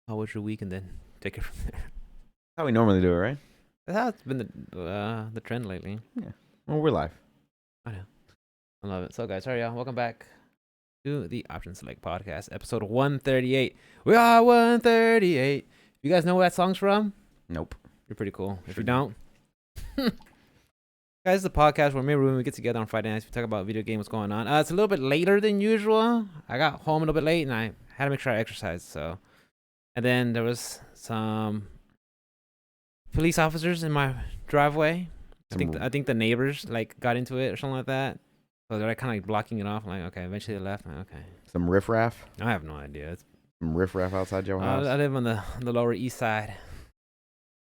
how was your week, and then take it from there. How we normally do it, right? That's how it's been the trend lately. Yeah. Well, we're live. I know. I love it. So, guys, sorry, y'all. Welcome back to the Option Select Podcast, episode 138. We are 138. You guys know where that song's from? Nope. You're pretty cool. If Sure you don't, guys, it's a podcast where me and Ruben, we get together on Friday nights. We talk about video games, what's going on. It's a little bit later than usual. I got home a little bit late, and I had to make sure I exercised. So, and then there was some police officers in my driveway. I think the neighbors like got into it or something like that. So they're like kind of like blocking it off. I'm like, okay, eventually they left. I'm like, okay. Some riffraff. I have no idea. Some riffraff outside your house. I live on the Lower East Side.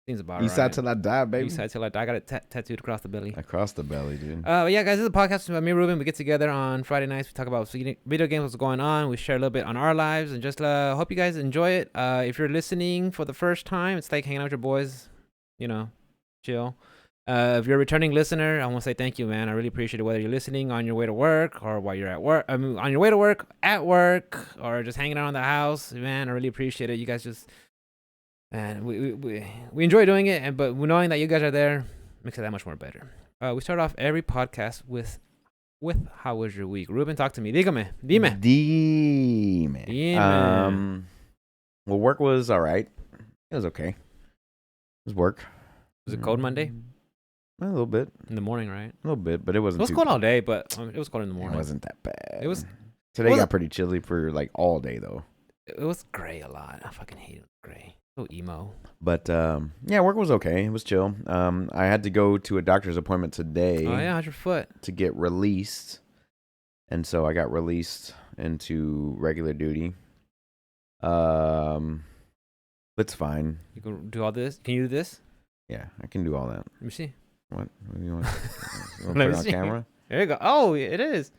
Seems about right. East side till I die, baby. East Side till I die. I got it tattooed across the belly. Across the belly, dude. Yeah, guys, this is a podcast with me and Ruben. We get together on Friday nights. We talk about video games, what's going on. We share a little bit on our lives, and just hope you guys enjoy it. If you're listening for the first time, it's like hanging out with your boys. You know, chill. If you're a returning listener, I want to say thank you, man. I really appreciate it. Whether you're listening on your way to work or while you're at work, I mean, on your way to work, at work, or just hanging out in the house, man, I really appreciate it. You guys just, man, we enjoy doing it, but knowing that you guys are there makes it that much more better. We start off every podcast with how was your week? Ruben, talk to me. Dime. Well, work was all right. It was okay. It was work. Was it cold Monday? A little bit. In the morning, right? A little bit, but it wasn't. It was cold all day, but it was cold in the morning. It wasn't that bad. It was. Today got pretty chilly for like all day though. It was gray a lot. I fucking hate it. Gray. So emo. But yeah, work was okay. It was chill. I had to go to a doctor's appointment today. Oh yeah, how's your foot? To get released, and so I got released into regular duty. It's fine. You can do all this. Can you do this? Yeah, I can do all that. Let me see. What do you want? You want to put it on camera? There you go. Oh, it is.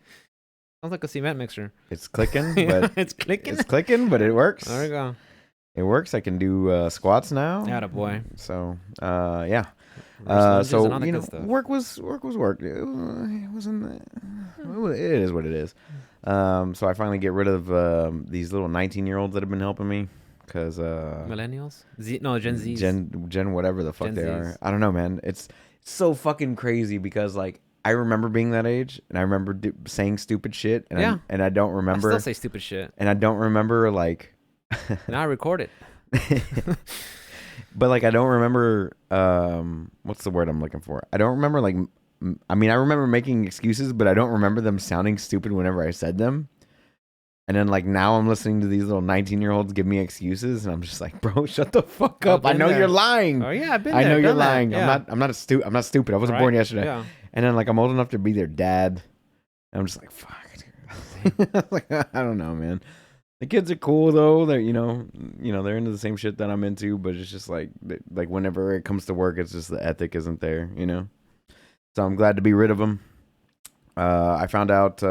Sounds like a cement mixer. It's clicking, but it's clicking. It's clicking, but it works. There we go. It works. I can do squats now. Attaboy. So yeah. So you know, work was work. It wasn't. It is what it is. So I finally get rid of these little 19-year-olds that have been helping me. Cause millennials, Gen Z, Gen whatever the fuck Gen they Zs. are. I don't know, man. It's so fucking crazy because like I remember being that age and I remember saying stupid shit and I don't remember. I still say stupid shit and I don't remember like. Now I record it. But like I don't remember. What's the word I'm looking for? I don't remember like. I mean, I remember making excuses, but I don't remember them sounding stupid whenever I said them. And then, like, now I'm listening to these little 19-year-olds give me excuses, and I'm just like, bro, shut the fuck up. I know you're lying. Oh, yeah, I've been there. I know you're that. lying. Yeah. I'm not stupid. I wasn't born yesterday. Yeah. And then, like, I'm old enough to be their dad. And I'm just like, fuck. Like, I don't know, man. The kids are cool, though. They're, you know, they're into the same shit that I'm into, but it's just like whenever it comes to work, it's just the ethic isn't there, you know? So I'm glad to be rid of them. I found out...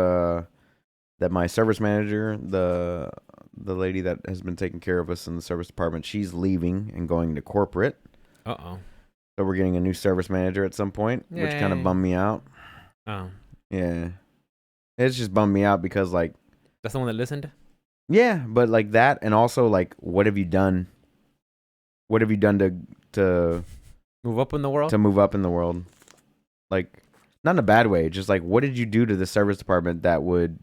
that my service manager, the lady that has been taking care of us in the service department, she's leaving and going to corporate. Uh-oh. So we're getting a new service manager at some point, which kind of bummed me out. Oh. Yeah. It's just bummed me out because, like... That's the one that listened? Yeah, but, like, that, and also, like, what have you done? What have you done to... Move up in the world? To move up in the world. Like, not in a bad way, just, like, what did you do to the service department that would...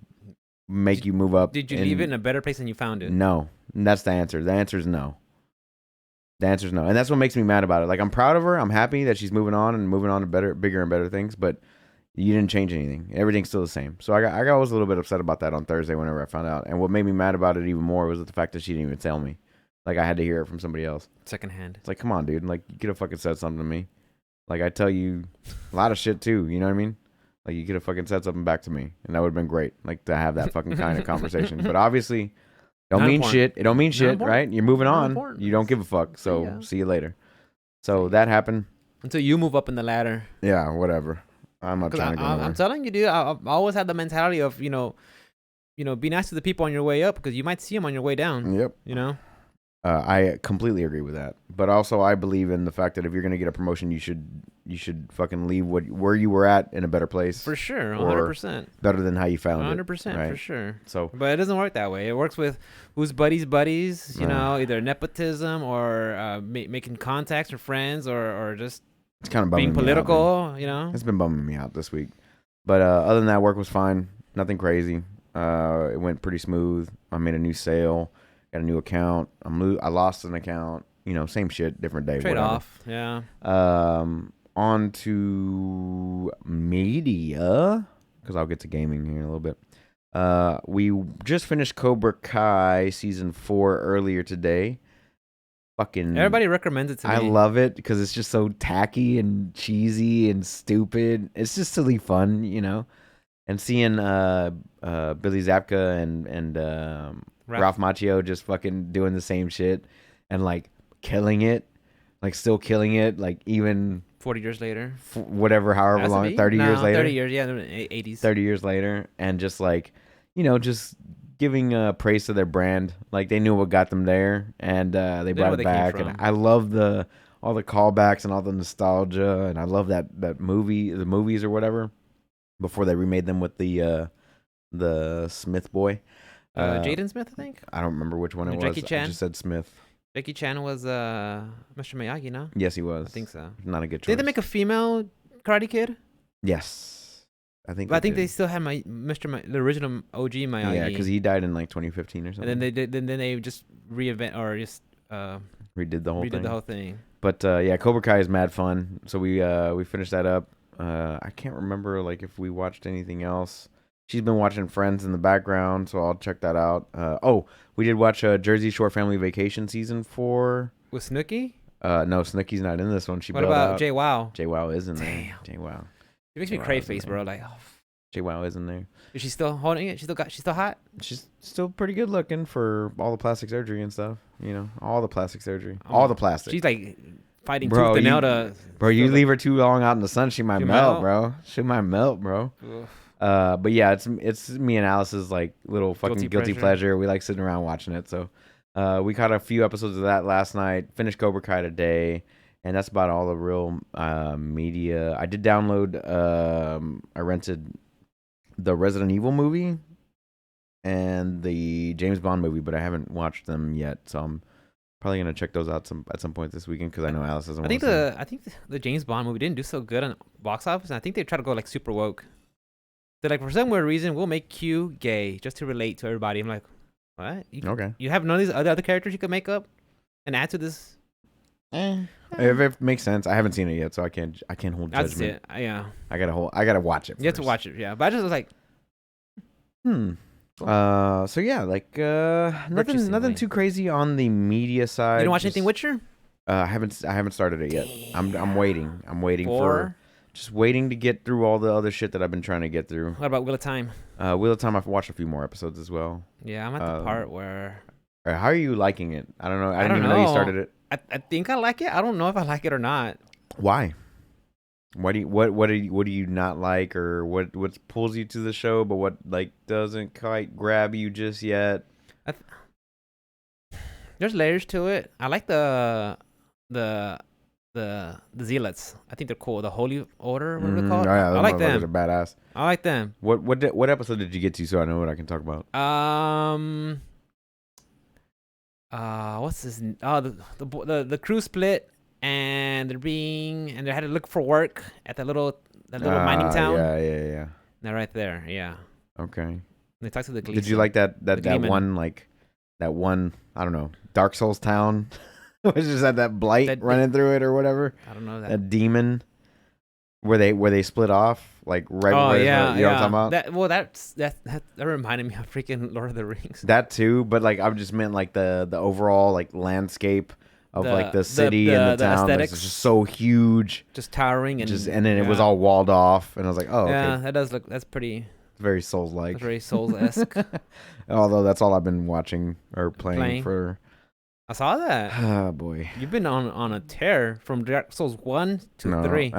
make you move up? Did you leave it in a better place than you found it? No. And that's the answer. The answer is no. The answer is no. And that's what makes me mad about it. Like, I'm proud of her. I'm happy that she's moving on to better, bigger and better things, but you didn't change anything. Everything's still the same. So I was a little bit upset about that on Thursday whenever I found out. And what made me mad about it even more was the fact that she didn't even tell me. Like, I had to hear it from somebody else. Secondhand. It's like, come on, dude. Like, you could have fucking said something to me. Like, I tell you a lot of shit too. You know what I mean? Like, you could have fucking said something back to me, and that would have been great, like, to have that fucking kind of conversation. But obviously, don't mean shit. It don't mean shit, right? You're moving on. You don't give a fuck, so see you later. So that happened. Until you move up in the ladder. Yeah, whatever. I'm not trying to go nowhere. I'm telling you, dude, I always had the mentality of, be nice to the people on your way up, because you might see them on your way down. Yep. You know? I completely agree with that. But also, I believe in the fact that if you're going to get a promotion, you should you should fucking leave where you were at in a better place. For sure, or 100%. better than how you found 100%, it. Right? for sure. So, but it doesn't work that way. It works with who's buddies. You know, Nah. either nepotism or making contacts or friends or just it's kind of bumming being me out, man. political. You know, It's been bumming me out this week. But other than that, work was fine. Nothing crazy. It went pretty smooth. I made a new sale. Got a new account. I lost an account. You know, same shit, different day. trade whatever. off. Yeah. On to media, because I'll get to gaming here in a little bit. We just finished Cobra Kai season 4 earlier today. Fucking Everybody recommends it to me. I love it because it's just so tacky and cheesy and stupid. It's just silly fun, you know. And seeing Billy Zabka and Ralph Macchio just fucking doing the same shit and like killing it, like still killing it, like even 40 years later. Whatever, however long, 30 years later. 30 years, yeah, 80s. 30 years later, and just like, you know, just giving praise to their brand. Like they knew what got them there, and they brought it back. And I love all the callbacks and all the nostalgia, and I love the movies or whatever. Before they remade them with the Smith boy, Jaden Smith, I think. I don't remember which one it was. Jackie Chan. I just said Smith. Jackie Chan was Mr. Miyagi, no? Yes, he was. I think so. Not a good choice. Did they make a female Karate Kid? Yes, I think. But I think they still had the original OG Miyagi. Yeah, because he died in like 2015 or something. And then they just redid the whole thing. But yeah, Cobra Kai is mad fun. So we finished that up. I can't remember like if we watched anything else. She's been watching Friends in the background, so I'll check that out. We did watch Jersey Shore Family Vacation season 4 with Snooki. No, Snooki's not in this one. What about Jay Wow? Jay Wow is in there. Jay Wow. It makes me crave face, bro. Like, Jay Wow is in there. Is she still holding it? She's still hot. She's still pretty good looking for all the plastic surgery and stuff. You know, all the plastic surgery, Oh, all the plastic. She's like fighting tooth and nail to. Bro, you leave her too long out in the sun, she might melt, bro. She might melt, bro. But yeah, it's me and Alice's like little fucking guilty pleasure. We like sitting around watching it. So, we caught a few episodes of that last night. Finished Cobra Kai today, and that's about all the real media. I did download. I rented the Resident Evil movie and the James Bond movie, but I haven't watched them yet. So I'm probably gonna check those out at some point this weekend because I know Alice doesn't. I think the James Bond movie didn't do so good on box office, and I think they try to go like super woke. They're like, for some weird reason, we'll make Q gay just to relate to everybody. I'm like, what? Okay. You have none of these other characters you could make up and add to this? If it makes sense, I haven't seen it yet, so I can't hold judgment. That's it. Yeah. I gotta watch it. You have to watch it, yeah. But I just was like, So yeah, like nothing too crazy on the media side. You don't watch anything Witcher? I haven't started it yet. Damn. I'm waiting for just waiting to get through all the other shit that I've been trying to get through. What about Wheel of Time? Wheel of Time, I've watched a few more episodes as well. Yeah, I'm at the part where. How are you liking it? I don't know. I didn't even know you started it. I think I like it. I don't know if I like it or not. Why? What do you not like, or what pulls you to the show, but what like doesn't quite grab you just yet? There's layers to it. I like the zealots. I think they're cool. The Holy Order, what are they called? Oh yeah, I like them. They're badass. I like them. What episode did you get to so I know what I can talk about? What's this? The crew split and they had to look for work at that little mining town. Yeah. They're right there. Yeah. Okay. And they talked to the Did you like that one I don't know, Dark Souls town? Which just had that blight running through it or whatever. I don't know that. That demon where they split off like right. Oh yeah, you know what I'm talking about? That reminded me of freaking Lord of the Rings. That too, but like I just meant like the overall like landscape of like the city and the town. It's just so huge, just towering, and then it was all walled off, and I was like, oh, yeah, okay. that does look. That's pretty. Very Souls-like. That's very Souls-esque. Although that's all I've been watching or playing for. I saw that. Oh boy, you've been on a tear from Dark Souls 1 to 3.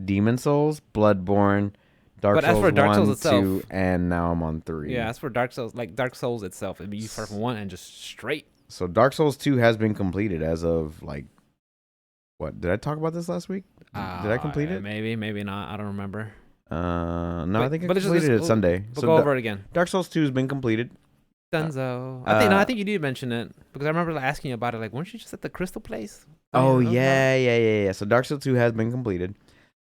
Demon Souls, Bloodborne, Dark Souls 1, 2, and now I'm on 3. Yeah, that's for Dark Souls, like Dark Souls itself. It'd be you start from 1 and just straight. So Dark Souls 2 has been completed as of like What did I talk about this last week? Did I complete it? Maybe not. I don't remember. No, I think I but completed it Sunday. We'll go over it again. Dark Souls 2 has been completed. Dunzo. I think you did mention it because I remember asking you about it. Like, weren't you just at the Crystal place? Oh yeah. So Dark Souls 2 has been completed.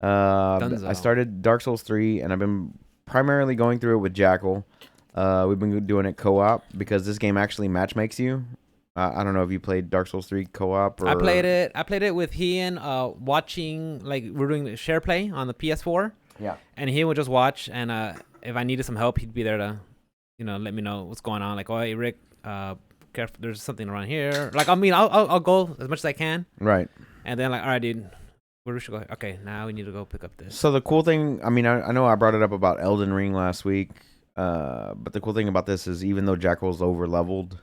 I started Dark Souls 3, and I've been primarily going through it with Jackal. We've been doing it co-op because this game actually matchmakes you. I don't know if you played Dark Souls 3 co-op. Or... I played it with Ian, watching, like, we're doing the share play on the PS4. Yeah. And he would just watch, and if I needed some help, he'd be there to, let me know what's going on. Like, oh, hey, Rick, careful, there's something around here. Like, I mean, I'll go as much as I can. Right. And then, like, all right, dude, where we should go? Okay, now we need to go pick up this. So the cool thing, I mean, I know I brought it up about Elden Ring last week, but the cool thing about this is even though Jackal's over-leveled,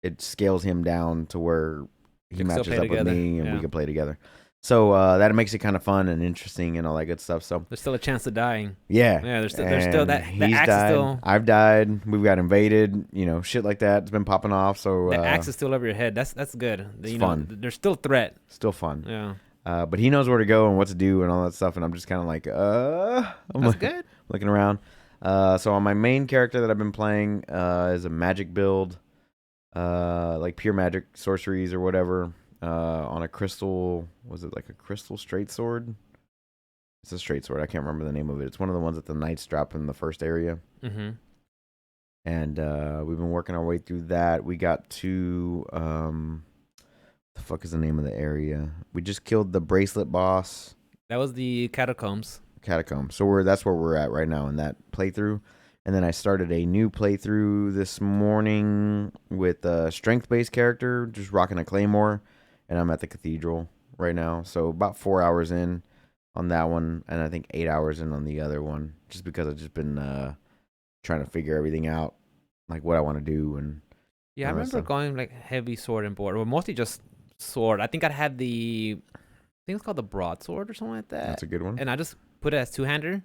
it scales him down to where he matches up with me and we can play together. So that makes it kind of fun and interesting and all that good stuff. So there's still a chance of dying. Yeah. Yeah, there's still that axe died. is still... I've died. We've got invaded. Shit like that. It's been popping off. So the axe is still over your head. That's good. It's fun. There's still threat. Still fun. Yeah. But he knows where to go and what to do and all that stuff. And I'm just kind of like, That's good. Looking around. So on my main character that I've been playing is a magic build. Like pure magic sorceries or whatever, on a crystal, was it like a crystal straight sword? It's a straight sword. I can't remember the name of it. It's one of the ones that the knights drop in the first area. Mm-hmm. And we've been working our way through that. We got to, the fuck is the name of the area? We just killed the bracelet boss. That was the catacombs. So that's where we're at right now in that playthrough. And then I started a new playthrough this morning with a strength-based character, just rocking a claymore. And I'm at the cathedral right now. So about 4 hours in on that one. And I think 8 hours in on the other one. Just because I've just been trying to figure everything out. Like what I want to do. And yeah, I remember going like heavy sword and board. Or mostly just sword. I think I had I think it's called the broadsword or something like that. That's a good one. And I just put it as two-hander.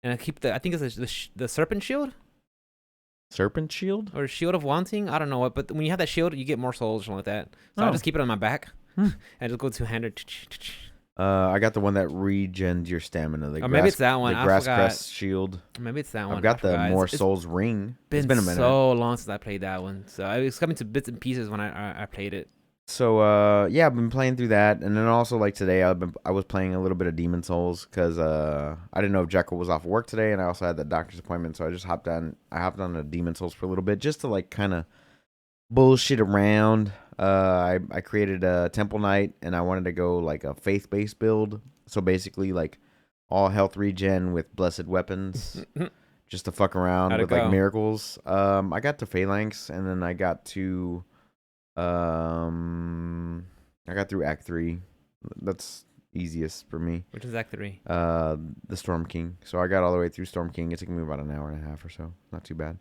And I keep I think it's the serpent shield. Serpent shield? Or shield of wanting? I don't know what, but when you have that shield, you get more souls or something like that. So I just keep it on my back. And just go two-handed. I got the one that regens your stamina. Maybe it's that one. The grass crest shield. Maybe it's that one. I've got the more souls ring. It's been a minute. So long since I played that one. So it's coming to bits and pieces when I played it. So yeah, I've been playing through that, and then also like today I was playing a little bit of Demon Souls because I didn't know if Jekyll was off work today, and I also had the doctor's appointment, so I just hopped on a Demon Souls for a little bit just to like kind of bullshit around. I created a Temple Knight, and I wanted to go like a faith-based build, so basically like all health regen with blessed weapons, just to fuck around with like miracles. I got to Phalanx, and then I got to. I got through Act 3. That's easiest for me. Which is Act 3? The Storm King. So I got all the way through Storm King. It took me about an hour and a half or so. Not too bad.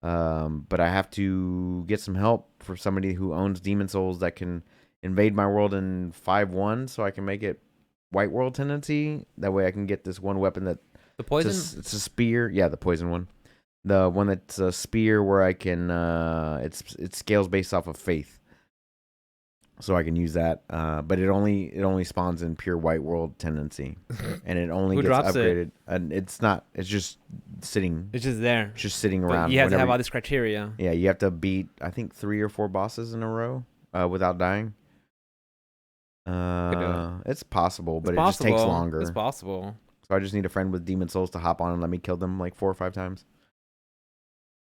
But I have to get some help for somebody who owns Demon Souls that can invade my world in 5-1 so I can make it White World tendency. That way I can get this one weapon that... The poison? It's a spear. Yeah, the poison one. The one that's a spear where I can, it scales based off of faith, so I can use that. But it only spawns in pure White World tendency, and it only gets upgraded. And it's just sitting. It's just there. It's just sitting around. But you have to have all this criteria. Yeah, you have to beat I think 3 or 4 bosses in a row without dying. It's possible, but it just takes longer. It's possible. So I just need a friend with Demon Souls to hop on and let me kill them like 4 or 5 times.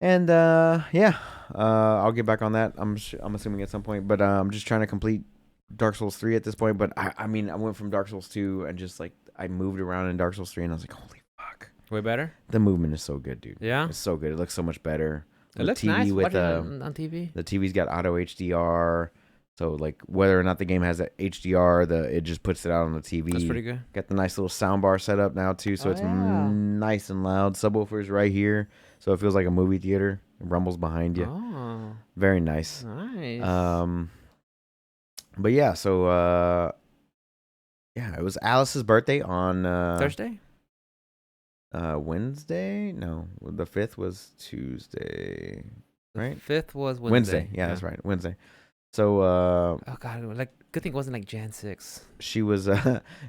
And yeah, I'll get back on that. I'm assuming at some point, but I'm just trying to complete Dark Souls 3 at this point. But I mean, I went from Dark Souls 2 and just like I moved around in Dark Souls 3, and I was like, holy fuck, way better. The movement is so good, dude. Yeah, it's so good. It looks so much better. It looks nice with on TV. The TV's got auto HDR, so like whether or not the game has a HDR, it just puts it out on the TV. That's pretty good. Got the nice little sound bar set up now too, so it's nice and loud. Subwoofer's right here. So it feels like a movie theater. It rumbles behind you. Oh. Very nice. Nice. But yeah, so yeah, it was Alice's birthday on Thursday? Wednesday? No, the 5th was Tuesday. Right? The 5th was Wednesday. Yeah, that's right. Wednesday. So Oh god, like good thing it wasn't like Jan 6. she was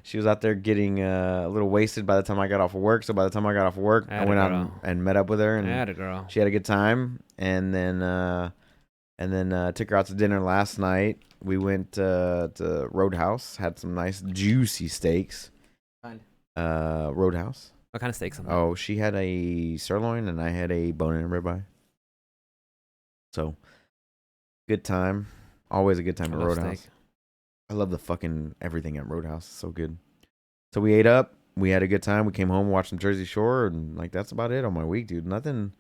she was out there getting a little wasted by the time I got off of work. So by the time I got off of work, I Atta went out girl. and met up with her, and Atta girl. she had a good time. And then took her out to dinner last night. We went to Roadhouse, had some nice juicy steaks. Fine. Roadhouse. What kind of steaks on that? Oh, she had a sirloin and I had a bone-in ribeye. So, good time. Always a good time I at love Roadhouse. steak. I love the fucking everything at Roadhouse. It's so good. So we ate up. We had a good time. We came home, watched some Jersey Shore, and like that's about it on my week, dude. Nothing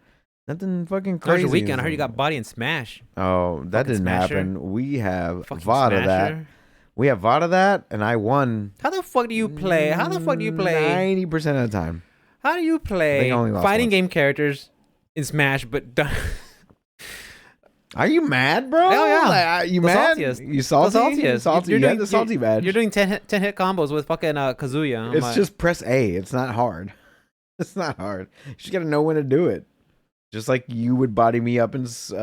fucking How was crazy. your weekend? I heard you got Body and Smash. Oh, that Fucking didn't Smasher. happen. We have Fucking VOD of that. Smasher. We have VOD of that, and I won. How the fuck do you play? How the fuck do you play? 90% of the time. How do you play I only lost fighting once. game characters in Smash, but Are you mad, bro? Hell yeah. Like, you The mad? saltiest. You salty? saltiest. Salty. You're You doing had the salty badge. You're doing 10 hit combos with fucking Kazuya. I'm It's like, just press A. It's not hard. It's not hard. You just gotta know when to do it. Just like you would body me up in Street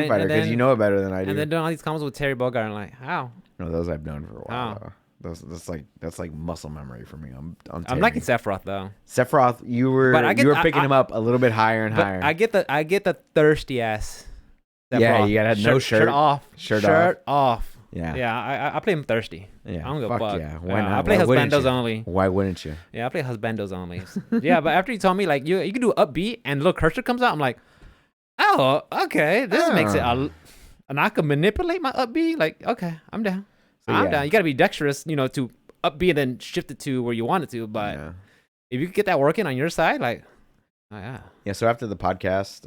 Fighter because you know it better than I do. and then doing all these combos with Terry Bogard. I'm like, how? No, those I've done for a while. Oh. Though. That's like muscle memory for me. I'm I'm liking Sephiroth though. Sephiroth. You were picking him up a little bit higher and But higher. I get the thirsty ass. Sephiroth. Yeah, you gotta have no shirt. Shirt off. Shirt off. Yeah. Yeah, I play him thirsty. Yeah. I don't give a fuck. Yeah. Why not? I play Why wouldn't husbandos you? only. Why wouldn't you? Yeah, I play husbandos only. Yeah, but after you told me like you can do upbeat and little cursor comes out, I'm like, oh, okay, this makes it. And I can manipulate my upbeat. Like, okay, I'm down. So, I'm yeah. down. You gotta be dexterous, to upbeat and then shift it to where you want it to. But Yeah. if you could get that working on your side, like, oh yeah. Yeah, so after the podcast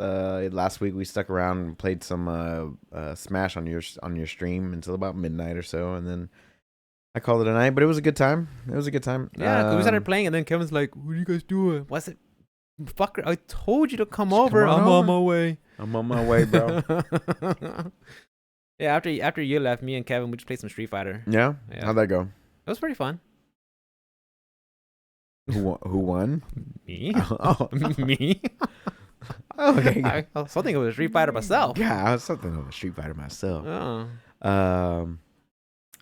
last week, we stuck around and played some Smash on your stream until about midnight or so, and then I called it a night. But it was a good time. It was a good time. Yeah, 'cause we started playing, and then Kevin's like, "What are you guys doing? What's it? Fucker, I told you to come Just over. come on I'm over. on my way." I'm on my way, bro. Yeah, after you left, me and Kevin, we just played some Street Fighter. Yeah? Yeah. How'd that go? It was pretty fun. Who won? Me? Oh, Me? okay. I was thinking it was Street Fighter myself. Yeah, I was something of a Street Fighter myself. Oh.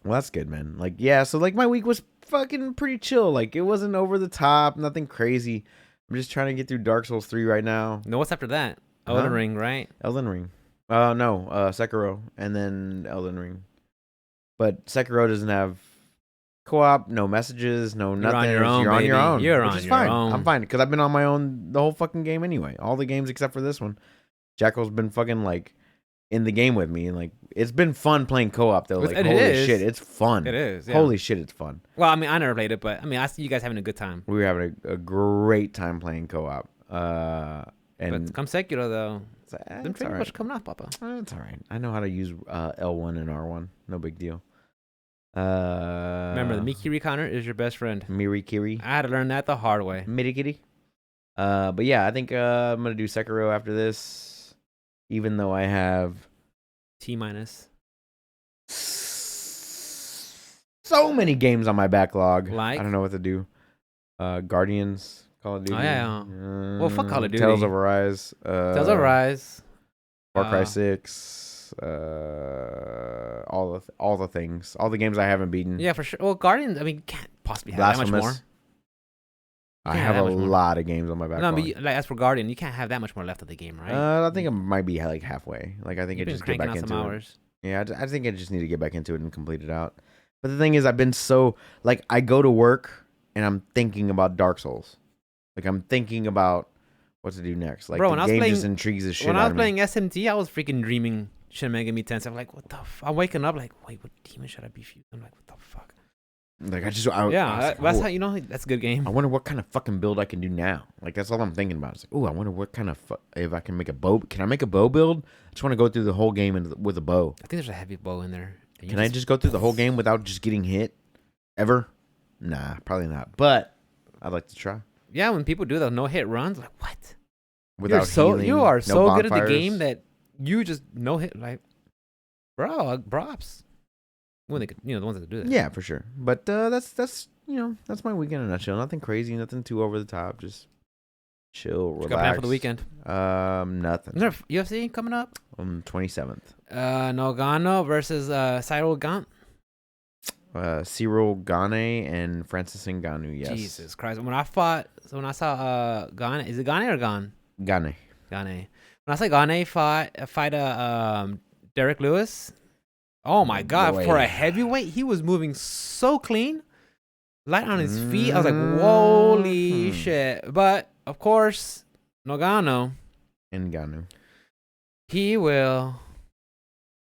Well, that's good, man. Like, yeah, so like my week was fucking pretty chill. Like, it wasn't over the top, nothing crazy. I'm just trying to get through Dark Souls 3 right now. No, what's after that? Huh? Elden Ring, right? Elden Ring. No, Sekiro, and then Elden Ring. But Sekiro doesn't have co-op, no messages, no nothing. on your own, You're on your baby. own. You're which on is your fine. own. I'm fine because I've been on my own the whole fucking game anyway. All the games except for this one. Jackal's been fucking like in the game with me, and like it's been fun playing co-op though. Like It holy is. shit, it's fun. It is. Yeah. Holy shit, it's fun. Well, I mean, I never played it, but I mean, I see you guys having a good time. We were having a great time playing co-op. And But come Sekiro though, it's, them it's all training right. much coming off, Papa. It's all right. I know how to use L1 and R1. No big deal. Remember, the Miki Recounter is your best friend. Mirikiri. I had to learn that the hard way. Mirikiri. But yeah, I think I'm gonna do Sekiro after this, even though I have T minus. so many games on my backlog. Like? I don't know what to do. Guardians, Call of Duty. yeah. Well, fuck Call of Duty. Tales of Arise. Tales of Rise. Far Cry 6. All the things. All the games I haven't beaten. Yeah, for sure. Well, Guardians, I mean, you can't possibly have that much Blasphemous. more. I Yeah, have that a much more. lot of games on my No, backlog. but like, as for Guardian, you can't have that much more left of the game, right? I think it might be like halfway. Like I think You've I been just get cranking back out into some it. hours. Yeah, I think I just need to get back into it and complete it out. But the thing is, I've been so like I go to work and I'm thinking about Dark Souls. Like I'm thinking about what to do next. Like Bro, the when I was game playing- just intrigues the shit When out I was of playing SMT, I was freaking dreaming Shin Megami Tensei. I'm like, what the I'm waking up like, wait, what demon should I be fused? I'm like, what the fuck? me. Like I was Yeah, like, that's "Oh, how, that's a good game. I wonder what kind of fucking build I can do now. Like that's all I'm thinking about. It's like, oh, I wonder what kind of if I can make a bow. Can I make a bow build? I just want to go through the whole game with a bow. I think there's a heavy bow in there. And you Can I just go through the whole game without just getting hit? Ever? Nah, probably not. But I'd like to try. Yeah, when people do the no-hit runs, like, what? Without healing, you are no so good at the bonfires. game that you just no-hit, like, bro, props. When they could, the ones that do that. Yeah, for sure. But that's that's my weekend in a nutshell. Nothing crazy, nothing too over the top. Just chill, What you relax. got planned for the weekend? Nothing. Is there UFC coming up? 27th. Nogano versus Cyril Gaunt. Cyril Gane and Francis Ngannou. Yes. Jesus Christ! When I saw Gane, is it Gane or Gane? Gane. Gane. When I saw Gane fight Derek Lewis, oh my God! Boy. For a heavyweight, he was moving so clean, light on his feet. I was like, holy shit! But of course, Nogano, Ngannou. he will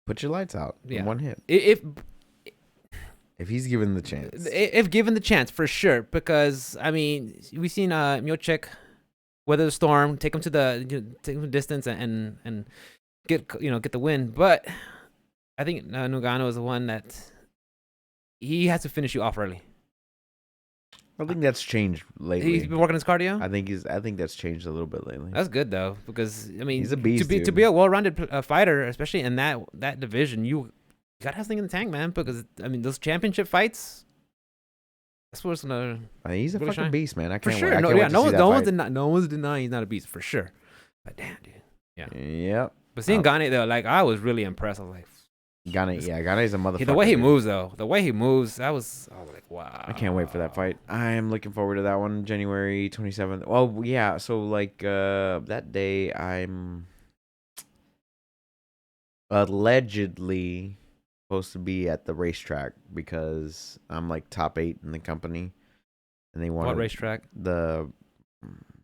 Put your lights out in one hit. If he's given the chance. If given the chance, for sure. Because I mean, we've seen Miocic weather the storm, take him to the distance and get the win. But I think Nogano is the one that he has to finish you off early. I think that's changed lately. He's been working his cardio. I think that's changed a little bit lately. That's good though, because I mean, he's a beast. To be a well-rounded fighter, especially in that division, you gotta have something in the tank, man. Because I mean, those championship fights, that's what's gonna. He's a really fucking shine. beast, man. I For can't sure. wait. No one's denying he's not a beast for sure. But damn, dude. Yeah. Yep. But seeing Gane though, like I was really impressed. I was like, Gane's a motherfucker. The way he moves though, I was like, wow. I can't wait for that fight. I am looking forward to that one, January 27th. Well, yeah. So like that day, I'm allegedly supposed to be at the racetrack because I'm like top 8 in the company, and they want what racetrack? The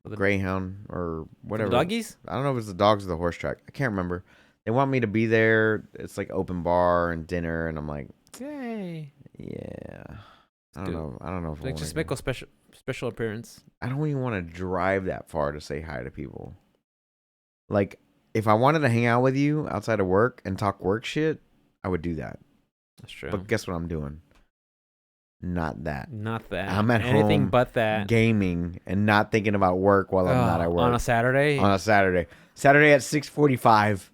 Greyhound or whatever. The doggies? I don't know if it's the dogs or the horse track. I can't remember. They want me to be there. It's like open bar and dinner, and I'm like, yay. Yeah. I don't know if like just make a special appearance. I don't even want to drive that far to say hi to people. Like, if I wanted to hang out with you outside of work and talk work shit, I would do that. That's true. But guess what I'm doing? Not that. I'm at anything home but that. Gaming and not thinking about work while I'm not at work. On a Saturday? Saturday at 6:45.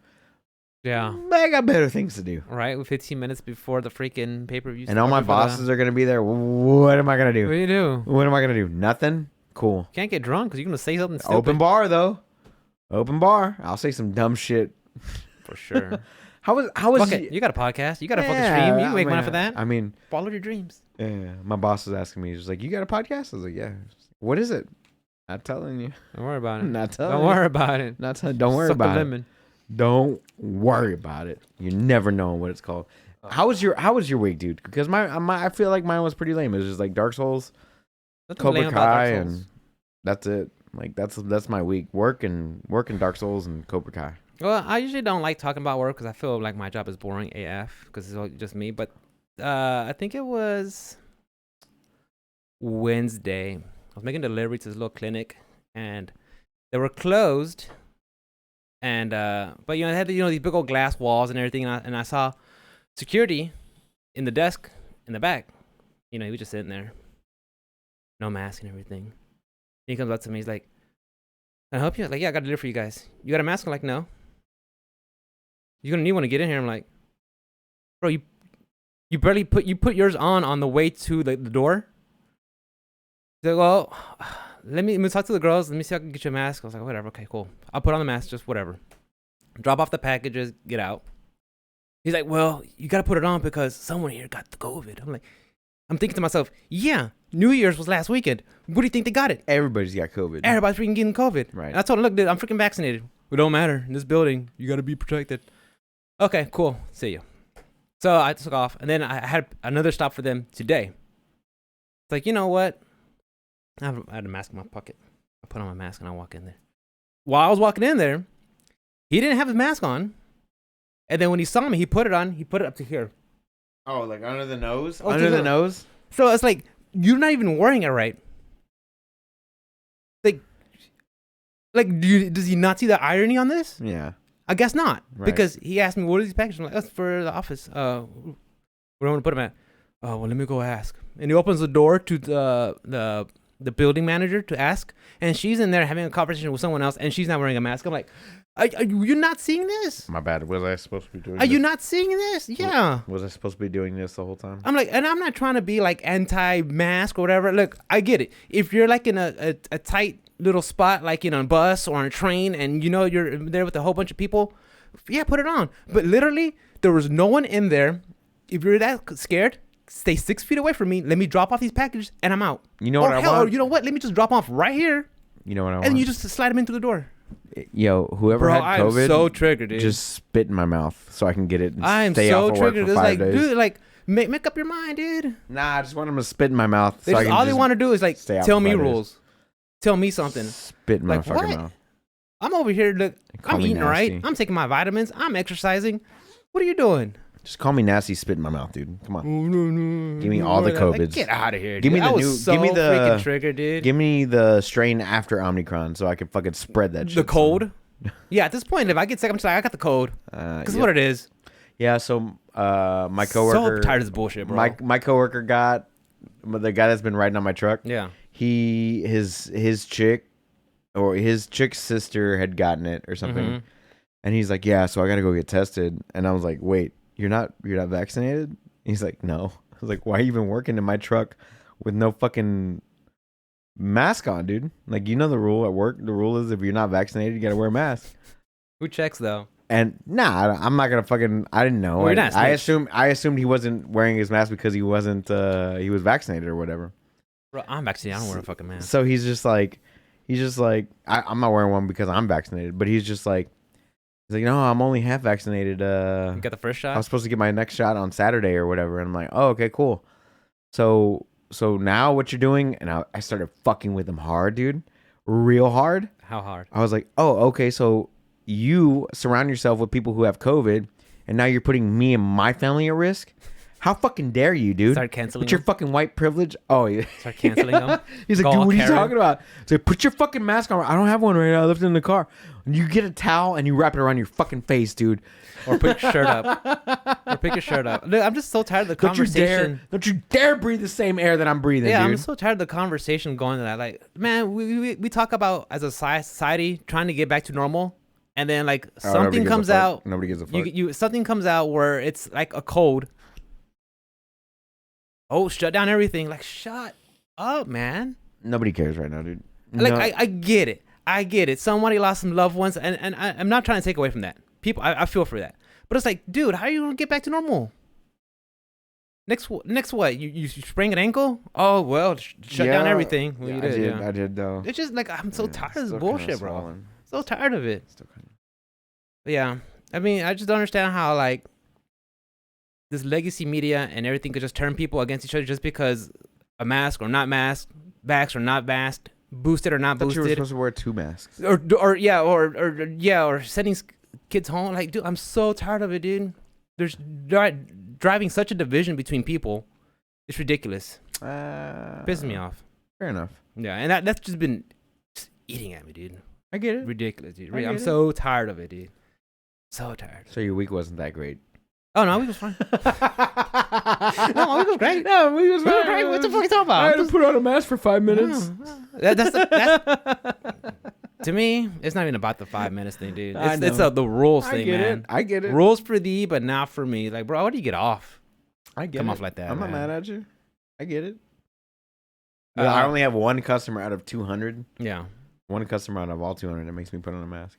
Yeah. I got better things to do. Right, with 15 minutes before the freaking pay-per-view. And all my bosses are going to be there. What am I going to do? What do you do? What am I going to do? Nothing? Cool. Can't get drunk because you're going to say something stupid. Open bar, though. Open bar. I'll say some dumb shit. For sure. How was you got a podcast. You got a fucking stream. You can make money for that. I mean, follow your dreams. Yeah. My boss was asking me. He was like, you got a podcast? I was like, yeah. What is it? Not telling you. Don't worry about it. Not telling Don't worry about it. Don't worry about it. Don't worry about it. You never know what it's called. How was your week, dude? Because I feel like mine was pretty lame. It was just like Dark Souls, Cobra Kai, and that's it. Like that's my week. Work and Dark Souls and Cobra Kai. Well, I usually don't like talking about work because I feel like my job is boring AF because it's all just me. But I think it was Wednesday. I was making delivery to this little clinic, and they were closed. And but it had these big old glass walls and everything, and I saw security in the desk in the back. He was just sitting there, no mask and everything. He comes up to me, he's like, "Can I help you?" I'm like, "Yeah, I got a delivery for you guys. You got a mask?" I'm like, "No." "You're gonna need one to get in here." I'm like, "Bro, you barely put yours on the way to the door." He's like, "Well, let me talk to the girls. Let me see if I can get you a mask." I was like, "Whatever, okay, cool. I'll put on the mask, just whatever." Drop off the packages, get out. He's like, "Well, you gotta put it on because someone here got the COVID." I'm thinking to myself, yeah, New Year's was last weekend. What do you think they got it? Everybody's got COVID. Everybody's freaking getting COVID. Right. And I told him, "Look, dude, I'm freaking vaccinated. It don't matter. In this building, you gotta be protected." Okay, cool. See you. So I took off, and then I had another stop for them today. It's like, you know what? I had a mask in my pocket. I put on my mask and I walk in there. While I was walking in there, he didn't have his mask on. And then when he saw me, he put it on. He put it up to here. Oh, like under the nose? Oh, under the nose? So it's like, you're not even wearing it right. Does he not see the irony on this? Yeah. I guess not. Right. Because he asked me, "What are these packages?" I'm like, "That's for the office. Where do I want to put them at?" "Oh, well, let me go ask." And he opens the door to the building manager to ask, and she's in there having a conversation with someone else, and she's not wearing a mask. I'm like, are you not seeing this? My bad. Was I supposed to be doing this? Are you not seeing this? Yeah. Was I supposed to be doing this the whole time? I'm like, and I'm not trying to be like anti-mask or whatever. Look, I get it. If you're like in a tight little spot, like in a bus or on a train, and you're there with a whole bunch of people, Yeah, put it on. But literally, there was no one in there. If you're that scared, stay 6 feet away from me. Let me drop off these packages, and I'm out. You know what I want? Or you know what? Let me just drop off right here, You know what I want? and you just slide them into the door. Yo, whoever Bro, had COVID, I'm so triggered, dude. just spit in my mouth so I can get it and I'm stay so off of work triggered. for It's 5 like, days. dude, like make up your mind, dude. Nah, I just want them to spit in my mouth. They So just, I can all they just want to do is like stay out tell for me 5 days. rules, tell me something. Spit in my Like, fucking what? mouth. I'm over here. Look, Call I'm me eating right. nasty. I'm taking my vitamins. I'm exercising. What are you doing? Just call me nasty. Spit in my mouth, dude. Come on. Oh, no. Give me all the Like, COVIDs. get out of here, Give dude. me the I was new- so give me the- freaking triggered, dude. Give me the strain after Omicron so I can fucking spread that shit. The code. Yeah, at this point, if I get sick, I'm just like, I got the code. Because what it is. Yeah, so my coworker. So tired of this bullshit, bro. My coworker got the guy that's been riding on my truck. Yeah. His chick or his chick's sister had gotten it or something, Mm-hmm. and he's like, yeah, so I gotta go get tested. And I was like, wait, you're not vaccinated? And he's like, no. I was like, why are you even working in my truck with no fucking mask on, dude? Like, you know the rule at work. The rule is if you're not vaccinated, you gotta wear a mask. Who checks, though? And nah, I'm not gonna fucking. I didn't know. Well, you're not I snitch. assumed he wasn't wearing his mask because he wasn't. He was vaccinated or whatever. Bro, I'm vaccinated. I don't wear a fucking mask. So he's just like, I'm not wearing one because I'm vaccinated. But he's like, no, I'm only half vaccinated. You got the first I shot? was supposed to get my next shot on Saturday or whatever. And I'm like, oh, okay, cool. So now what you're doing? And I started fucking with him hard, dude, real hard. How hard? I was like, oh, okay, so you surround yourself with people who have COVID, and now you're putting me and my family at risk? How fucking dare you, dude? Start canceling With your them? fucking white privilege? Oh, yeah. Start canceling them? He's like, Call dude, what are you Karen. talking about? So put your fucking mask on. I don't have one right now. I left it in the car. And you get a towel and you wrap it around your fucking face, dude. Or put your shirt up. Or pick your shirt up. Look, I'm just so tired of the conversation. Don't you dare breathe the same air that I'm breathing, Yeah, dude. I'm so tired of the conversation going to that. Like, man, we talk about as a society trying to get back to normal, and then like Oh, nobody something gives a comes fuck. out. Nobody gives a fuck. You something comes out where it's like a code. Oh, shut down everything. Like, shut up, man. Nobody cares right now, dude. Like, No. I get it. I get it. Somebody lost some loved ones, and I'm not trying to take away from that. People, I feel for that. But it's like, dude, how are you gonna get back to normal? Next what? You sprained an ankle? Oh well, shut down Yeah. everything. Well, Yeah, you did, yeah. I did though. It's just like I'm so Yeah, tired of this still kinda bullshit, bro. swollen. So tired of it. Still kinda- Yeah, I mean, I just don't understand how like this legacy media and everything could just turn people against each other just because a mask or not mask, vaxxed or not vaxxed, boosted or not I thought you were boosted, supposed to wear 2 masks. or sending kids home. Like, dude, I'm so tired of it, dude. There's driving such a division between people. It's ridiculous. Pisses me off. Fair enough. Yeah, and that's just been just eating at me, dude. I get it. Ridiculous, dude. I get I'm it. so tired of it, dude. So tired. So your week wasn't that great. Oh no, we was fine. No, my week was great. No, my week was We were great. What the fuck are you talking about? I had to put on a mask for 5 minutes. That's to me, it's not even about the 5 minutes thing, dude. I It's know. the rules I thing, get man. it. I get it. Rules for thee, but not for me. Like, bro, how do you get off? I get Come it. off like that, I'm not man. mad at you. I get it. Uh, I only have one customer out of 200. Yeah. One customer out of all 200 that makes me put on a mask.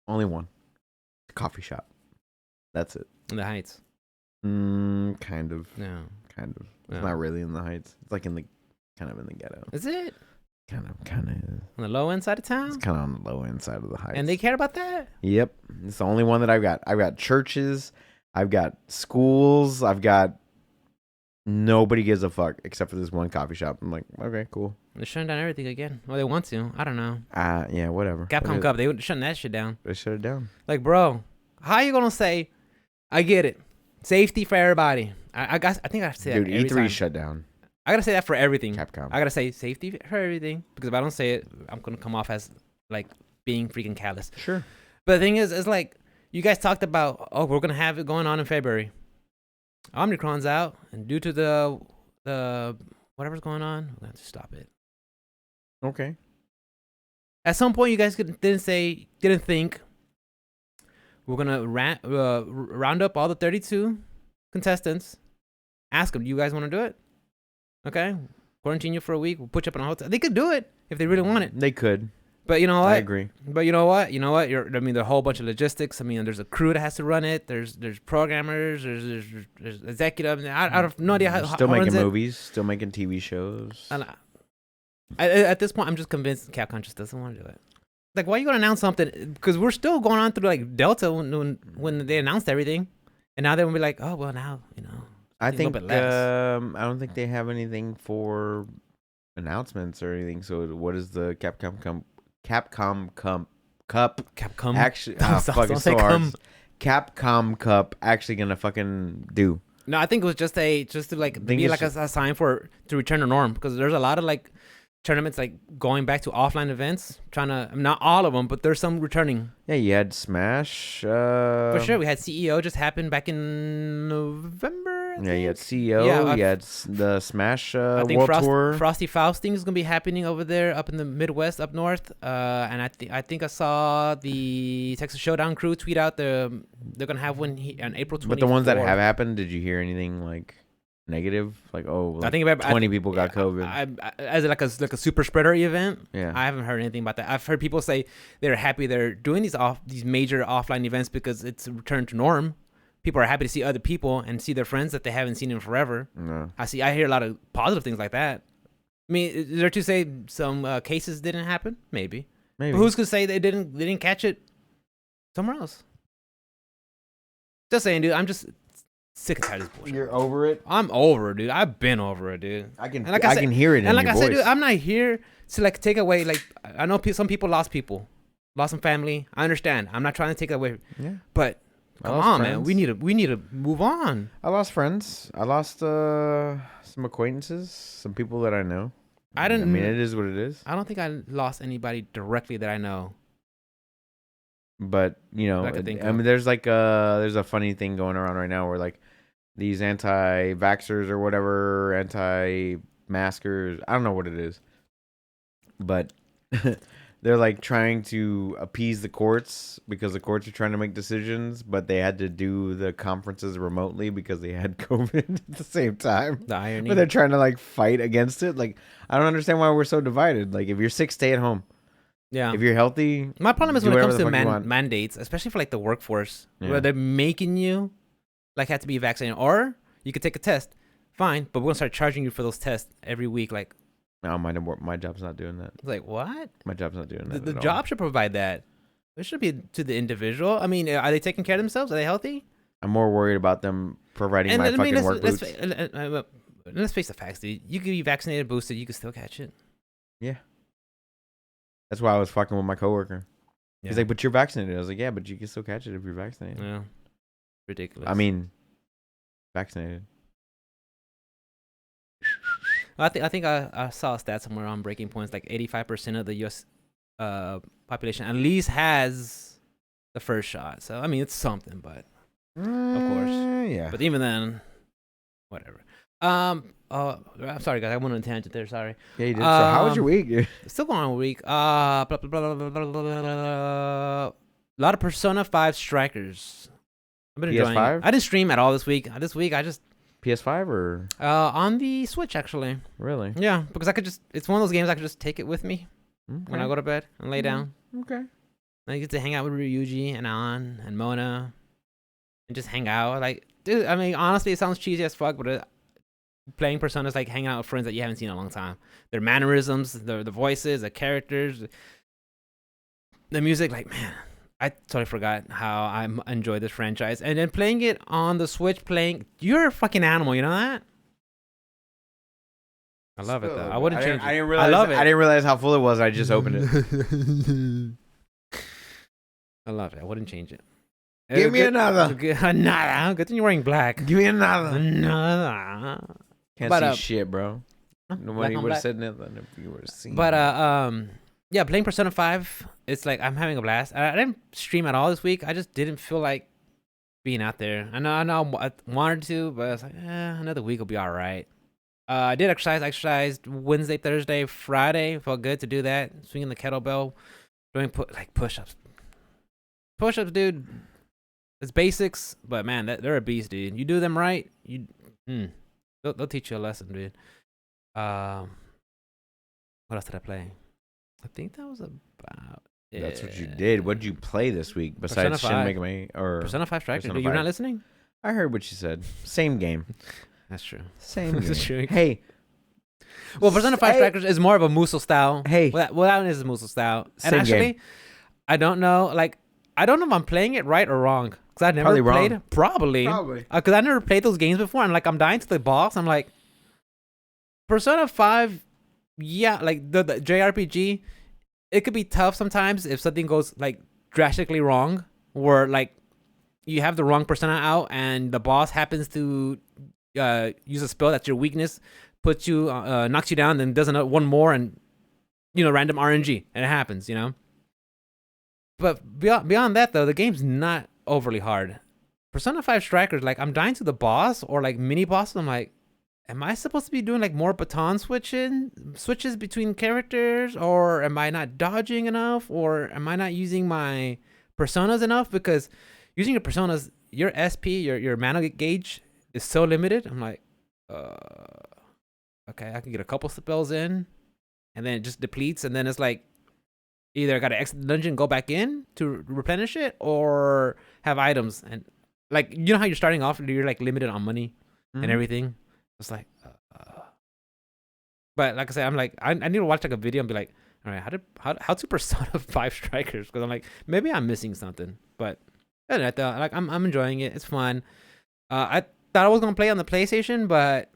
Only one. Coffee shop. That's it. In the Heights. Kind of. No. Kind of. It's Yeah. not really in the Heights. It's like in the ghetto. Is it Kind of. on the low end side of It's town? kind of on the low end side of the Heights. And they care about that? Yep. It's the only one that I've got. I've got churches. I've got schools. I've got nobody gives a fuck except for this one coffee shop. I'm like, okay, cool. They're shutting down everything again. Well, they want to. I don't know. Yeah, whatever. Capcom Cup, they were shutting that shit down. They shut it down. Like, bro, how you gonna say? I get it. Safety for everybody. I think I say Dude, that every E3 time. shut down. I gotta say that for everything. Capcom. I gotta say safety for everything because if I don't say it, I'm gonna come off as like being freaking callous. Sure. But the thing is, it's like you guys talked about. Oh, we're gonna have it going on in February. Omicron's out, and due to the whatever's going on, we're gonna have to stop it. Okay. At some point, you guys didn't think we're gonna round up all the 32 contestants. Ask them, do you guys want to do it? Okay, quarantine you for a week. We'll put you up in a hotel. They could do it if they really want it. They could. But you know what? I agree. But you know what? I mean, there's a whole bunch of logistics. I mean, there's a crew that has to run it. There's programmers. There's executives. I have no idea how. Still how making runs it. movies. Still making TV shows. And at this point, I'm just convinced Capcom just doesn't want to do it. Like, why are you gonna announce something? Because we're still going on through like Delta when they announced everything, and now they're gonna be like, oh well, now I a little think bit less. I don't think they have anything for announcements or anything. So what is the Capcom Cup Capcom actually? Don't Fuck, it's say so hard. cum. Capcom Cup actually gonna fucking do? No, I think it was just to like Think be it's like a sign to return to norm, because there's a lot of like tournaments like going back to offline events, trying to, not all of them, but there's some returning. Yeah, you had Smash. For sure, we had CEO just happened back in November. Yeah, you had CEO. Yeah, you had the Smash I think World Tour. Frosty Fausting is gonna be happening over there, up in the Midwest, up north. And I think I saw the Texas Showdown crew tweet out they're gonna have one on April 24th. But the ones that have happened, did you hear anything like negative? Like, oh, like I think about 20 people got COVID. As like a super spreader event. Yeah. I haven't heard anything about that. I've heard people say they're happy they're doing these major offline events because it's a return to norm. People are happy to see other people and see their friends that they haven't seen in forever. No. I hear a lot of positive things like that. I mean, is there to say some cases didn't happen? Maybe. Maybe. But who's gonna say they didn't catch it somewhere else? Just saying, dude. I'm just sick and tired of this bullshit. You're over it? I'm over it, dude. I've been over it, dude. I can And like I said- can hear it in And like your I voice. said, dude, I'm not here to like take away. Like, I know some people lost some family. I understand. I'm not trying to take it away, Yeah. but I come lost on, man. friends. We need to move on. I lost friends. I lost some acquaintances, some people that I know. I didn't. I mean, it is what it is. I don't think I lost anybody directly that I know. But you know, That I could think I mean, of. there's a funny thing going around right now where like these anti-vaxxers or whatever, anti-maskers, I don't know what it is, but they're like trying to appease the courts because the courts are trying to make decisions, but they had to do the conferences remotely because they had COVID at the same time. The irony. But they're trying to like fight against it. Like, I don't understand why we're so divided. Like, if you're sick, stay at home. Yeah. If you're healthy, My problem is do when it whatever comes the to fuck you want. mandates, especially for like the workforce, Yeah. where they're making you like have to be vaccinated, or you could take a test. Fine, but we're gonna start charging you for those tests every week. Like, no, my job's not doing that. like what? My job's not doing that. The at all. job should provide that. It should be to the individual. I mean, are they taking care of themselves? Are they healthy? I'm more worried about them providing my fucking work boots. Let's face the facts, dude. You could be vaccinated, boosted, you could still catch it. Yeah. That's why I was fucking with my coworker. He's like, but you're vaccinated. I was like, yeah, but you can still catch it if you're vaccinated. yeah, ridiculous. I mean, vaccinated. I think I saw a stat somewhere on Breaking Points, like 85% of the U.S. Population at least has the first shot. So I mean, it's something, but of course. Yeah. But even then, whatever. I'm sorry, guys. I went on a tangent there. Sorry. Yeah, you did. So how was your week, dude? Still going on a week. Blah, blah, blah, blah, blah, blah, blah. A lot of Persona 5 Strikers. I've been enjoying PS5? it. I didn't stream at all this week. This week I just PS5 or on the Switch actually. really? Yeah, because I could just. It's one of those games I could just take it with me when I go to bed and lay down. Okay. And I get to hang out with Ryuji and An and Mona, and just hang out. Like, dude, I mean, honestly, it sounds cheesy as fuck, but playing Persona is like hanging out with friends that you haven't seen in a long time. Their mannerisms, the voices, the characters, the music. Like, man, I totally forgot how I enjoyed this franchise. And then playing it on the Switch, you're a fucking animal. You know that? I love it though. I wouldn't change it. I didn't realize. I love it. I didn't realize how full it was. I just opened it. I love it. I wouldn't change it. Give me another. Another. Good thing you're wearing black. Give me another. Another. Can't But, see shit, bro. Black Nobody on would black. have said nothing if you would have seen. But yeah, playing Persona 5, it's like I'm having a blast. I didn't stream at all this week. I just didn't feel like being out there. I know I wanted to, but I was like, another week will be all right. I did exercised Wednesday, Thursday, Friday. Felt good to do that. Swinging the kettlebell, doing push-ups. Push-ups, dude. It's basics, but man, they're a beast, dude. You do them right, they'll teach you a lesson, dude. What else did I play? I think that was about it. That's what you did. What did you play this week besides Shin 5. Megami or Persona 5 Strikers? Persona You're 5? not listening? I heard what you said. Same game. That's true. Same game. That's true. Hey. Well, Persona 5 Strikers is more of a Musou style. Hey. Well, that one is a Musou style. And Same actually, game. I don't know. Like, I don't know if I'm playing it right or wrong. Because I never Probably played. wrong. Probably. Because I never played those games before. And, like, I'm dying to the boss. I'm like, Persona 5, yeah, like, the JRPG, it could be tough sometimes if something goes, like, drastically wrong. Where, like, you have the wrong persona out and the boss happens to use a spell that's your weakness, puts you, knocks you down, then does one more and, random RNG. And it happens, But beyond that, though, the game's not overly hard. Persona 5 Strikers, like, I'm dying to the boss or, like, mini bosses. I'm like, am I supposed to be doing, like, more baton switches between characters? Or am I not dodging enough? Or am I not using my personas enough? Because using your personas, your SP, your mana gauge is so limited. I'm like, okay, I can get a couple spells in, and then it just depletes, and then it's like, either I gotta exit the dungeon, go back in to replenish it, or have items. And like, how you're starting off, you're like limited on money and everything. It's like, but like I said, I'm like, I need to watch like a video and be like, all right, how to Persona 5 Strikers? Because I'm like, maybe I'm missing something. But I thought, like, I'm enjoying it. It's fun. I thought I was gonna play on the PlayStation, but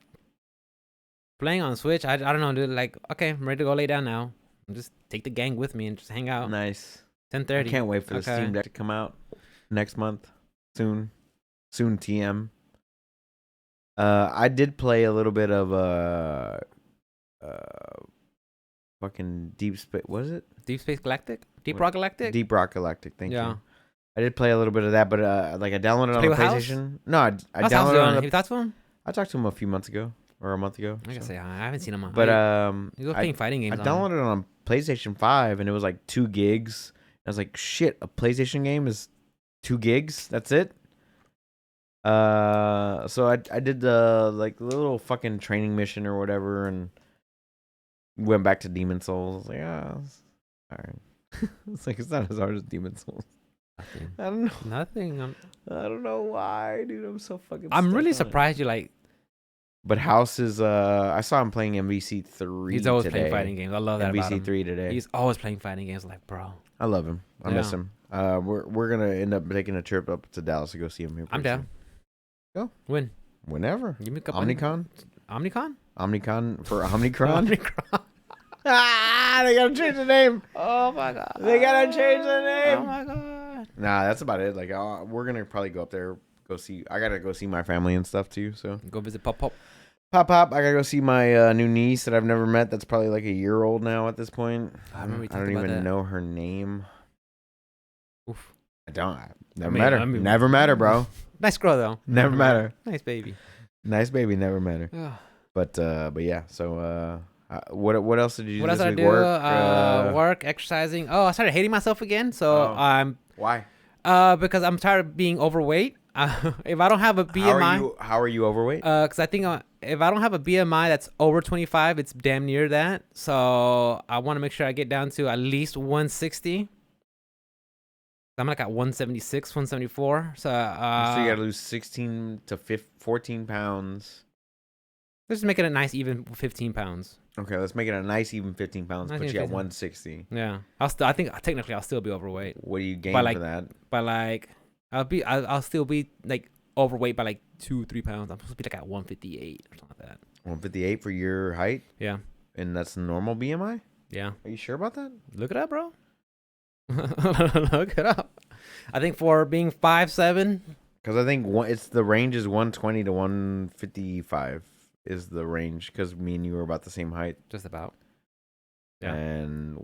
playing on Switch, I don't know, dude. Like, okay, I'm ready to go lay down now. Just take the gang with me and just hang out. Nice. 10:30. I can't wait for the Steam Deck to come out next month. Soon TM. I did play a little bit of fucking Deep Space. What is it? Deep Space Galactic? Deep Rock Galactic? Deep Rock Galactic. Thank you. Yeah. I did play a little bit of that, but like I downloaded it on the PlayStation. No, I downloaded it on the. You talked to him? I talked to him a few months ago or a month ago. I gotta say, I haven't seen him. But he was playing fighting games. I downloaded it on PlayStation 5 and it was like 2 gigs. I was like, shit, a PlayStation game is 2 gigs? That's it? So I did the little fucking training mission or whatever and went back to Demon Souls. I was like, all right. It's like, it's not as hard as Demon Souls. Nothing. I don't know. Nothing. I don't know why, dude. I'm so fucking. I'm really surprised you like. But House is. I saw him playing MVC3. He's always today. playing fighting games. I love that about him. MVC3 today. He's always playing fighting games. Like, bro. I love him. I miss him. We're gonna end up taking a trip up to Dallas to go see him here. I'm down. Go. When? Whenever. Give me a couple. Omnicon. Omnicon For Omnicron. Omnicron. They gotta change the name. Oh my god. They gotta change the name. Oh my god. Nah, that's about it. Like, we're gonna probably go up there. Go see. I gotta go see my family and stuff too. So go visit Pop. I gotta go see my new niece that I've never met. That's probably like a year old now at this point. I don't even know her name. Oof. I don't. Never met her. Never met her, bro. Nice girl though. Never met her. Nice baby. Nice baby. Never met her. But yeah. So what else did you do? What else this did I week? do? Work, exercising. Oh, I started hating myself again. So why? Because I'm tired of being overweight. If I don't have a BMI, how are you overweight? Because I think if I don't have a BMI that's over 25, it's damn near that. So I want to make sure I get down to at least 160. I'm like at 176, 174. So you gotta lose 16 to 14 pounds. Let's just make it a nice even 15 pounds. Okay, let's make it a nice even 15 pounds. Put you at 160. Yeah, I think technically I'll still be overweight. What do you gain for that? By like, I'll still be like overweight by like 2-3 pounds. I'm supposed to be like at 158 or something like that. 158 for your height? Yeah. And that's normal BMI? Yeah. Are you sure about that? Look it up, bro. Look it up. I think for being 5'7", because I think the range is 120 to 155 is the range, because me and you were about the same height. Just about. Yeah. And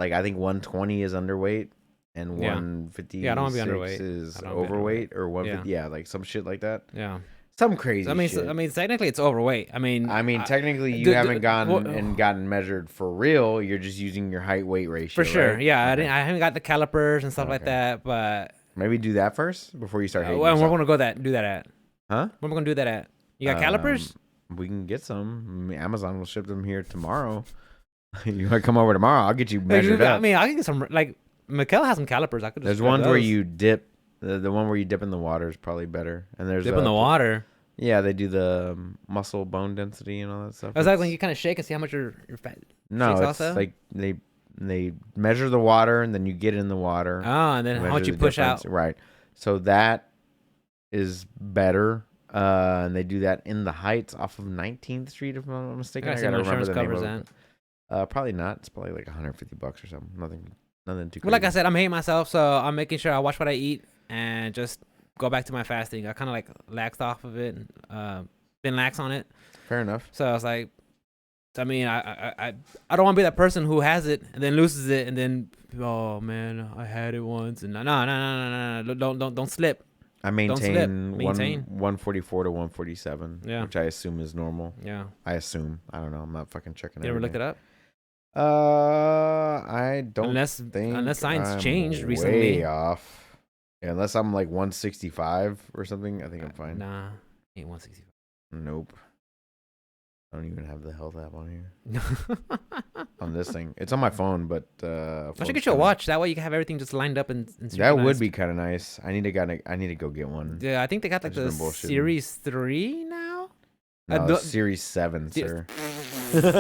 I think 120 is underweight and 156 I don't want to be underweight. is overweight or 150. Yeah, like some shit like that. Yeah. Some crazy shit. I mean, technically it's overweight. I mean, technically you haven't gotten measured for real. You're just using your height weight ratio. For sure. Right? Yeah. Okay. I haven't got the calipers and stuff like that, but maybe do that first before you start hating well, yourself. we're gonna do that at. Huh? Where am I gonna do that at? You got calipers? We can get some. I mean, Amazon will ship them here tomorrow. You want to come over tomorrow? I'll get you measured I up. mean, I can get some like Mikkel has some calipers. I could just There's grab ones where those. you dip. The one where you dip in the water is probably better. And there's dip in the water. Yeah, they do the muscle bone density and all that stuff. I was like when you kind of shake and see how much your fat. No, shakes it's also? like they measure the water and then you get in the water. Oh, and then how much measure you the push difference. out. Right. So that is better. And they do that in the Heights off of 19th Street, if I'm not mistaken. I see gotta what remember insurance the name covers of that. it. Probably not. It's probably like $150 or something. Nothing too crazy. But like I said, I'm hating myself, so I'm making sure I watch what I eat and just go back to my fasting. I kind of like laxed off of it, and, been lax on it. Fair enough. So I was like, I mean, I don't want to be that person who has it and then loses it and then, oh man, I had it once and no, don't slip. I slip. maintain Maintain. 144 to 147, Yeah. which I assume is normal. Yeah. I assume. I don't know. I'm not fucking checking it. You ever looked it up? I don't Unless science I'm changed recently. Way off. Yeah, unless I'm like 165 or something, I think I'm fine. Nah, ain't 165. Nope. I don't even have the health app on here. On this thing. It's on my phone, but I should get you a watch. That way you can have everything just lined up and that would be kind of nice. I need to go get one. Yeah, I think they got like the Series 3 now. No, Series 7, sir.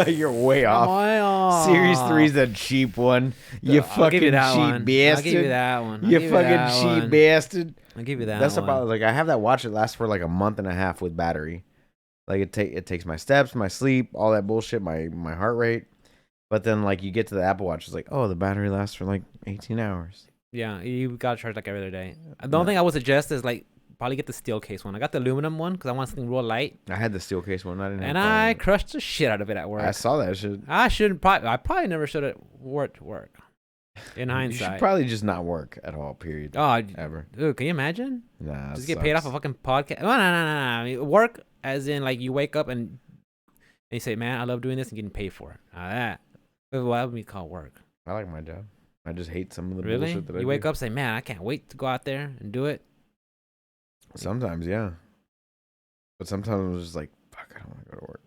You're way off. On. Series 3's the cheap one. You fucking cheap bastard. I'll give you that one. You fucking cheap bastard. I'll give you that That's one. about like I have that watch that lasts for like a month and a half with battery. Like it takes my steps, my sleep, all that bullshit, my heart rate. But then like you get to the Apple Watch, it's like, oh, the battery lasts for like 18 hours. Yeah, you gotta charge like every other day. The only thing I would suggest is like probably get the steel case one. I got the aluminum one because I want something real light. I had the steel case one. I didn't. And I crushed the shit out of it at work. I saw that shit. I probably never should have worked work. In hindsight, you should probably just not work at all. Period. Oh, ever. Dude, can you imagine? Nah, just get paid off a fucking podcast. No. I mean, work as in like you wake up and you say, "Man, I love doing this," and getting paid for it. That would be called work. I like my job. I just hate some of the really? bullshit that I You wake do. up and say, "Man, I can't wait to go out there and do it." Sometimes, yeah. But sometimes I'm just like, fuck, I don't want to go to work.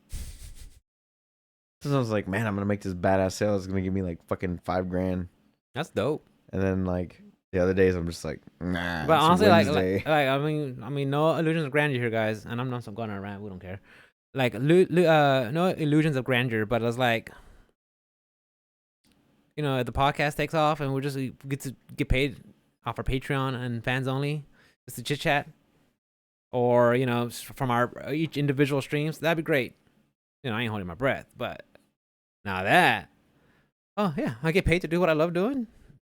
Sometimes I was like, man, I'm gonna make this badass sale. It's gonna give me like fucking $5,000. That's dope. And then like the other days, I'm just like, nah. But honestly, like I mean, no illusions of grandeur here, guys. And I'm not going on a rant. We don't care. Like, no illusions of grandeur. But it's like, you know, the podcast takes off and we just get to get paid off our Patreon and fans only, just to chit chat, or you know, from our each individual streams. That'd be great. You know, I ain't holding my breath, but now that, oh yeah, I get paid to do what I love doing.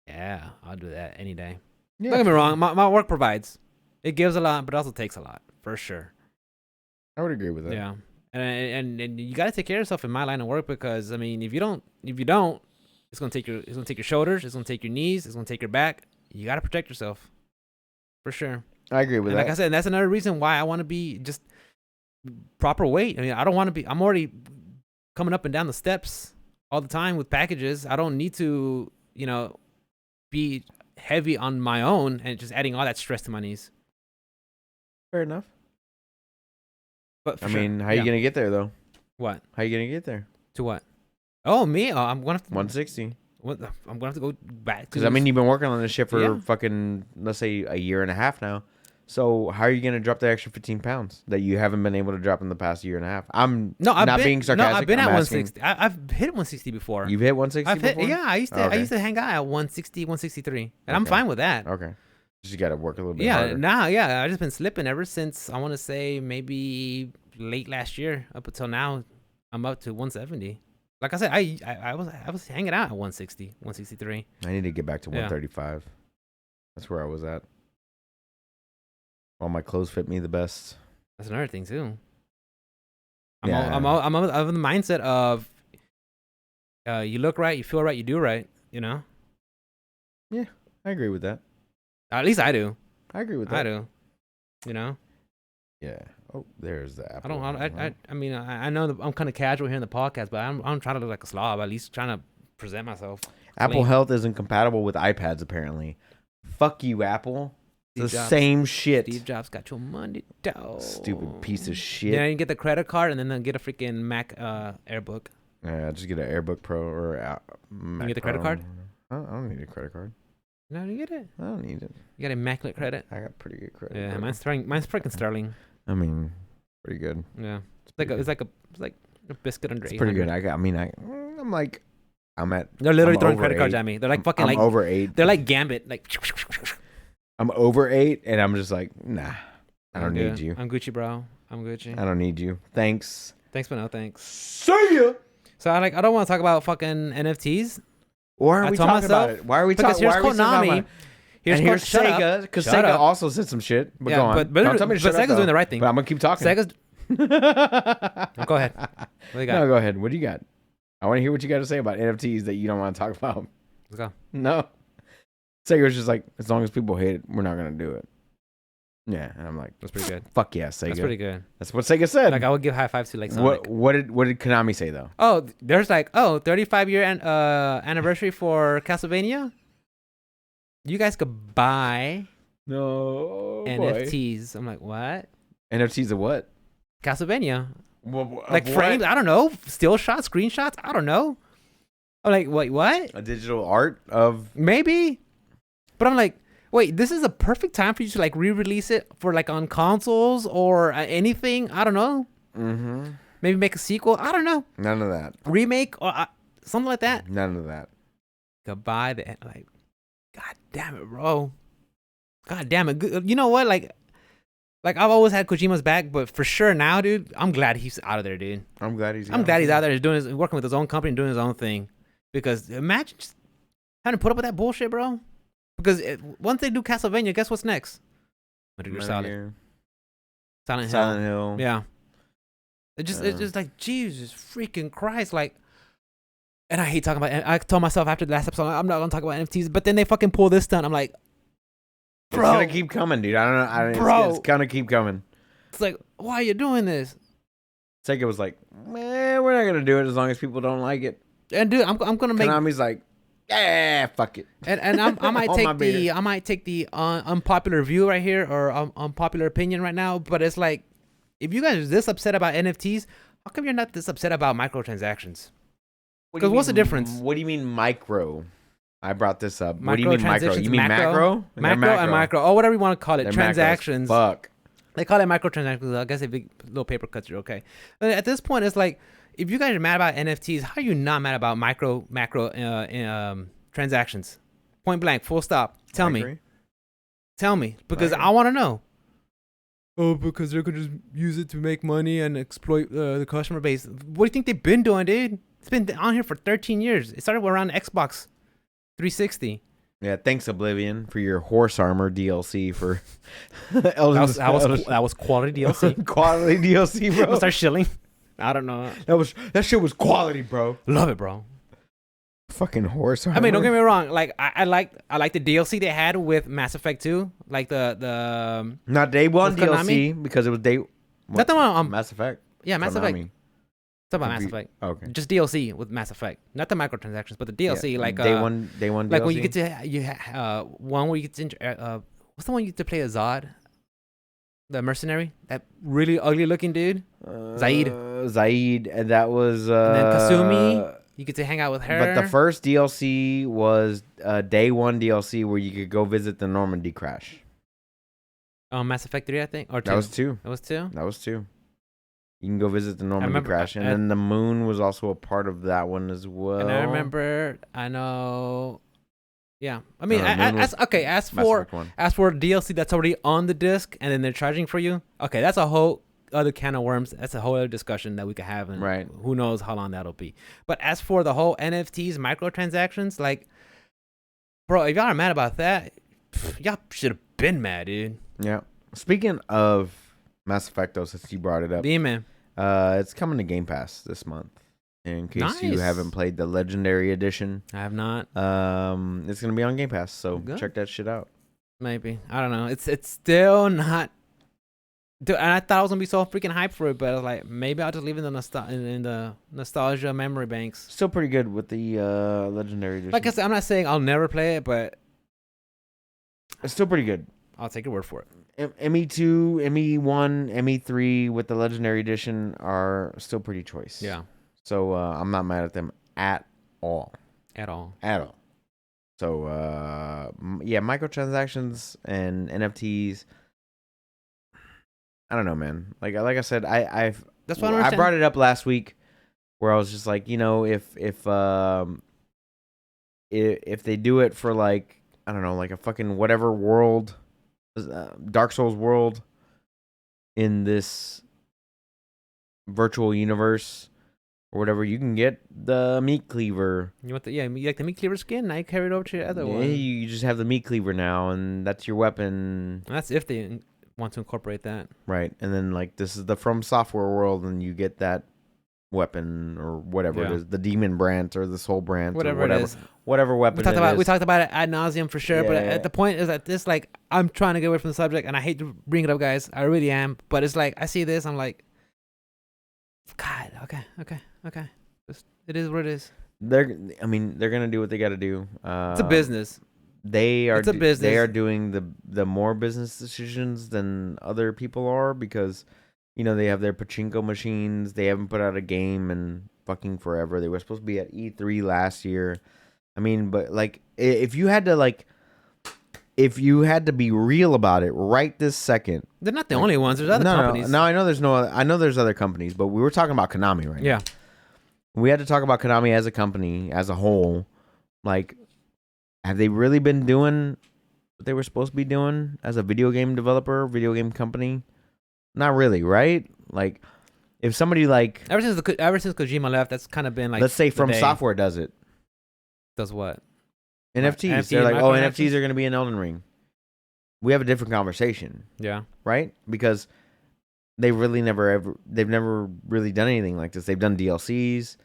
Yeah, I'll do that any day. yeah, Don't get me wrong, my work provides. It gives a lot, but it also takes a lot, for sure. I would agree with that. Yeah, and you gotta take care of yourself in my line of work because I mean, if you don't, it's gonna take your shoulders, it's gonna take your knees, it's gonna take your back. You gotta protect yourself, for sure. I agree with And that. like I said, that's another reason why I want to be just proper weight. I mean, I don't want to be. I'm already coming up and down the steps all the time with packages. I don't need to, you know, be heavy on my own and just adding all that stress to my knees. Fair enough. But I mean, how you gonna get there though? What? How you gonna get there? To what? Oh, me? Oh, I'm gonna have to, 160. I'm gonna have to go back to. Because I mean, you've been working on this shit for Yeah. fucking, let's say, a year and a half now. So how are you gonna drop the extra 15 pounds that you haven't been able to drop in the past year and a half? I've being sarcastic. No, I've been I'm at asking, 160. I've hit 160 before. You've hit 160 before? Yeah, I used to. Oh, okay. I used to hang out at 160, 163, and I'm Okay. fine with that. Okay. Just got to work a little bit Yeah, harder. yeah. I've just been slipping ever since I want to say maybe late last year up until now. I'm up to 170. Like I said, I was hanging out at 160, 163. I need to get back to Yeah. 135. That's where I was at. All my clothes fit me the best. That's another thing too. Yeah. I'm of the mindset of you look right, you feel right, you do right. You know, I agree with that. at least I do. I agree with that. I do. You know, Yeah. Oh, there's the apple. I mean, I know that I'm kind of casual here in the podcast, but I'm trying to look like a slob. At least trying to present myself. Apple clean. Health isn't compatible with iPads, apparently. Fuck you, Apple. The Steve Jobs. same shit. Steve Jobs got your money, dog. Stupid piece of shit. Yeah, you get the credit card and then get a freaking Mac AirBook. Yeah, just get an AirBook Pro or You get the credit card? I don't need a credit card. No, you get it. I don't need it. You got immaculate credit. I got pretty good credit. Yeah, bro. mine's freaking sterling. I mean, pretty good. Yeah, it's like a biscuit under. It's 800. pretty good. I'm like, They're literally I'm throwing over credit cards 8. at me. They're like fucking I'm like over 8. they're like Gambit. Like I'm over 8, and I'm just like, nah, I don't need you. I'm Gucci, bro. I'm Gucci. I don't need you. Thanks. Thanks, but no thanks. See ya. So I don't want to talk about fucking NFTs. Why are we talking about it? Why are we talking? Here's Why are we talking about Konami. it? Here's shut up. Sega, because Shut Sega up. also said some shit. But Yeah, go on. but Don't tell me to shut up, Sega's though. doing the right thing. But I'm gonna keep talking. Sega's. Go ahead. What do you got? No, go ahead. What do you got? I want to hear what you got to say about NFTs that you don't want to talk about. Let's go. No. Sega was just like, as long as people hate it, we're not gonna do it. Yeah, and I'm like, That's pretty good. fuck yeah, Sega. That's pretty good. That's what Sega said. Like I would give high fives to like Sonic. What did Konami say though? Oh, there's 35-year anniversary for Castlevania. You guys could buy No NFTs. I'm like, what? NFTs of what? Castlevania. Of Like what? frames? I don't know. Still shots, screenshots? I don't know. I'm like, wait, what? A digital art of Maybe. But I'm like, wait, this is a perfect time for you to like re-release it for like on consoles or anything. I don't know. Mm-hmm. Maybe make a sequel. I don't know. None of that. Remake or something like that. None of that. Goodbye. Like, God damn it, bro. God damn it. You know what? Like I've always had Kojima's back, but for sure now, dude, I'm glad he's out of there, dude. I'm glad he's out there working with his own company and doing his own thing. Because imagine just having to put up with that bullshit, bro. Because once they do Castlevania, guess what's next? Metal Gear Solid. Silent Hill. Yeah. It's just like, Jesus freaking Christ. Like, and I hate talking about, I told myself after the last episode, I'm not going to talk about NFTs, but then they fucking pull this stunt. I'm like, bro. It's going to keep coming, dude. I don't know. Bro. It's going to keep coming. It's like, why are you doing this? Sega was like, man, we're not going to do it as long as people don't like it. And dude, I'm going to make. Konami's like, yeah, fuck it. And I might take the unpopular view right here or unpopular opinion right now, but it's like, if you guys are this upset about NFTs, how come you're not this upset about microtransactions? Because what's the difference? What do you mean micro? I brought this up. What do you mean micro? Microtransactions, You mean macro? Macro and micro. Oh, whatever you want to call it. They're Transactions. macros. Fuck. They call it microtransactions. I guess if big little paper cuts, you're okay. But at this point, it's like, if you guys are mad about NFTs, how are you not mad about macro transactions? Point blank, full stop. Tell me, because I want to know. Oh, because they could just use it to make money and exploit the customer base. What do you think they've been doing, dude? It's been on here for 13 years. It started around Xbox 360. Yeah, thanks Oblivion for your horse armor DLC for that was quality DLC. Quality DLC, bro. We'll start shilling. I don't know. That shit was quality, bro. Love it, bro. Fucking horse armor. I mean, don't get me wrong. Like I like the DLC they had with Mass Effect 2, like the not day one DLC Konami? because it was day. Not the one Mass Effect. Yeah, Mass Effect. Konami. Talk about Mass Effect. Okay. Just DLC with Mass Effect, not the microtransactions, but the DLC. Yeah, like day one DLC. Like when you get to one where you get to what's the one you get to play as Zod, the mercenary, that really ugly looking dude, Zaid, and that was. And then Kasumi. You get to hang out with her. But the first DLC was day one DLC where you could go visit the Normandy crash. Mass Effect 3, I think, or 2. That was 2. That was 2. That was 2. You can go visit the Normandy crash, and then the moon was also a part of that one as well. And I know. Yeah, I mean, as for DLC that's already on the disc, and then they're charging for you. Okay, that's a whole other can of worms. That's a whole other discussion that we could have, and right. Who knows how long that'll be. But as for the whole NFTs, microtransactions, like, bro, if y'all are mad about that, y'all should have been mad, dude. Yeah. Speaking of Mass Effect, though, since you brought it up, it's coming to Game Pass this month. In case you haven't played the Legendary Edition, I have not. It's gonna be on Game Pass, so check that shit out. Maybe, I don't know. It's still not. Dude, and I thought I was gonna be so freaking hyped for it, but I was like, maybe I'll just leave it in the nostalgia memory banks. Still pretty good with the Legendary Edition. Like I said, I'm not saying I'll never play it, but it's still pretty good. I'll take your word for it. ME2, ME1, ME3 with the Legendary Edition are still pretty choice. Yeah. So I'm not mad at them at all. At all. At all. So yeah, microtransactions and NFTs. I don't know, man. Like I said, That's what I I understand. brought it up last week where I was just like, if they do it for like, I don't know, like a fucking whatever world, Dark Souls world in this virtual universe or whatever, you can get the meat cleaver. You want you like the meat cleaver skin? Now you carry it over to your other one. You just have the meat cleaver now, and that's your weapon. And that's if they want to incorporate that. Right. And then like this is the From Software world, and you get that weapon or whatever it is, the demon branch or the soul branch, whatever it is, whatever weapon we talked about it ad nauseum for sure. But at the point is that this, like, I'm trying to get away from the subject, and I hate to bring it up, guys, I really am, but it's like I see this, I'm like, God, okay, it is what it is. They're gonna do what they got to do. It's a business. It's a business. They are doing the more business decisions than other people are, because they have their pachinko machines. They haven't put out a game in fucking forever. They were supposed to be at E3 last year. I mean, but like, if you had to be real about it right this second, they're not the only ones. There's other companies. No, I know there's other companies, but we were talking about Konami right now. We had to talk about Konami as a company, as a whole. Like, have they really been doing what they were supposed to be doing as a video game developer, video game company? Not really, right? Like, if somebody like ever since Kojima left, that's kind of been like, let's say From Software does it. Does what? NFTs. They're like, NFTs are going to be in Elden Ring. We have a different conversation. Yeah. Right? Because they've never really done anything like this. They've done DLCs.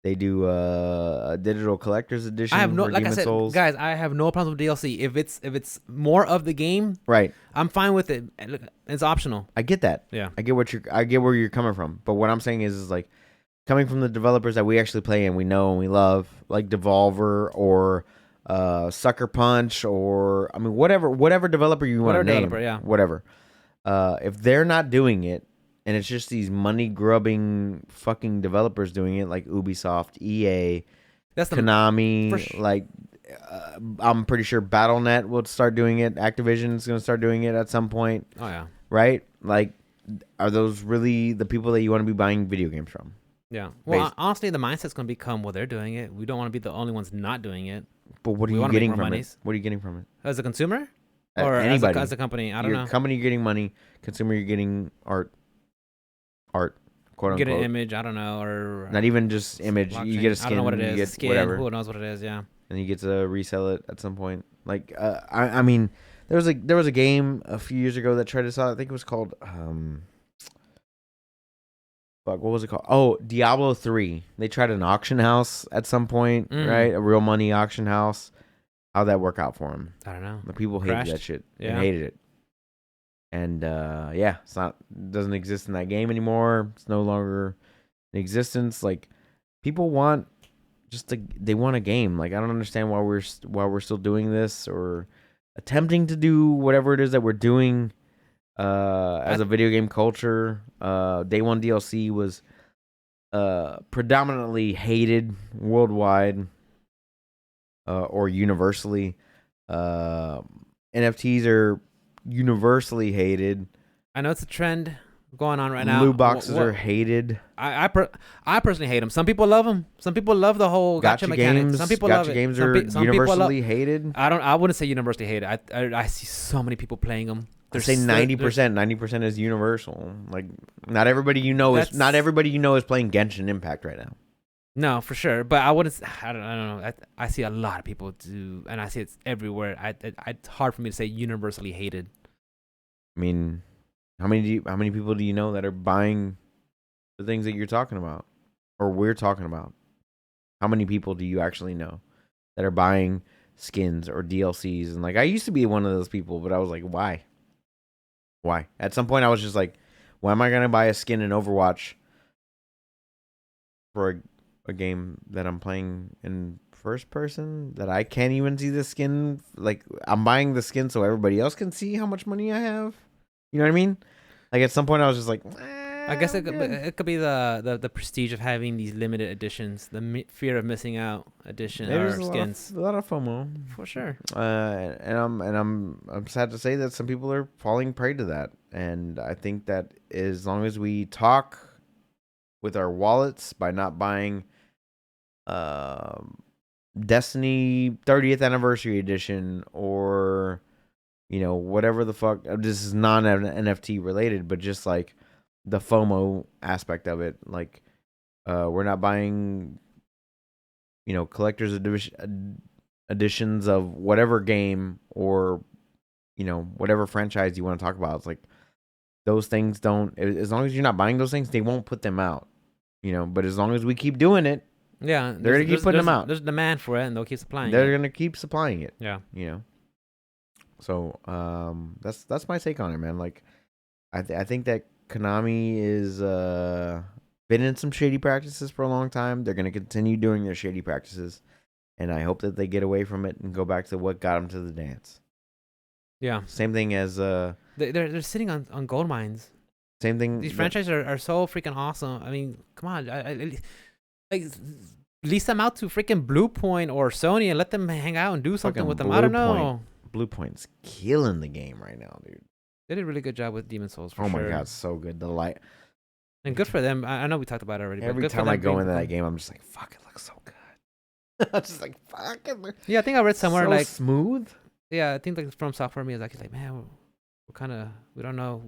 They do a digital collector's edition. I have no, for like Demon I said, Souls. guys, I have no problems with DLC. If it's more of the game, right, I'm fine with it. It's optional. I get that. Yeah, I get where you're coming from. But what I'm saying is like, coming from the developers that we actually play and we know and we love, like Devolver or Sucker Punch, or I mean whatever developer you want to name, whatever. If they're not doing it, and it's just these money-grubbing fucking developers doing it, like Ubisoft, EA, Konami. Like, I'm pretty sure BattleNet will start doing it. Activision's going to start doing it at some point. Oh, yeah. Right? Like, are those really the people that you want to be buying video games from? Yeah. Well, honestly, the mindset's going to become, well, they're doing it. We don't want to be the only ones not doing it. But what are you getting from it? What are you getting from it? As a consumer? Or anybody. As a company? I don't know. Company, you're getting money. Consumer, you're getting art, quote unquote. You get an image, I don't know, or not even just image. blockchain. You get a skin. I don't know what it is. You get skin, whatever. Who knows what it is? Yeah. And you get to resell it at some point. Like, I mean, there was a game a few years ago that tried to sell. I think it was called what was it called? Oh, Diablo 3. They tried an auction house at some point, right? A real money auction house. How'd that work out for them? I don't know. The people hated that shit. Yeah. They hated it. And doesn't exist in that game anymore. It's no longer in existence. Like, people want they want a game. Like, I don't understand why we're still doing this or attempting to do whatever it is that we're doing as a video game culture. Day One DLC was predominantly hated worldwide or universally. NFTs are universally hated. I know it's a trend going on right now. Loot boxes are hated. I personally hate them. Some people love them. Some people love the whole gacha mechanics. Some people love it. Gacha games are universally hated. I wouldn't say universally hated. I see so many people playing them. I say 90%. 90% is universal. Like, not everybody you know is playing Genshin Impact right now. No, for sure. But I wouldn't. I don't know. I see a lot of people do, and I see it's everywhere. It's hard for me to say universally hated. I mean, how many people do you know that are buying the things that you're talking about, or we're talking about? How many people do you actually know that are buying skins or DLCs? And like, I used to be one of those people, but I was like, why? Why? At some point, I was just like, why am I gonna buy a skin in Overwatch for a game that I'm playing in first person that I can't even see the skin? Like, I'm buying the skin so everybody else can see how much money I have. You know what I mean? Like, at some point I was just like, I guess I'm good. it could be the prestige of having these limited editions, the fear of missing out edition There's or skins. a lot of FOMO For sure. and I'm sad to say that some people are falling prey to that, and I think that as long as we talk with our wallets by not buying Destiny 30th anniversary edition or whatever the fuck, this is non NFT related, but just like the FOMO aspect of it, like we're not buying collector's editions of whatever game or whatever franchise you want to talk about. It's like those things don't, as long as you're not buying those things, they won't put them out, but as long as we keep doing it, yeah, they're gonna keep putting them out. There's demand for it, and they'll keep supplying they're it. gonna keep supplying it. Yeah. So that's my take on it, man. Like I think that Konami is been in some shady practices for a long time. They're gonna continue doing their shady practices, and I hope that they get away from it and go back to what got them to the dance. Yeah. Same thing as they're sitting on gold mines. Same thing. These franchises are so freaking awesome. I mean, come on, I like lease them out to freaking Blue Point or Sony and let them hang out and do something with them. I don't know. Blue Point's killing the game right now, dude. They did a really good job with Demon Souls. For oh my sure. god, so good. The light. And good for them. I know we talked about it already. Every but good time for I them go into that game, I'm just like, fuck, it looks so good. I'm just like, fuck it. Yeah, I think I read somewhere so like smooth. Yeah, I think like From Software me is actually like, man, we don't know.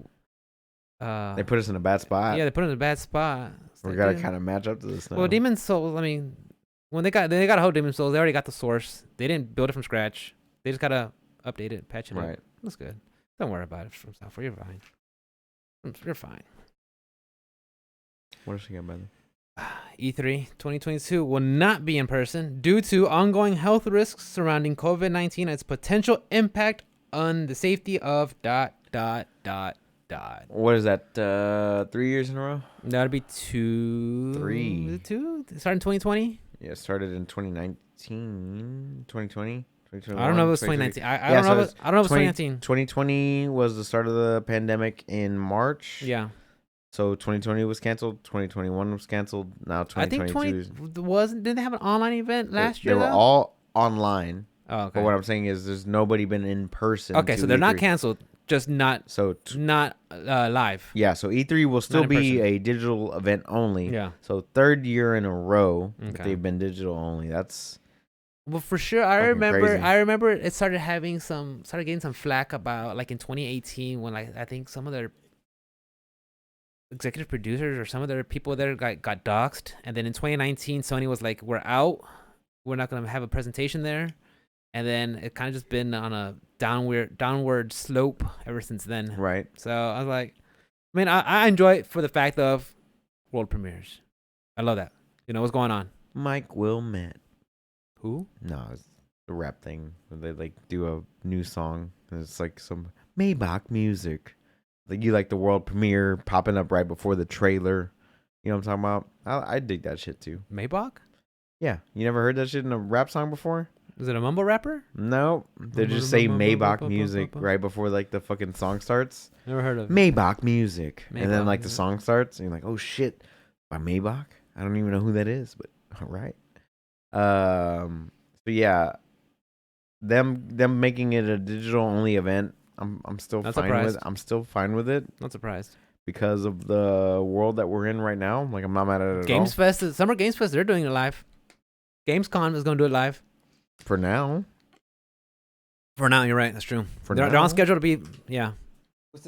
They put us in a bad spot. Yeah, they put us in a bad spot. We gotta kind of match up to this now. Well, Demon Souls. I mean, when they got a hold of Demon Souls, they already got the source. They didn't build it from scratch. They just gotta update it, patch it up. That's good. Don't worry about it. From Software, you're fine. You're fine. What else you got, brother? E3 2022 will not be in person due to ongoing health risks surrounding COVID-19 and its potential impact on the safety of ... What is that? 3 years in a row? That'd be 2. 3. 2? It started in 2020? Yeah, it started in 2019, 2020. I don't know if it was 2019. I don't know if it was 2019. 2020 was the start of the pandemic in March. Yeah. So 2020 was canceled. 2021 was canceled. Now 2022. I think didn't they have an online event last year? They were all online. Oh, okay. But what I'm saying is, there's nobody been in person. Okay, so they're not canceled, just not live. Yeah, so E3 will still be a digital event only. Yeah. So 3rd year in a row that they've been digital only. That's well, for sure. I crazy. remember it started getting some flack about like in 2018 when like I think some of their executive producers or some of their people there got doxxed, and then in 2019 Sony was like, we're out, we're not gonna have a presentation there, and then it kind of just been on a downward slope ever since then. right. So I was like, I mean, I enjoy it for the fact of world premieres. I love that. What's going on. Mike Wilmette. Who? No, it's a rap thing. They like do a new song, and it's like some Maybach music. Like you like the world premiere popping up right before the trailer. You know what I'm talking about? I dig that shit too. Maybach? Yeah, you never heard that shit in a rap song before? Is it a mumble rapper? No, they just say Maybach music right before like the fucking song starts. Never heard of it. Maybach music, and then like the music. song starts, and you're like, oh shit, by Maybach? I don't even know who that is, but all right. But yeah, them making it a digital only event, I'm still Not fine surprised. with. I'm still fine with it Not surprised. because of the world that we're in right now. Like I'm not mad at it at all. Summer Games Fest, they're doing it live. Gamescom is going to do it live. For now. For now, you're right. That's true. They're on schedule to be. Yeah.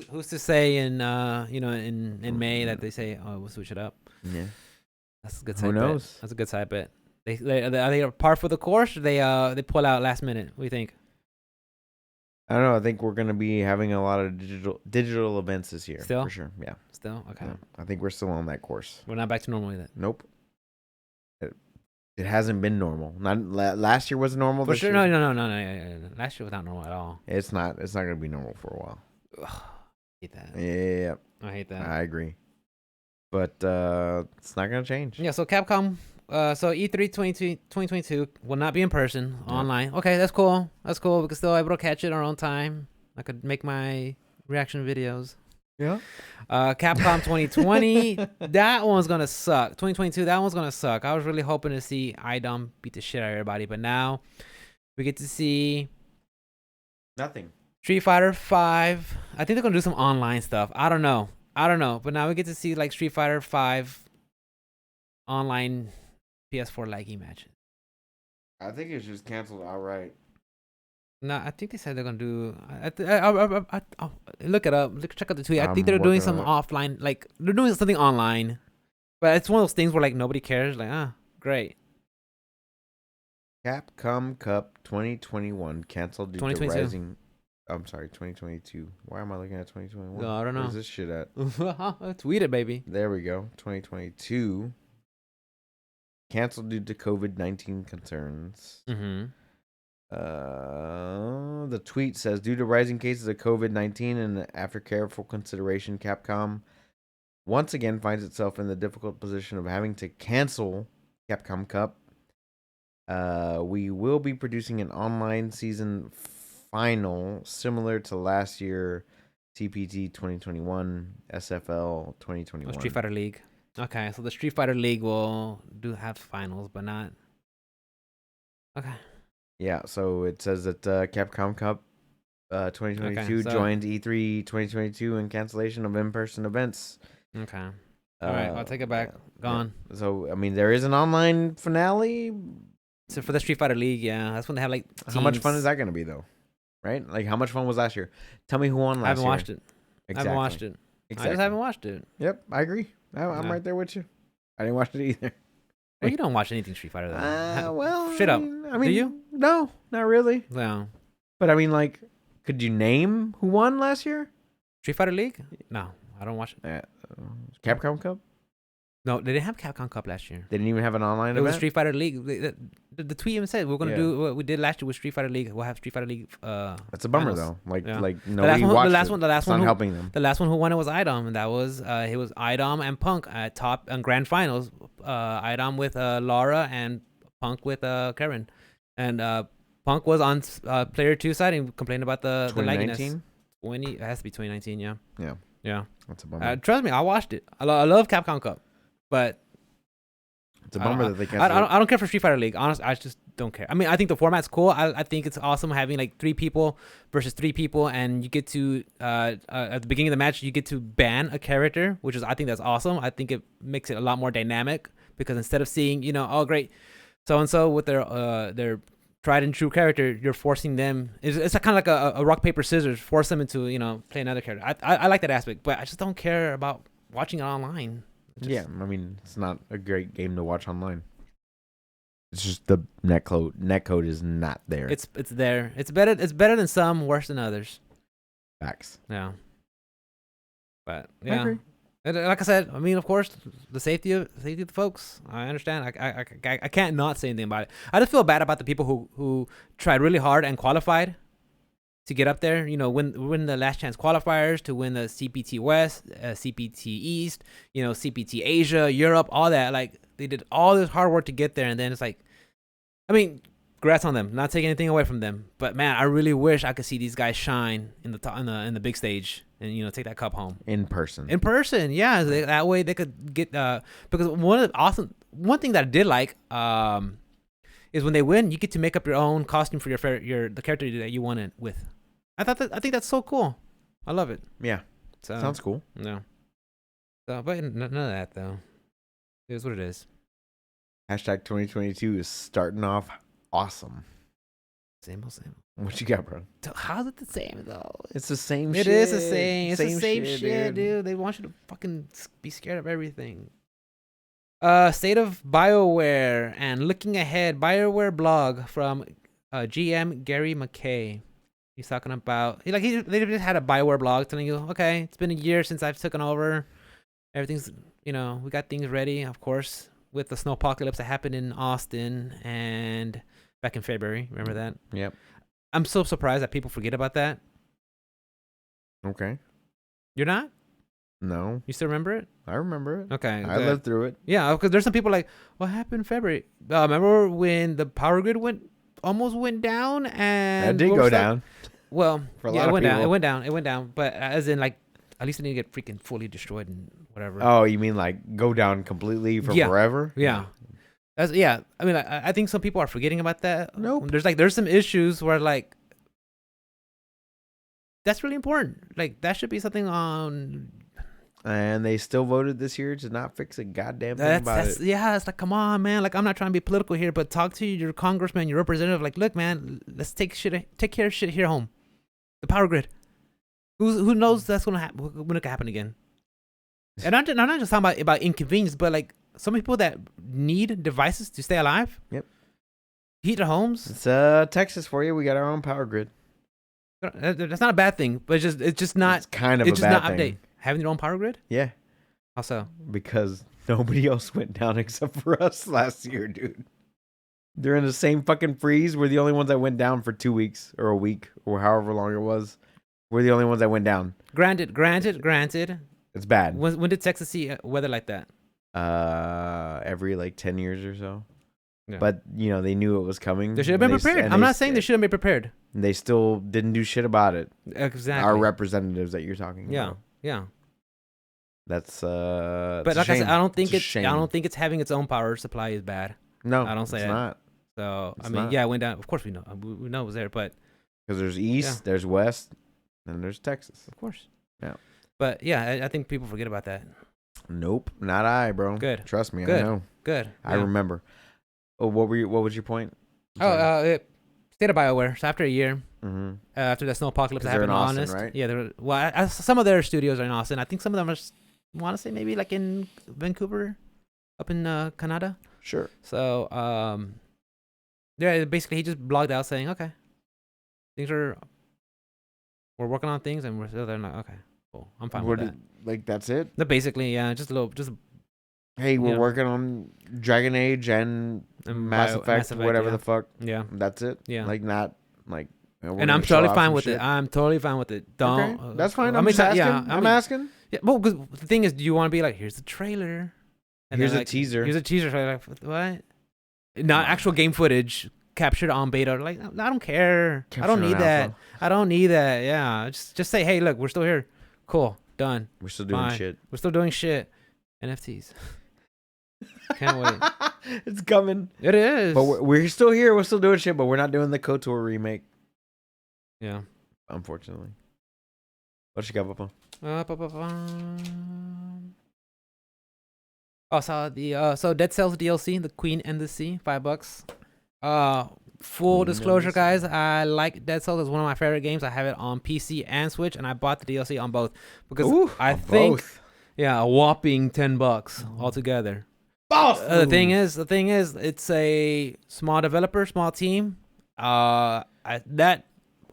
Who's to say in in May that they say, oh, we'll switch it up? Yeah. That's a good side Who knows? bet. That's a good side bet. Are they par for the course? Or they pull out last minute. What do you think? I don't know. I think we're gonna be having a lot of digital events this year. Still? For sure. Yeah. Still okay. Yeah. I think we're still on that course. We're not back to normal yet. Nope. It hasn't been normal. Not last year was normal. For this sure. year. No. Last year was not normal at all. It's not. It's not gonna be normal for a while. Ugh, I hate that. Yeah. I hate that. I agree. But it's not gonna change. Yeah. So Capcom. So E3 2022 will not be in person. Online. Okay, that's cool. That's cool. We can still able to catch it our own time. I could make my reaction videos. Yeah. Capcom 2020, that one's gonna suck. 2022, that one's gonna suck. I was really hoping to see IDOM beat the shit out of everybody, but now we get to see Nothing. Street Fighter 5. I think they're gonna do some online stuff. I don't know, but now we get to see like Street Fighter 5 online PS4 laggy matches. I think it's just canceled outright. No, I think they said they're gonna do. I'll look it up. Check out the tweet. I think they're doing some offline, like they're doing something online, but it's one of those things where like nobody cares. Like, great. Capcom Cup 2021 canceled due to 2022. rising. I'm sorry, 2022. Why am I looking at 2021? No, I don't know. Where's this shit at? Tweet it, baby. There we go. 2022 canceled due to COVID-19 concerns. Mm-hmm. The tweet says, due to rising cases of COVID-19 and after careful consideration, Capcom once again finds itself in the difficult position of having to cancel Capcom Cup. We will be producing an online season final similar to last year TPT 2021, SFL 2021. Street Fighter League. Okay, so the Street Fighter League will have finals, but not. Okay. Yeah, so it says that Capcom Cup 2022 joined E3 2022 in cancellation of in-person events. Okay. All right, I'll take it back. Gone. Yeah. So, I mean, there is an online finale. So for the Street Fighter League, yeah, that's when they have like teams. How much fun is that going to be, though? Right? Like, how much fun was last year? Tell me who won last year. I haven't watched it. Exactly. I haven't watched it. Exactly. I just haven't watched it. Yep, I agree. I'm right there with you. I didn't watch it either. Well, you don't watch anything Street Fighter, though. Well, straight up. I mean, do you? No, not really. No. But I mean, like, could you name who won last year? Street Fighter League? No, I don't watch it. Capcom Cup? No, they didn't have Capcom Cup last year. They didn't even have an online It event? was Street Fighter League. The tweet even said we're gonna do what we did last year with Street Fighter League. We'll have Street Fighter League. That's a bummer finals. though. Like the nobody watched last it. one. The last it's one not who, helping them. The last one who won it was IDOM, and that was it was IDOM and Punk at top and grand finals. IDOM with Laura and Punk with Karen, and Punk was on player 2 side and complained about the lagginess. 20 it has to be 2019. Yeah. That's a bummer. Trust me, I watched it. I love Capcom Cup, but it's a bummer that they can't. I don't care for Street Fighter League. Honestly, I just don't care. I mean, I think the format's cool. I think it's awesome having like 3 people versus 3 people, and you get to at the beginning of the match you get to ban a character, which is I think that's awesome. I think it makes it a lot more dynamic because instead of seeing oh great so and so with their tried and true character, you're forcing them. It's kind of like a rock paper scissors. Force them into play another character. I like that aspect, but I just don't care about watching it online. Yeah, I mean, it's not a great game to watch online. It's just the net code is not there. It's there. It's better than some, worse than others. Facts. Yeah. But I yeah, agree. Like I said, I mean, of course, the safety of the folks. I understand. I can't not say anything about it. I just feel bad about the people who tried really hard and qualified to get up there, win the last chance qualifiers, to win the CPT West, CPT East, CPT Asia, Europe, all that. Like they did all this hard work to get there, and then it's like, I mean, congrats on them. Not taking anything away from them, but man, I really wish I could see these guys shine in the big stage and take that cup home in person. Yeah. That way they could get because one thing that I did like is when they win, you get to make up your own costume for the character that you won it with. I think that's so cool. I love it. Yeah, so, sounds cool. No, so but none of that though. It is what it is. Hashtag 2022 is starting off awesome. Same old. What you got, bro? How's it the same though? It's the same shit. It is the same. It's the same shit, dude. They want you to fucking be scared of everything. State of Bioware and looking ahead. Bioware blog from GM Gary McKay. He's talking about they just had a Bioware blog telling you, okay, it's been a year since I've taken over. Everything's we got things ready, of course, with the snowpocalypse that happened in Austin and back in February. Remember that? Yep. I'm so surprised that people forget about that. Okay. You're not? No. You still remember it? I remember it. Okay. I lived through it. Yeah, because there's some people like, what happened in February? Remember when the power grid almost went down and it did go down. Well, for a lot of it went people. down. It went down. But as in like at least they need to get freaking fully destroyed and whatever. Oh, you mean like go down completely for Yeah. forever? Yeah. Yeah. I mean, I think some people are forgetting about that. Nope. There's some issues where like that's really important. Like that should be something on. And they still voted this year to not fix a goddamn thing about it. Yeah. It's like, come on, man. Like I'm not trying to be political here, but talk to your congressman, your representative. Like, look, man, let's take care of shit here home. The power grid. Who knows that's gonna happen when it can happen again? And I'm not just talking about inconvenience, but like some people that need devices to stay alive. Yep. Heat their homes. It's Texas for you. We got our own power grid. That's not a bad thing, but it's just not. It's kind of it's a just bad not thing. update. Having your own power grid. Yeah. How so? Because nobody else went down except for us last year, dude. They're in the same fucking freeze. We're the only ones that went down for 2 weeks or a week or however long it was. We're the only ones that went down. Granted. It's bad. When did Texas see weather like that? Every like 10 years or so. Yeah. But you know they knew it was coming. They should have been prepared. I'm not saying they should have been prepared. They still didn't do shit about it. Exactly. Our representatives that you're talking about. Yeah. That's but like I said, I don't think it's having its own power supply is bad. No, I don't say it's that. not. So It's I mean, not. yeah, it went down. Of course we know it was there, but Because there's east, there's west, and there's Texas. of course. Yeah. But yeah, I think people forget about that. Nope, not I, bro. Good. Trust me, Good. I know. Good. I remember. Oh, what was your point? State of Bioware. So after a year, Mm-hmm. after the snow apocalypse They're happened, in Austin, honest, right? Yeah, some of their studios are in Austin. I think some of them are, want to say maybe like in Vancouver, up in Canada. Sure. So yeah, basically he just blogged out saying, okay, we're working on things and we're still there. Like, okay, cool, I'm fine with that. Like that's it. No, basically, yeah, just Hey, we're Yeah. working on Dragon Age and Mass Effect, whatever the fuck. Yeah, That's it. yeah. Like not like. And I'm totally fine with it. I'm totally fine with it. Don't. Okay, that's fine. I I'm mean, just asking. yeah, I'm asking. Yeah, well, because the thing is, do you want to be like, here's the trailer, and Here's then, a like, teaser. Here's a teaser. So like, what? Not actual game footage captured on beta. Like, I don't care. I don't need that. Alpha. I don't need that. Yeah, just say, hey, look, we're still here. Cool, done. We're still doing Fine. shit. We're still doing shit. NFTs. Can't wait. It's coming. It is. But we're still here. We're still doing shit, but we're not doing the KOTOR remake, Yeah. unfortunately. What you got, Papa? Oh, so Dead Cells DLC, The Queen and the Sea, $5. Full Queen disclosure, and the Sea. guys, I like Dead Cells. It's one of my favorite games. I have it on PC and Switch, and I bought the DLC on both because I think, both. yeah, a whopping $10 altogether. Boss. The thing is, it's a small developer, small team. I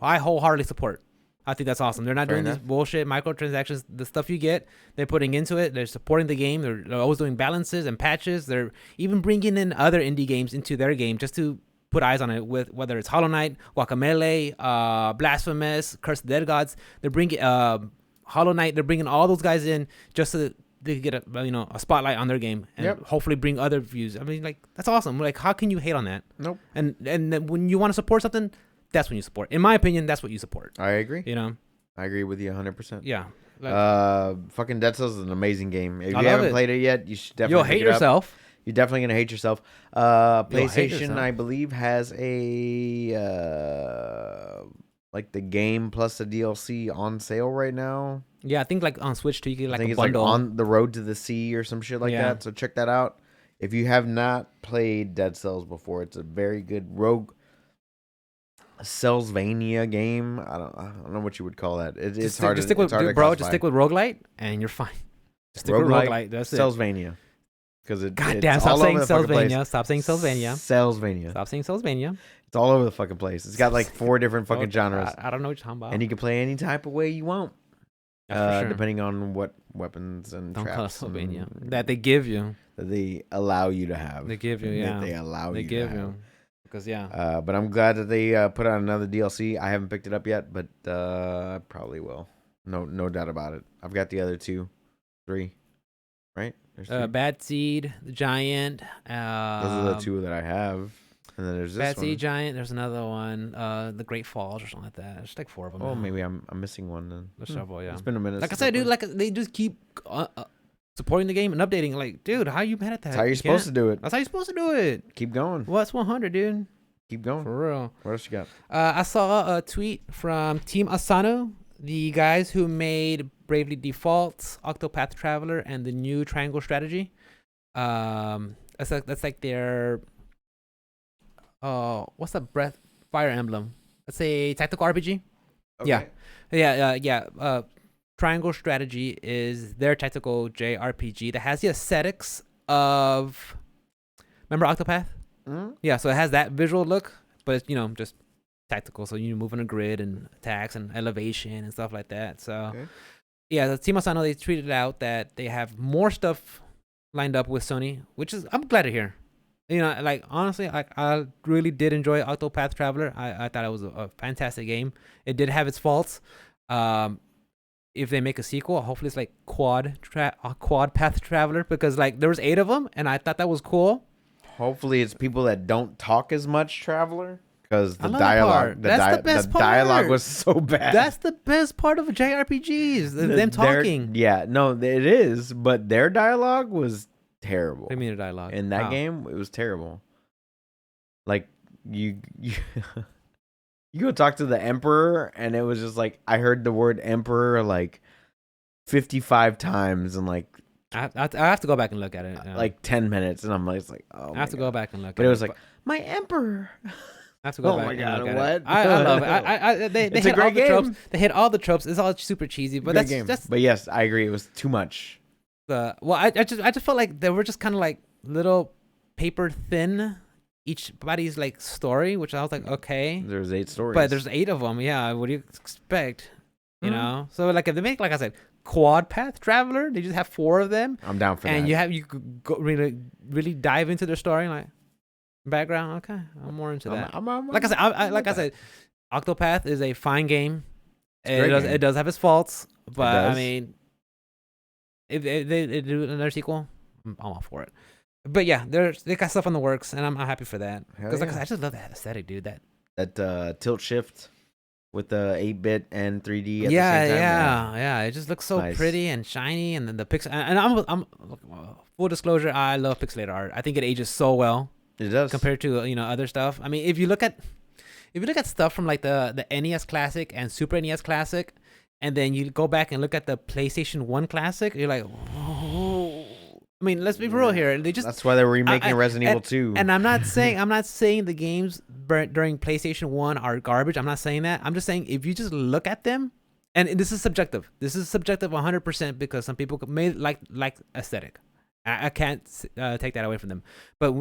wholeheartedly support. I think that's awesome. They're not Fair doing enough. these bullshit microtransactions. The stuff you get, they're putting into it. They're supporting the game. They're always doing balances and patches. They're even bringing in other indie games into their game just to put eyes on it. With whether it's Hollow Knight, Guacamelee, Blasphemous, Curse of the Dead Gods. They're bringing Hollow Knight. They're bringing all those guys in just so that they could get a spotlight on their game and hopefully bring other views. I mean, like, that's awesome. Like, how can you hate on that? Nope. And then when you want to support something, that's when you support. In my opinion, that's what you support. I agree. You know? I agree with you 100%. Yeah. Fucking Dead Cells is an amazing game. If I you love haven't it. played it yet, you should definitely You'll pick hate it up. yourself. You're definitely gonna hate yourself. hate PlayStation, yourself. I believe, has a like the game plus the DLC on sale right now. Yeah, I think like on Switch too, you get like I think a it's bundle. like On the Road to the Sea or some shit like Yeah. that. So check that out. If you have not played Dead Cells before, it's a very good rogue Cellsvania game. I don't know what you would call that. It's hard. Just stick with it's hard to bro. Just classify. stick with roguelite and you're fine. Just stick with roguelite. That's it. Cellsvania. Because Goddamn! it's Stop all saying over the fucking place. Cellsvania. Stop saying Cellsvania. Cellsvania. Stop saying Cellsvania. It's all over the fucking place. It's got like 4 different fucking genres, I don't know what you're talking about. and you can play any type of way you want, That's for sure. depending on what weapons and Don't call it traps Cellsvania. and- That they give you. that they allow you to have. They give you. That Yeah. they allow They you give to have. you. Because yeah. But I'm glad that they put out another DLC. I haven't picked it up yet, but I probably will. No doubt about it. I've got the other 2, 3, right? There's 3. Bad Seed, the Giant. Those are the 2 that I have. And then there's this Bad Sea one. Giant. There's another one. The Great Falls or something like that. There's like 4 of them. Oh, now. maybe I'm missing one then. There's several. Yeah. It's been a minute. Like I since said, dude. played. Like they just keep supporting the game and updating. Like, dude, how you mad at that? That's how you're supposed to do it. That's how you're supposed to do it. Keep going. Well, it's 100, dude. Keep going. For real. What else you got? I saw a tweet from Team Asano, the guys who made Bravely Default, Octopath Traveler, and the new Triangle Strategy. That's like their what's the Fire Emblem? That's a tactical RPG. Okay. Yeah. Triangle Strategy is their tactical JRPG that has the aesthetics of, remember Octopath? Mm-hmm. Yeah, so it has that visual look, but it's, just tactical. So you move on a grid and attacks and elevation and stuff like that. So yeah, the Team Asano, they tweeted out that they have more stuff lined up with Sony, which is, I'm glad to hear. Like honestly, I really did enjoy Octopath Traveler. I thought it was a fantastic game. It did have its faults. If they make a sequel, hopefully it's like Quad Path Traveler, because like there was 8 of them and I thought that was cool. Hopefully it's people that don't talk as much, Traveler, because the dialogue, the dialogue was so bad. That's the best part of JRPGs, them talking. Yeah, no, it is, but their dialogue was terrible. What do you mean a dialogue? In that game, it was terrible. Like you you go talk to the Emperor, and it was just like I heard the word Emperor like 55 times in like I have to go back and look at it. Like 10 minutes, and I'm like, oh. I have to go back and look. But it was like my Emperor. I have to go back. Oh my god, and look what? At it. I love it. They it's hit a great all the game. tropes. They hit all the tropes. It's all super cheesy, but that's. But yes, I agree. It was too much. I just felt like they were just kind of like little paper thin. Each body's like story, which I was like, okay. There's 8 stories, but there's 8 of them. Yeah, what do you expect? You know. So like if they make, like I said, Quad Path Traveler, they just have 4 of them. I'm down for that. And you could go really dive into their story, like background. Okay, I'm more into that. Like I said, Octopath is a fine game. It does have its faults, but I mean, if they do another sequel, I'm all for it. But yeah, they got stuff on the works, and I'm happy for that. Because like I said, I just love that aesthetic, dude. That tilt shift with the 8-bit and 3D at the same time. Yeah. It just looks so pretty and shiny, and then the pixel. And I'm full disclosure, I love pixelated art. I think it ages so well. It does compared to other stuff. I mean, if you look at stuff from like the NES Classic and Super NES Classic, and then you go back and look at the PlayStation 1 Classic, you're like, oh. I mean, let's be real here. That's why they're remaking Resident Evil 2. And I'm not saying the games during PlayStation 1 are garbage. I'm not saying that. I'm just saying if you just look at them, and this is subjective. This is subjective 100% because some people may like aesthetic. I can't take that away from them. But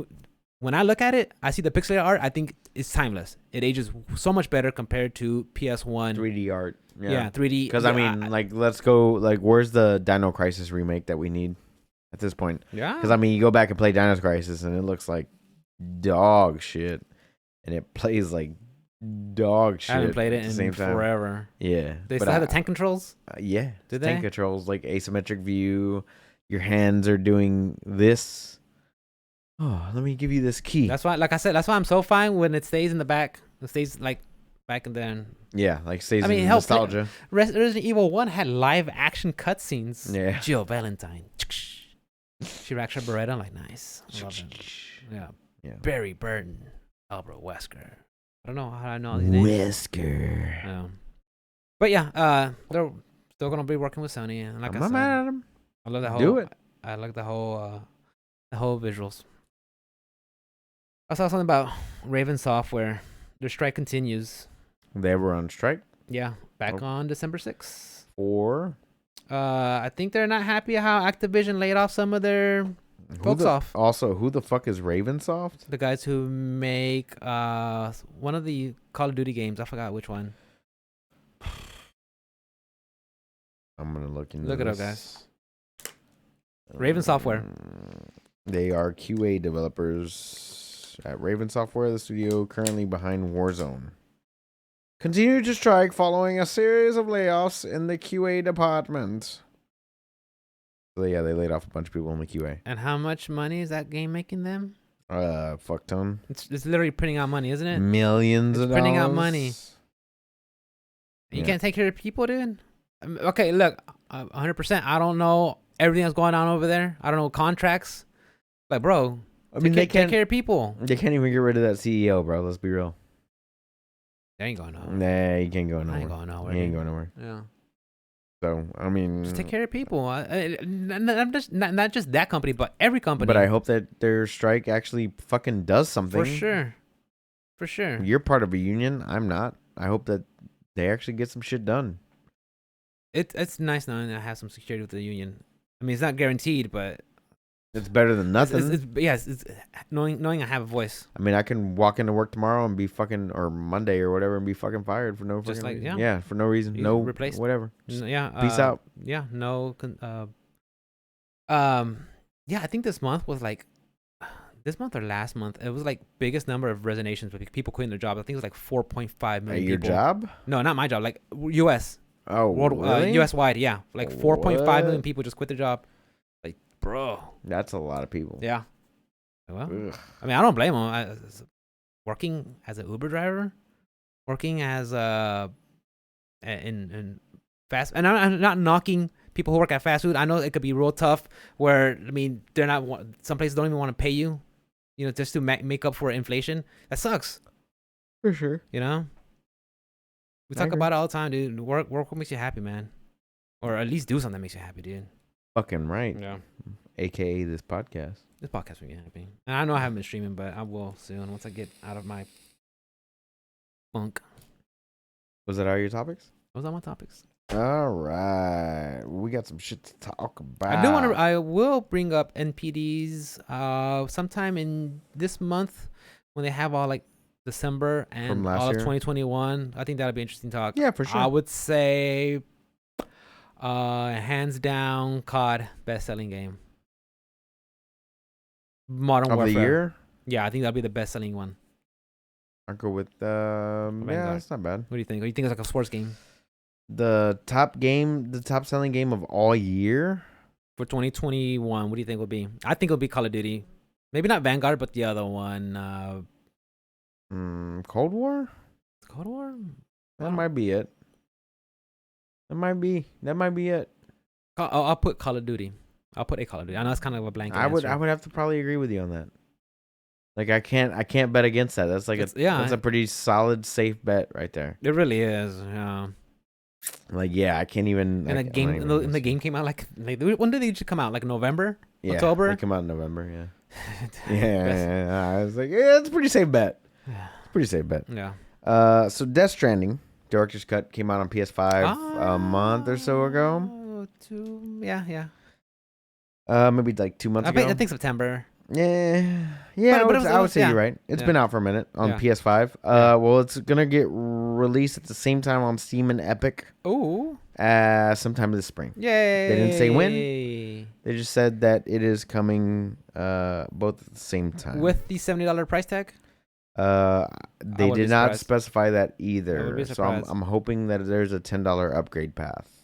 when I look at it, I see the pixelated art. I think it's timeless. It ages so much better compared to PS1 3D art. Yeah 3D. Because I mean, like, let's go. Like, where's the Dino Crisis remake that we need at this point? Yeah. Because I mean, you go back and play Dino Crisis, and it looks like dog shit, and it plays like dog shit. I haven't played it in forever. Yeah. They still have the tank controls. Yeah. Did they? Tank controls, like asymmetric view. Your hands are doing this. Oh, let me give you this key. That's why, like I said, that's why I'm so fine when it stays in the back. It stays like back and then. Yeah, like stays in nostalgia. Resident Evil 1 had live action cutscenes. Yeah. Jill Valentine. She racks her Beretta. Like, nice. I love it. Yeah. Barry Burton. Albert Wesker. I don't know how I know these names. Wesker. But yeah, they're still gonna be working with Sony, and like I said, mad at them. I love that whole. Do it. I like the whole visuals. I saw something about Raven Software. Their strike continues. They were on strike. Yeah, back on December 6th. Or I think they're not happy how Activision laid off some of their folks off. Also, who the fuck is Ravensoft? The guys who make one of the Call of Duty games. I forgot which one. I'm gonna look into Look it up, guys. Raven Software. They are QA developers at Raven Software, the studio currently behind Warzone. Continue to strike following a series of layoffs in the QA department. So yeah, they laid off a bunch of people in the QA. And how much money is that game making them? Fuck ton. It's literally printing out money, isn't it? Millions It's of printing out dollars. money. You Yeah. can't take care of people, dude. Okay, look, 100%. I don't know everything that's going on over there. I don't know contracts. Like, bro, I mean, they take can't. care of people. They can't even get rid of that CEO, bro. Let's be real. They ain't going nowhere. Nah, you can't go I nowhere. ain't going nowhere. He ain't dude. going nowhere. Yeah. So I mean, Just take care of people. I'm just not just that company, but every company. but I hope that their strike actually fucking does something. For sure. For sure. You're part of a union. I'm not. I hope that they actually get some shit done. It's nice knowing that I have some security with the union. I mean, it's not guaranteed, but It's better than nothing. It's knowing I have a voice. I mean, I can walk into work tomorrow and be fucking, or Monday or whatever, and be fucking fired for no Just fucking like, reason. Yeah, for no reason. You No, replaced. whatever. Just Yeah. peace out. Yeah. No. Yeah. I think this month was like, this month or last month, it was like biggest number of resignations with people quitting their jobs. I think it was like 4.5 million. At your people. job? No, not my job. Like U.S. Oh, really? U.S. wide. Yeah, like 4.5 million people just quit their job. Like, bro. That's a lot of people. Yeah. Well, Ugh. I mean, I don't blame them. Working as an Uber driver, working as in fast, and I'm not knocking people who work at fast food. I know it could be real tough. Where I mean, they're not. Some places don't even want to pay you, just to make up for inflation. That sucks. For sure. We I talk agree. about it all the time, dude. Work what makes you happy, man, or at least do something that makes you happy, dude. Fucking right. Yeah. AKA this podcast. This podcast makes me happy. And I know I haven't been streaming, but I will soon once I get out of my funk. Was that all your topics? Those are my topics. All right. We got some shit to talk about. I will bring up NPDs sometime in this month when they have all like December and From last all of year? 2021. I think that'll be interesting talk. Yeah, for sure. I would say hands down COD best selling game. Modern of Warfare. the year? Yeah, I think that'll be the best selling one. I'll go with yeah, that's not bad. What do you think? Or you think it's like a sports game? The top selling game of all year? For 2021, what do you think will be? I think it'll be Call of Duty. Maybe not Vanguard, but the other one. Cold War? Cold War? That might be it. That might be it. I'll put Call of Duty. I'll put a Call of Duty. I know it's kind of a blanket I would answer. have to probably agree with you on that. Like I can't bet against that. That's like that's a pretty solid safe bet right there. It really is. Yeah. Like I can't even. And the game came out like when did they usually come out? Like November, yeah, October. They come out in November. Yeah. yeah. I was like, yeah, it's a pretty safe bet. It's a pretty safe bet. Yeah. So Death Stranding Director's Cut came out on PS5 a month or so ago. Yeah. Maybe like 2 months ago. I think September. Yeah, I would say you're right. It's been out for a minute on PS5. Well, it's gonna get released at the same time on Steam and Epic. Ooh. Sometime this spring. Yay! They didn't say when. They just said that it is coming both at the same time. With the $70 price tag. They did not specify that I would either. be So I'm hoping that there's a $10 upgrade path.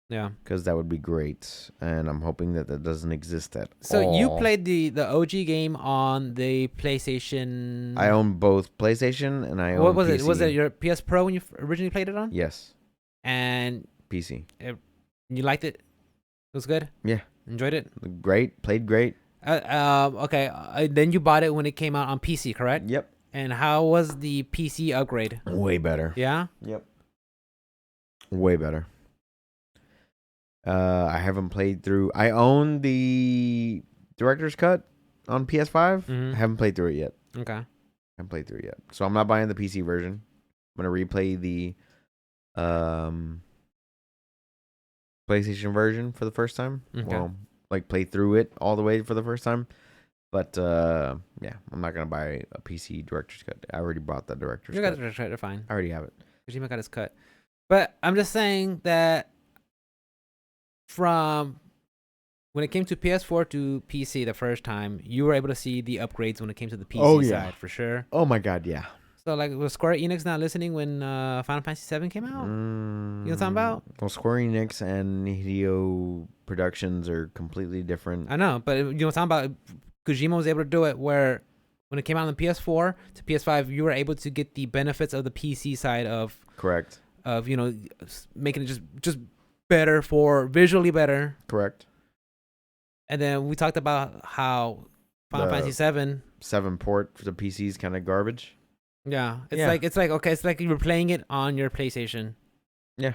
Yeah, because that would be great, and I'm hoping that doesn't exist at all. So you played the OG game on the PlayStation. I own both PlayStation and I own What was PC. it? Was it your PS Pro when you originally played it on? Yes. And PC. You liked it? It was good? Yeah. Enjoyed it? Great. Played great. Okay. Then you bought it when it came out on PC, correct? Yep. And how was the PC upgrade? Way better. Yeah? Yep. Way better. I haven't played through. I own the Director's Cut on PS5. Mm-hmm. I haven't played through it yet. Okay. I haven't played through it yet. So I'm not buying the PC version. I'm gonna replay the PlayStation version for the first time. Okay. Well, like play through it all the way for the first time. But yeah, I'm not gonna buy a PC Director's Cut. I already bought the Director's Cut. You got the Director's Cut, fine. I already have it. Kojima got his cut. But I'm just saying that from when it came to PS4 to PC the first time, you were able to see the upgrades when it came to the PC side, for sure. Oh my god, yeah. So like, was Square Enix not listening when Final Fantasy VII came out? You know what I'm talking about? Well, Square Enix and Hideo Productions are completely different. I know, but you know what I'm talking about? Kojima was able to do it where when it came out on the PS4 to PS5, you were able to get the benefits of the PC side of Correct. Making it just better for visually better. Correct. And then we talked about how Final Fantasy 7 port for the PC is kind of garbage. Yeah, it's like you were playing it on your PlayStation. Yeah,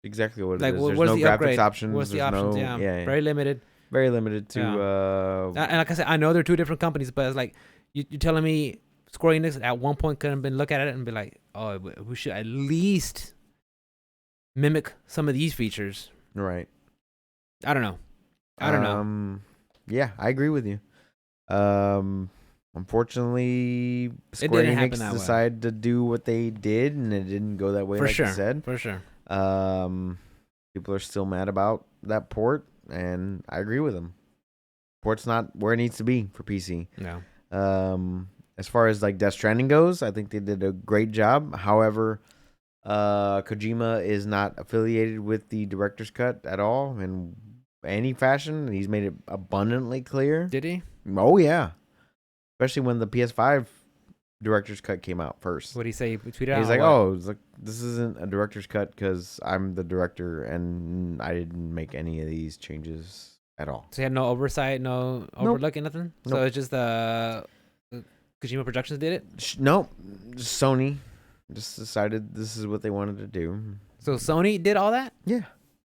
exactly what like, it is. There's where's no the graphics upgrade? options. Where's the There's options? no, Yeah, very limited. Very limited to. And like I said, I know they're two different companies, but it's like you're telling me Square Enix at one point could have been look at it and be like, oh, we should at least mimic some of these features. Right. I don't know. Yeah, I agree with you. Unfortunately, Square Enix decided to do what they did, and it didn't go that way. For like sure. you said. For sure. People are still mad about that port, and I agree with them. Port's not where it needs to be for PC. No. As far as like Death Stranding goes, I think they did a great job. However, Kojima is not affiliated with the director's cut at all in any fashion. He's made it abundantly clear. Did he? Oh yeah, especially when the PS5 director's cut came out first. What did he say? He tweeted out. He's like, "Oh, it's like this isn't a director's cut because I'm the director and I didn't make any of these changes at all." So he had no oversight, no overlooking, nothing. Nope. So it's just Kojima Productions did it. Nope, Sony just decided this is what they wanted to do. So Sony did all that? Yeah,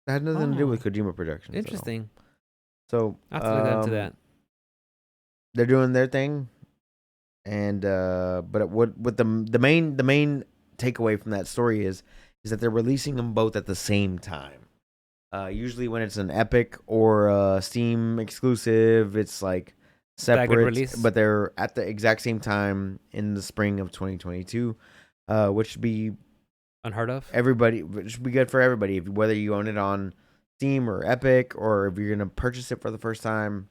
it had nothing to do with Kojima Productions. Interesting. So I have to look into that. They're doing their thing, and but what the main takeaway from that story is that they're releasing them both at the same time. Usually when it's an Epic or a Steam exclusive, it's like separate release. But they're at the exact same time in the spring of 2022, which should be unheard of. Which should be good for everybody, whether you own it on Steam or Epic, or if you're gonna purchase it for the first time,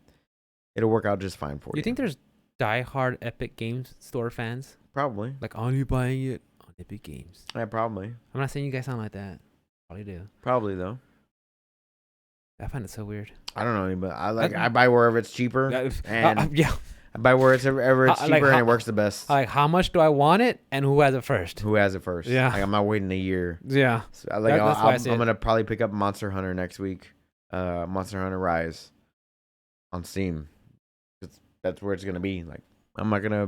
it'll work out just fine for you. You think there's diehard Epic Games Store fans? Probably. Like, only buying it on Epic Games. Yeah, probably. I'm not saying you guys sound like that. Probably do. Probably though. I find it so weird. I don't know, but I buy wherever it's cheaper, and yeah, I buy wherever it's cheaper, and it works the best. Like, how much do I want it, and who has it first? Who has it first? Yeah, like I'm not waiting a year. Yeah, so, I'm gonna probably pick up Monster Hunter next week. Monster Hunter Rise on Steam. That's where it's gonna be. Like I'm not gonna,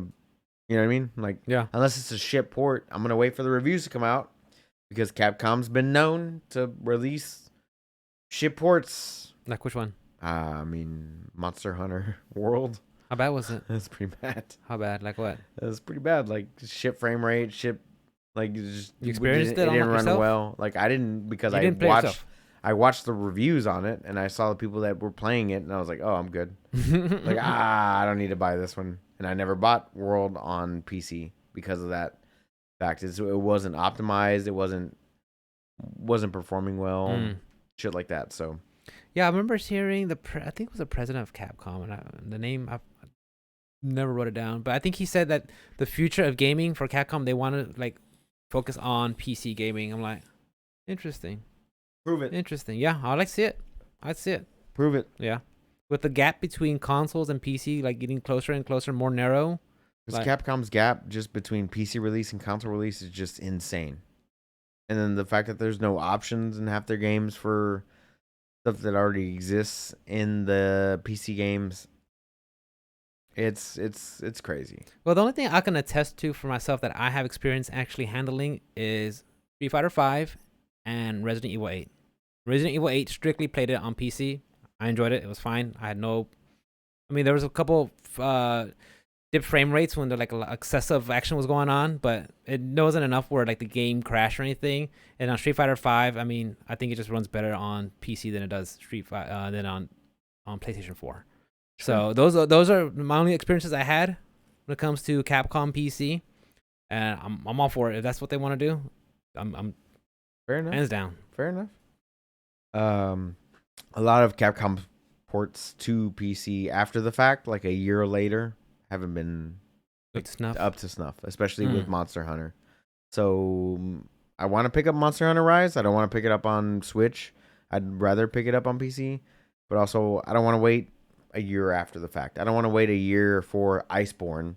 you know what I mean? Like unless it's a shit port, I'm gonna wait for the reviews to come out because Capcom's been known to release shit ports. Like which one? I mean, Monster Hunter World. How bad was it? That's pretty bad. How bad? Like what? It was pretty bad. Like shit frame rate, shit. Like you experienced it. It didn't run yourself? well. Like I didn't because I watched the reviews on it and I saw the people that were playing it and I was like, oh, I'm good. Like I don't need to buy this one. And I never bought World on PC because of that fact. It wasn't optimized. It wasn't performing well. Shit like that. So yeah, I remember hearing I think it was the president of Capcom, and the name I never wrote it down, but I think he said that the future of gaming for Capcom, they want to like focus on PC gaming. I'm like, interesting. Prove it. Interesting. Yeah, I'd like to see it. I'd see it. Prove it. Yeah, with the gap between consoles and PC like getting closer and closer, more narrow. Because Capcom's gap just between PC release and console release is just insane. And then the fact that there's no options in half their games for stuff that already exists in the PC games, it's crazy. Well, the only thing I can attest to for myself that I have experience actually handling is Street Fighter V and Resident Evil 8. Resident Evil 8 strictly played it on PC. I enjoyed it. It was fine. There was a couple dipped frame rates when like excessive action was going on, but it wasn't enough where like the game crashed or anything. And on Street Fighter V, I think it just runs better on PC than it does than on PlayStation 4. Sure. So those are my only experiences I had when it comes to Capcom PC, and I'm all for it. If that's what they want to do, I'm fair enough. Hands down. Fair enough. A lot of Capcom ports to PC after the fact, like a year later, haven't been up to snuff, especially with Monster Hunter. So I want to pick up Monster Hunter Rise. I don't want to pick it up on Switch. I'd rather pick it up on PC, but also I don't want to wait a year after the fact. I don't want to wait a year for Iceborne.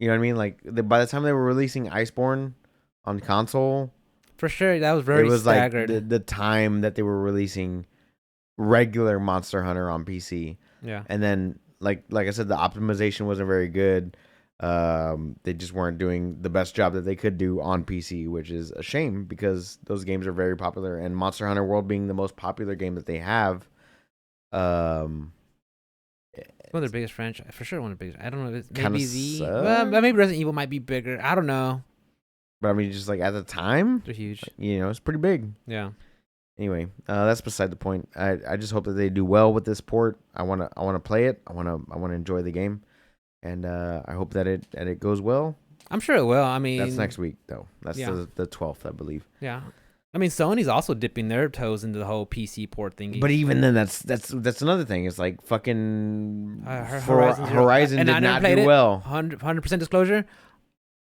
You know what I mean? Like by the time they were releasing Iceborne on console, For sure, that was very it was staggered. like the time that they were releasing regular Monster Hunter on PC. Yeah. And then like I said, the optimization wasn't very good. They just weren't doing the best job that they could do on PC, which is a shame because those games are very popular. And Monster Hunter World being the most popular game that they have, One of their biggest franchise, for sure. One of the biggest. I don't know if it's maybe sucks. maybe Resident Evil might be bigger. I don't know. But I mean, just like at the time, They're huge. you know, it's pretty big. Yeah. Anyway, that's beside the point. I just hope that they do well with this port. I wanna play it. I wanna enjoy the game, and I hope that it goes well. I'm sure it will. I mean, That's next week though. That's yeah. the 12th, I believe. Yeah. I mean, Sony's also dipping their toes into the whole PC port thingy. But even then, that's another thing. It's like fucking Horizon did not do well. 100% disclosure.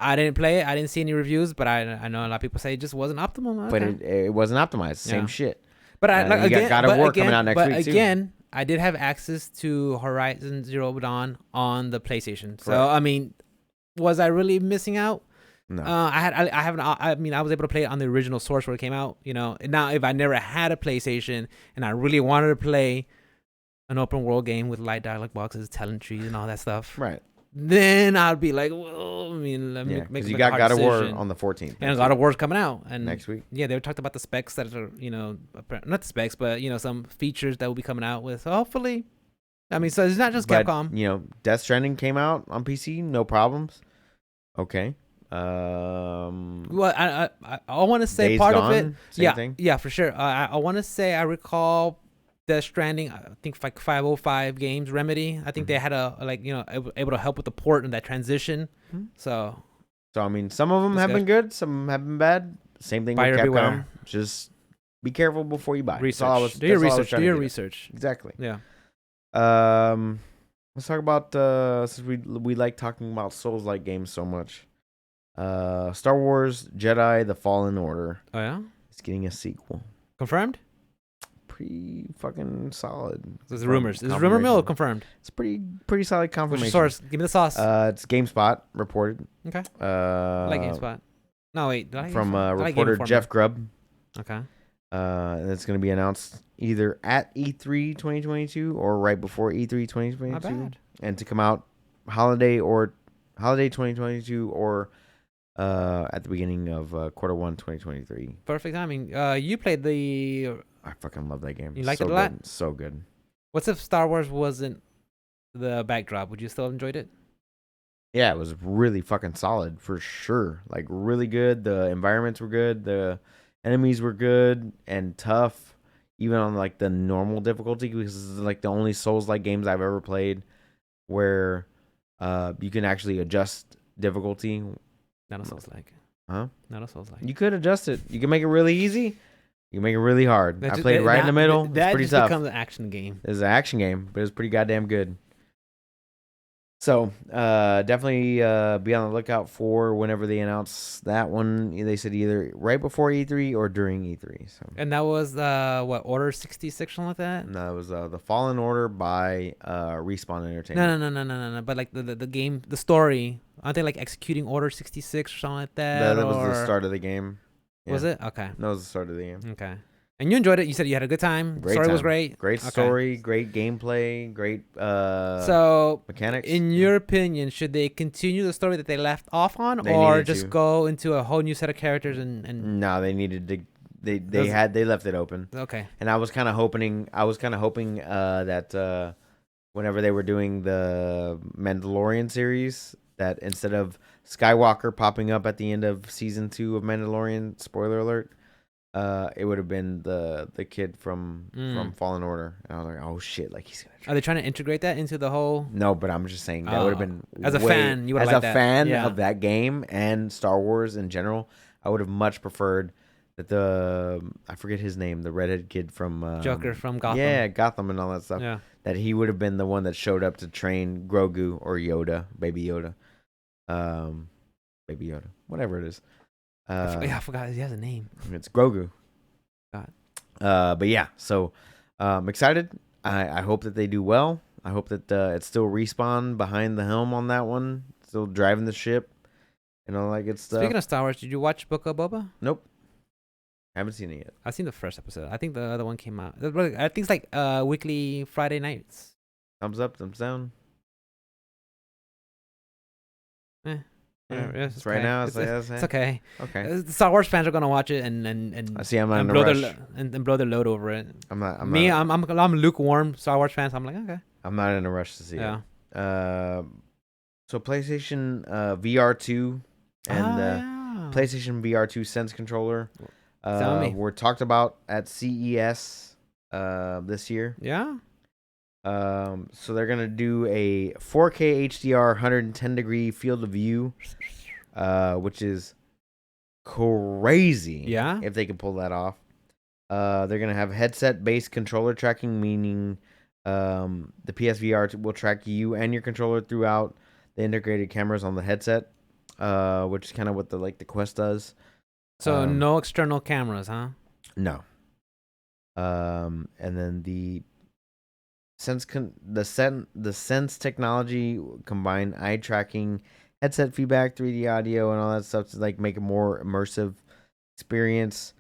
I didn't play it. I didn't see any reviews, but I know a lot of people say it just wasn't optimal. Okay. But it wasn't optimized. Same shit. But you got God of War coming out next week too. Again, I did have access to Horizon Zero Dawn on the PlayStation. Correct. So I mean, was I really missing out? No. I was able to play it on the original source where it came out. You know, now if I never had a PlayStation and I really wanted to play an open world game with light dialogue boxes, telling trees, and all that stuff, right? Then I'd be like, well, I mean, let me make you got God of War on the 14th, and God of War's coming out and next week. Yeah, they talked about the specs that are, you know, not the specs, but you know, some features that will be coming out with. So hopefully, I mean, so it's not just Capcom. You know, Death Stranding came out on PC, no problems. Okay. Well, I want to say Days part Gone, of it. Same thing. Yeah, for sure. I want to say I recall Death Stranding. I think like 505 Games Remedy. I think they had able to help with the port and that transition. Mm-hmm. So I mean, some of them have been good, some have been bad. Same thing Buyer with Capcom. beware. Just be careful before you buy. Research. Do your research. Do your research. Exactly. Yeah. Let's talk about since we like talking about Souls-like games so much. Star Wars Jedi: The Fallen Order. Oh yeah. It's getting a sequel. Confirmed? Pretty fucking solid. This is rumors. Is it rumor mill or confirmed? It's pretty solid confirmation. What's your source? Give me the sauce. It's GameSpot reported. Okay. I like GameSpot. No wait. From reporter Jeff Grubb. Okay. And it's going to be announced either at E3 2022 or right before E3 2022. Not bad. And to come out holiday 2022 or at the beginning of quarter 1 2023. Perfect timing. You played the. I fucking love that game. You liked it a lot? So good. What's if Star Wars wasn't the backdrop? Would you still have enjoyed it? Yeah, it was really fucking solid for sure. Like really good. The environments were good. The enemies were good and tough, even on like the normal difficulty, because this is like the only Souls-like games I've ever played where you can actually adjust difficulty. Not a Souls-like. Huh? Not a Souls-like. You could adjust it. You can make it really easy. You can make it really hard. I played right in the middle. It's pretty tough. That becomes an action game. It's an action game, but it's pretty goddamn good. So, definitely be on the lookout for whenever they announce that one. They said either right before E3 or during E3. So. And that was what, Order 66 or something like that? No, it was the Fallen Order by Respawn Entertainment. No. But like the game, the story, aren't they like executing Order 66 or something like that? That was the start of the game. Yeah. Was it? Okay. That was the start of the game. Okay. And you enjoyed it. You said you had a good time. Great Story time. was great. Great story, great gameplay, great so mechanics. In your opinion, should they continue the story that they left off on, or just go into a whole new set of characters and? No, they needed to. They left it open. Okay. And I was kind of hoping that whenever they were doing the Mandalorian series, that instead of Skywalker popping up at the end of season 2 of Mandalorian, spoiler alert, it would have been the kid from Fallen Order. And I was like, oh shit, like he's gonna Are they trying to integrate that into the whole? No, but I'm just saying that would have been as a fan, you would have liked that. As a fan of that game and Star Wars in general, I would have much preferred that I forget his name, the redhead kid from Joker from Gotham. Yeah, Gotham and all that stuff. Yeah. That he would have been the one that showed up to train Grogu or Yoda, Baby Yoda. Baby Yoda, whatever it is. I forgot he has a name. It's Grogu. God. But yeah, so I'm excited. I hope that they do well. I hope that it's still Respawn behind the helm on that one, still driving the ship and all that good stuff. Speaking of Star Wars, did you watch Book of Boba? Nope, haven't seen it yet. I've seen the first episode. I think the other one came out. I think it's like weekly Friday nights. Thumbs up, thumbs down. Whatever. It's right now. It's okay. Okay. Star Wars fans are gonna watch it and I see. I'm not in a blow rush. and blow their load over it. I'm lukewarm Star Wars fans. I'm like, okay. I'm not in a rush to see Yeah. it. So PlayStation VR2 and PlayStation VR2 Sense controller were talked about at CES this year. Yeah. So they're gonna do a 4K HDR 110 degree field of view, which is crazy. Yeah. If they can pull that off. They're gonna have headset based controller tracking, meaning the PSVR will track you and your controller throughout the integrated cameras on the headset, which is kind of what the Quest does. So no external cameras, huh? No. And then the Sense technology combine eye tracking, headset feedback, 3D audio, and all that stuff to like make a more immersive experience.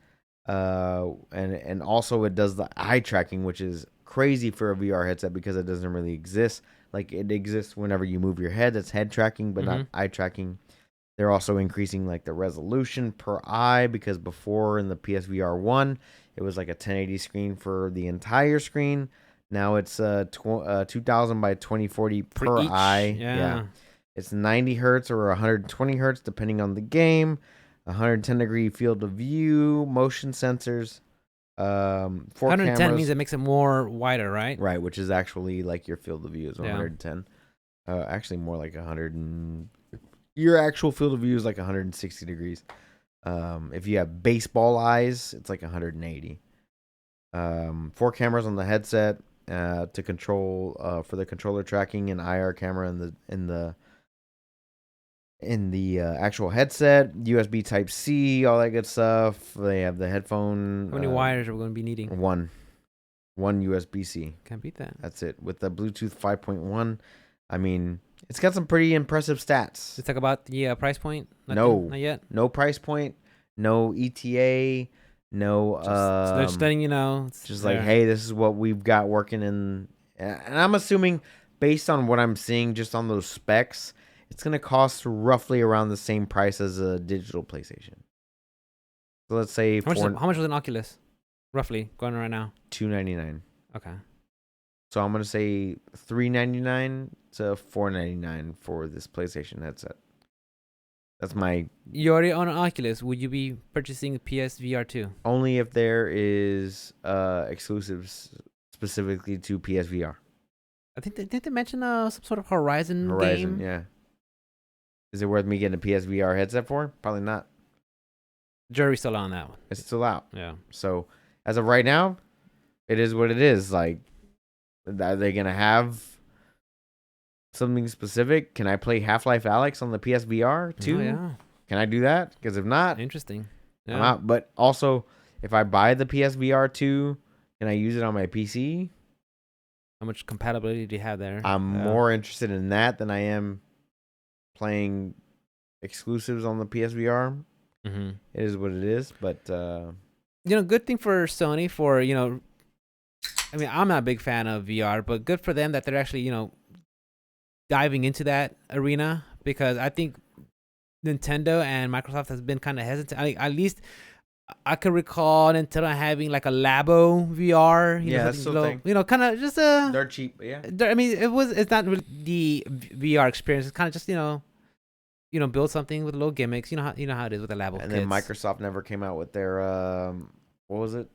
And also it does the eye tracking, which is crazy for a VR headset because it doesn't really exist. Like it exists whenever you move your head. That's head tracking, but not eye tracking. They're also increasing like the resolution per eye because before in the PSVR 1, it was like a 1080 screen for the entire screen. Now it's 2000 by 2040 per eye. Yeah. It's 90 hertz or 120 hertz depending on the game. 110 degree field of view, motion sensors, 4 110 cameras. means it makes it more wider, right? Right, which is actually like your field of view is 110. Actually more like 100 and your actual field of view is like 160 degrees. If you have baseball eyes, it's like 180. 4 cameras on the headset to control for the controller tracking and IR camera in the actual headset, USB Type C, all that good stuff. They have the headphone. How many wires are we going to be needing? One USB C. Can't beat that. That's it. With the Bluetooth 5.1, I mean, it's got some pretty impressive stats. Let's talk about the price point. Nothing? Not yet. No price point. No ETA. No. Just letting you know. Just like, hey, this is what we've got working in. And I'm assuming, based on what I'm seeing, just on those specs, it's going to cost roughly around the same price as a digital PlayStation. So let's say how much was an Oculus? Roughly going right now. $299. Okay. So I'm going to say $399 to $499 for this PlayStation headset. That's my... You already own an Oculus. Would you be purchasing PSVR 2? Only if there is exclusives specifically to PSVR. I think didn't they mention some sort of Horizon game? Yeah. Is it worth me getting a PSVR headset for? Probably not. Jury's still on that one. It's still out. Yeah. So as of right now, it is what it is. Like, are they gonna have something specific? Can I play Half-Life Alyx on the PSVR too? Oh, yeah. Can I do that? Because if not, interesting. Yeah. I'm out. But also, if I buy the PSVR 2, can I use it on my PC? How much compatibility do you have there? I'm more interested in that than I am playing exclusives on the PSVR. Mm-hmm. It is what it is, but good thing for Sony for I mean, I'm not a big fan of VR, but good for them that they're actually diving into that arena, because I think Nintendo and Microsoft has been kind of hesitant. At least I could recall Nintendo having like a Labo VR. That's the thing. Kind of just they're cheap, yeah. I mean, it's not really the VR experience. It's kind of just build something with little gimmicks. You know how it is with the Labo. And then Microsoft never came out with their what was it?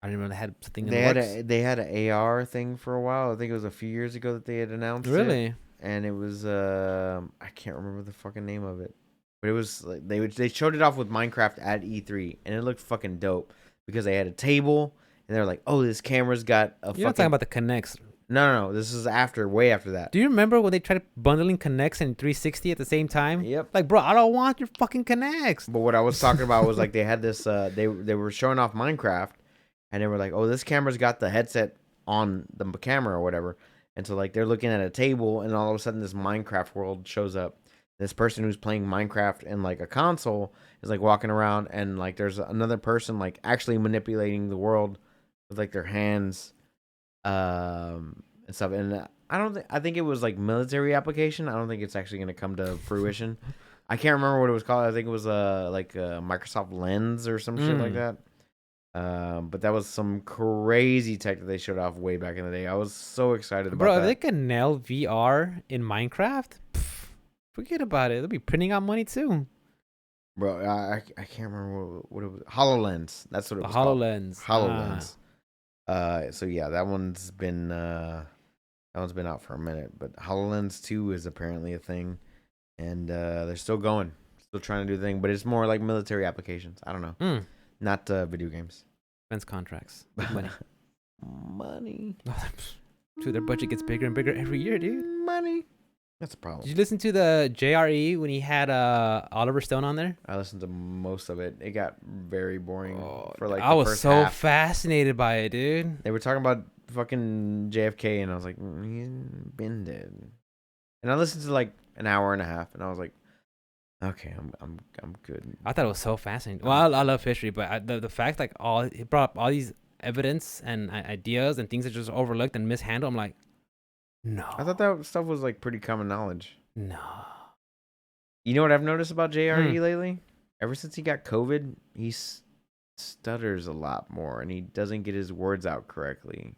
I don't remember. They had something in the works. They had an AR thing for a while. I think it was a few years ago that they had announced it. Really? And it was I can't remember the fucking name of it. But it was like they showed it off with Minecraft at E3, and it looked fucking dope because they had a table, and they're like, "Oh, this camera's got a." You're not talking about the Kinects. No. This is way after that. Do you remember when they tried bundling Kinects and 360 at the same time? Yep. Like, bro, I don't want your fucking Kinects. But what I was talking about was like they had this. They were showing off Minecraft, and they were like, "Oh, this camera's got the headset on the camera or whatever." And so like they're looking at a table, and all of a sudden this Minecraft world shows up. This person who's playing Minecraft in like a console is like walking around, and like there's another person like actually manipulating the world with like their hands, and stuff. And I don't think I think it was like military application. I don't think it's actually gonna come to fruition. I can't remember what it was called. I think it was like a Microsoft Lens or some shit like that. But that was some crazy tech that they showed off way back in the day. I was so excited about Bro, if that. they can nail VR in Minecraft, forget about it. They'll be printing out money too. Bro, I can't remember what it was. HoloLens. That's what it The was called. HoloLens. HoloLens. So yeah, that one's been out for a minute, but HoloLens 2 is apparently a thing, and they're still going, still trying to do the thing, but it's more like military applications. I don't know, not video games. Defense contracts. Big money. Money. Dude, their budget gets bigger and bigger every year, dude. Money. That's a problem. Did you listen to the JRE when he had Oliver Stone on there? I listened to most of it. It got very boring for like I the was first so half. fascinated by it, dude. They were talking about fucking JFK, and I was like, he's been dead. And I listened to like an hour and a half, and I was like, okay, I'm good. I thought it was so fascinating. Well, I love history, but the fact like he brought up all these evidence and ideas and things that just overlooked and mishandled. I'm like, no. I thought that stuff was like pretty common knowledge. No. You know what I've noticed about JRE lately? Ever since he got COVID, he stutters a lot more, and he doesn't get his words out correctly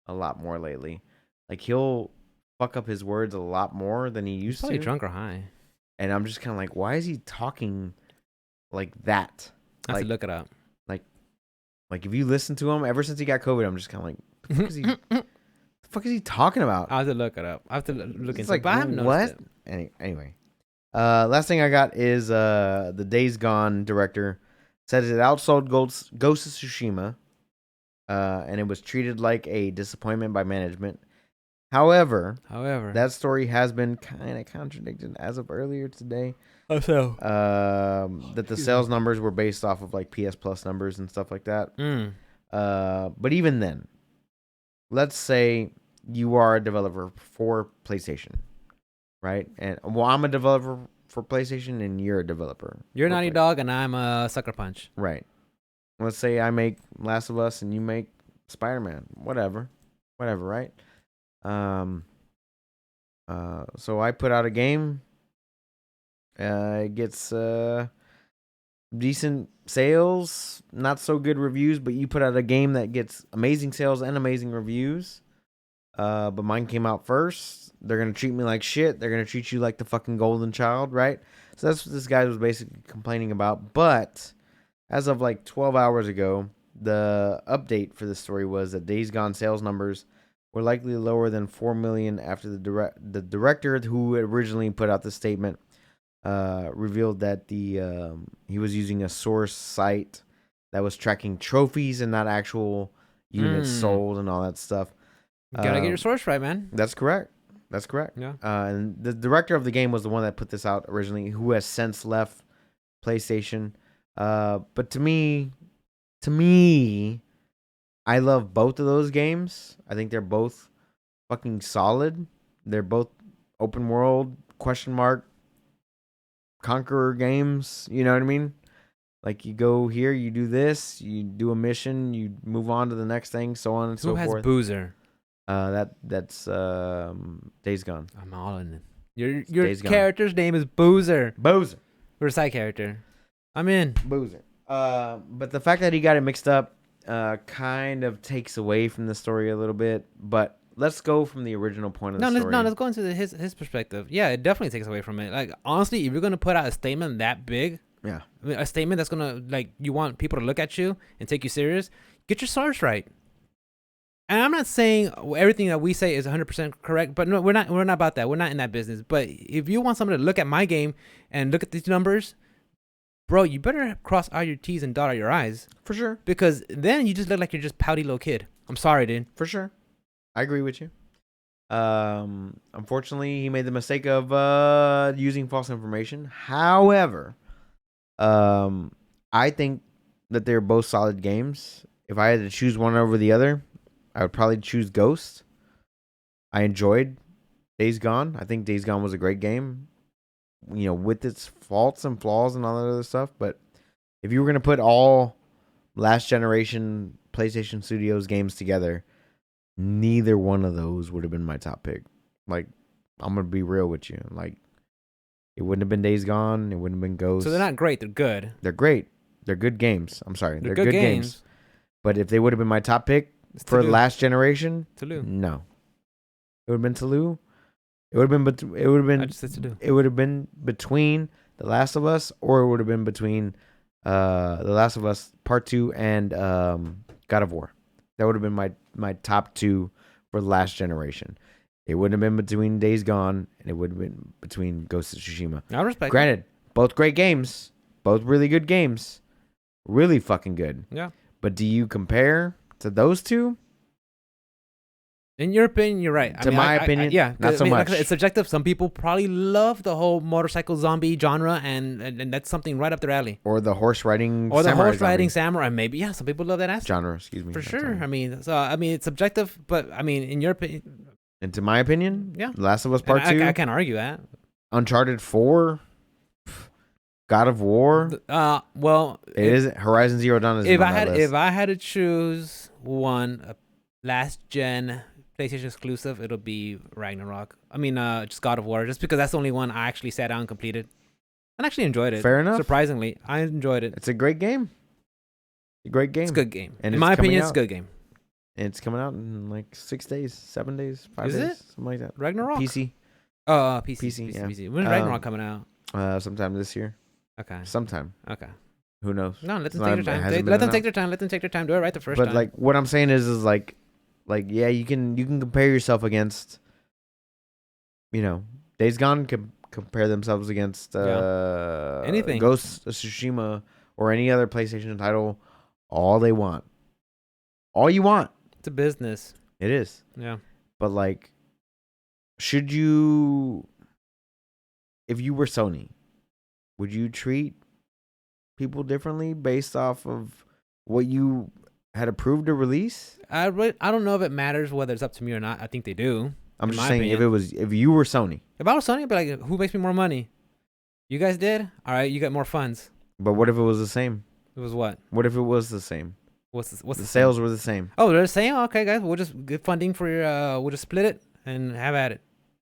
a lot more lately. Like he'll fuck up his words a lot more than he used Probably to. drunk or high. And I'm just kind of like, why is he talking like that? I have Like, to look it up. like if you listen to him, ever since he got COVID, I'm just kind of like, the fuck is he talking about? I have to look it up. I have to look It's into like, it. But I haven't noticed what? it. Anyway, last thing I got is the Days Gone director said it outsold Ghost of Tsushima, and it was treated like a disappointment by management. However, that story has been kind of contradicted as of earlier today. Oh, so That the sales numbers were based off of like PS Plus numbers and stuff like that. But even then, let's say you are a developer for PlayStation, right? And well, I'm a developer for PlayStation, and you're a developer. You're Naughty Dog, and I'm a Sucker Punch. Right. Let's say I make Last of Us, and you make Spider-Man. Whatever, right? So I put out a game. It gets decent sales, not so good reviews, but you put out a game that gets amazing sales and amazing reviews. But mine came out first. They're gonna treat me like shit. They're gonna treat you like the fucking golden child, right? So that's what this guy was basically complaining about. But as of like 12 hours ago, the update for this story was that Days Gone sales numbers were likely lower than 4 million after the director who originally put out the statement revealed that he was using a source site that was tracking trophies and not actual units sold and all that stuff. You gotta get your source right, man. That's correct. Yeah. And the director of the game was the one that put this out originally, who has since left PlayStation. But to me, I love both of those games. I think they're both fucking solid. They're both open world, conqueror games. You know what I mean? Like you go here, you do this, you do a mission, you move on to the next thing, so on and so forth. Who has Boozer? That's Days Gone. I'm all in it. Your character's name is Boozer. Boozer. Or a side character. I'm in. Boozer. But the fact that he got it mixed up kind of takes away from the story a little bit. But let's go from the original point of the story. Let's go into his perspective. Yeah, it definitely takes away from it. Like, honestly, if you're going to put out a statement that big, yeah, I mean, a statement that's going to, like, you want people to look at you and take you serious, get your source right. And I'm not saying everything that we say is 100% correct, but no, we're not about that. We're not in that business. But if you want someone to look at my game and look at these numbers, bro, you better cross all your T's and dot all your I's. For sure. Because then you just look like you're just pouty little kid. I'm sorry, dude. For sure. I agree with you. Unfortunately, he made the mistake of using false information. However, I think that they're both solid games. if I had to choose one over the other, I would probably choose Ghost. I enjoyed Days Gone. I think Days Gone was a great game, with its faults and flaws and all that other stuff. But if you were going to put all last generation PlayStation Studios games together, neither one of those would have been my top pick. Like, I'm going to be real with you. Like, it wouldn't have been Days Gone. It wouldn't have been Ghost. So they're not great. They're good. They're great. They're good games. I'm sorry. They're good games. But if they would have been my top pick for last generation, Toulouse. No. It would have been Toulouse. It would have been. It would have been. I just said Toulouse. It would have been between The Last of Us, or it would have been between The Last of Us Part 2 and God of War. That would have been my top two for the last generation. It wouldn't have been between Days Gone, and it would have been between Ghost of Tsushima. I respect. Granted, both great games, both really good games, really fucking good. Yeah. But do you compare to those two? In your opinion, you're right. To my opinion, yeah, not so much. Like it's subjective. Some people probably love the whole motorcycle zombie genre, and that's something right up their alley. Or the horse riding, or the horse riding samurai. Maybe some people love that aspect. Genre. Excuse me. For sure. I mean, it's subjective, but I mean, in your opinion, and to my opinion, yeah, Last of Us Part 2. I can't argue that. Uncharted 4, God of War. Well, it is Horizon Zero Dawn. If I had to choose one, last gen PlayStation exclusive, it'll be Ragnarok. I mean, just God of War, just because that's the only one I actually sat down and completed, and actually enjoyed it. Fair enough. Surprisingly, I enjoyed it. It's a great game. It's a great game. It's a good game. And in my opinion, it's a good game. And it's coming out in like 6 days, 7 days, 5 days, something like that. Ragnarok. PC. Oh, PC. Yeah. PC. When's Ragnarok coming out? Sometime this year. Okay. Sometime. Okay. Who knows? No, let them take their time. Let them take their time. Let them take their time. Do it right the first time. But like, what I'm saying is like, yeah, you can compare yourself against, Days Gone can compare themselves against anything, Ghost of Tsushima or any other PlayStation title, all they want, all you want. It's a business. It is. Yeah. But like, should you, if you were Sony, would you treat people differently based off of what you had approved to release? I don't know if it matters whether it's up to me or not. I think they do. I'm just saying, if you were Sony. If I was Sony, I'd be like, who makes me more money? You guys did? All right, you got more funds. But what if it was the same? It was what? What if it was the same? What's the sales were the same? Oh, they're the same? Okay, guys, we'll just get funding for your, we'll just split it and have at it.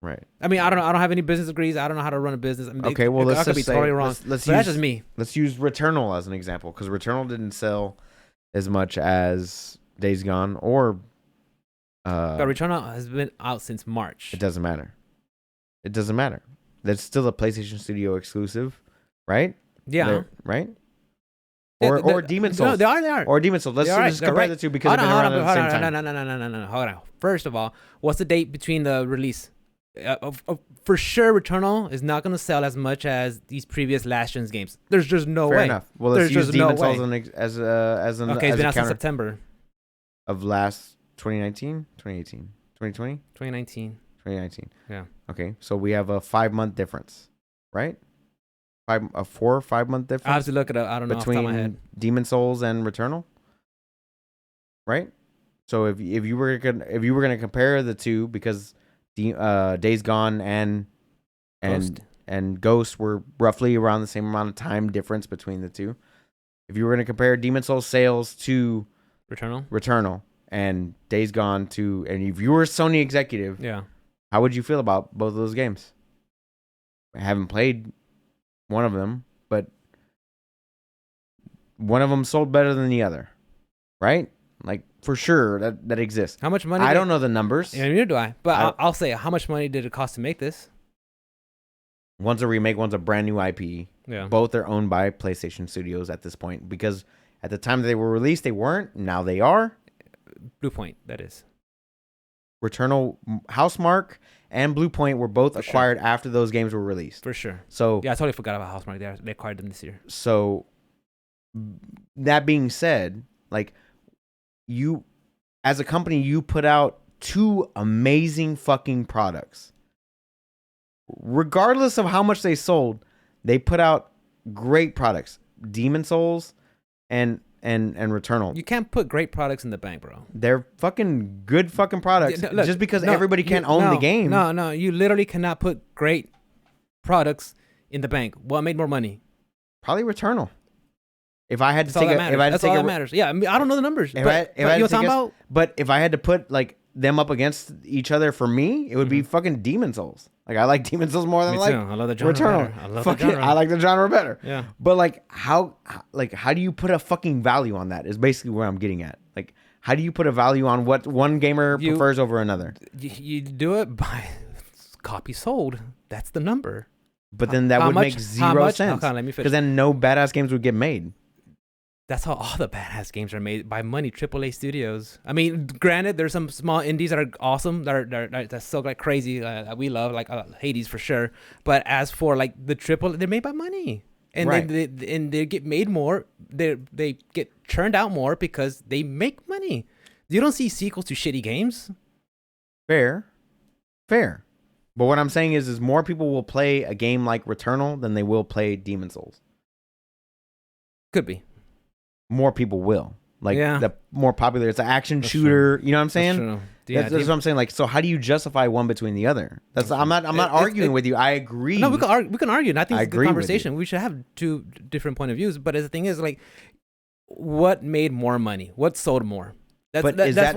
Right. I mean, I don't know. I don't have any business degrees. I don't know how to run a business. I mean, okay, well, let's just be totally wrong. That's just me. Let's use Returnal as an example, because Returnal didn't sell as much as Days Gone or. But Returnal has been out since March. It doesn't matter. It doesn't matter. That's still a PlayStation Studio exclusive, right? Yeah. Right. Or Demon Souls. No, they are. Or Demon Souls. Let's just compare the two because they've been around at the same time. No. Hold on. First of all, what's the date between the release? For sure, Returnal is not going to sell as much as these previous last gen's games. There's just no way. Fair enough. Well, let's use Demon Souls as an okay, it's been out since September of last 2019, 2018, 2020, 2019. 2019. Yeah. Okay, so we have a 5-month difference, right? A 4 or 5 month difference. I have to look it up. I don't know off the top of my head. Demon Souls and Returnal, right? So if you were gonna compare the two, because Days Gone and Ghost were roughly around the same amount of time difference between the two. If you were gonna compare Demon Souls sales to Returnal and Days Gone to, and if you were a Sony executive, yeah, how would you feel about both of those games? I haven't played one of them, but one of them sold better than the other, right? Like, for sure, that exists. How much money? I don't know the numbers. Yeah, neither do I. But I'll say, how much money did it cost to make this? One's a remake, one's a brand new IP. Yeah. Both are owned by PlayStation Studios at this point, because at the time they were released, they weren't. Now they are. Bluepoint, that is. Returnal, Housemarque, and Bluepoint were both acquired after those games were released. For sure. So yeah, I totally forgot about Housemarque. They acquired them this year. So that being said, like, you, as a company, you put out 2 amazing fucking products. Regardless of how much they sold, they put out great products. Demon Souls and and Returnal. You can't put great products in the bank, bro. They're fucking good fucking products. Look, just because everybody can't own the game. No, you literally cannot put great products in the bank. What made more money? Probably Returnal. If I had to That's take all that matters. Yeah, I mean, I don't know the numbers. But you know what I'm talking about? But if I had to put like them up against each other for me, it would be fucking Demon Souls. Like I like Demon Souls more than Me like too. I love the genre Returnal. better. I love the genre. I like the genre better. Yeah. But like how do you put a fucking value on that? Is basically where I'm getting at. Like how do you put a value on what one gamer prefers over another? You do it by copies sold. That's the number. But then that would make zero sense. Let me finish. Because then no badass games would get made. That's how all the badass games are made, by money, AAA studios. I mean, granted, there's some small indies that are awesome, that sell like crazy, that we love, like Hades for sure. But as for like the AAA, they're made by money, and right. they get made more. They get churned out more because they make money. You don't see sequels to shitty games. Fair. But what I'm saying is more people will play a game like Returnal than they will play Demon Souls. Could be. More people will. Like, the more popular. It's an action shooter. True. You know what I'm saying? That's true. That's what I'm saying. Like, so how do you justify one between the other? I'm not arguing with you. I agree. No, we can argue. And I think it's a good conversation. We should have two different point of views. But the thing is, like, what made more money? What sold more? Is that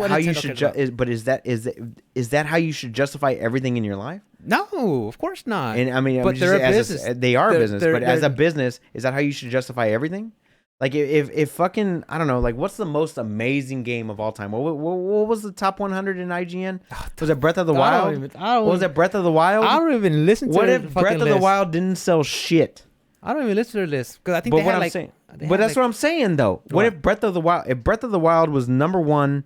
how you should justify everything in your life? No, of course not. And I mean, but they're a business. They are a business. But as a business, is that how you should justify everything? Like if fucking, I don't know, like what's the most amazing game of all time? What was the top 100 in IGN? Was it Breath of the Wild? Was it Breath of the Wild? I don't even listen to it. What if Breath of the Wild didn't sell shit? I don't even listen to their list because I think they had like. But that's what I'm saying though. What if Breath of the Wild? If Breath of the Wild was number one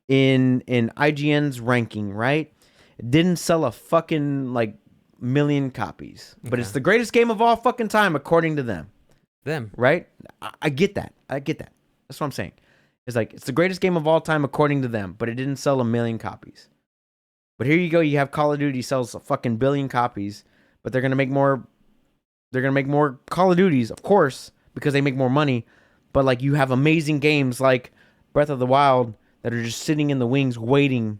in IGN's ranking, right? It didn't sell a fucking like million copies, but it's the greatest game of all fucking time according to them. Right? I get that. That's what I'm saying. It's like it's the greatest game of all time according to them, but it didn't sell a million copies. But here you go. You have Call of Duty sells a fucking billion copies, but they're gonna make more. They're gonna make more Call of Duties, of course, because they make more money. But like you have amazing games like Breath of the Wild that are just sitting in the wings waiting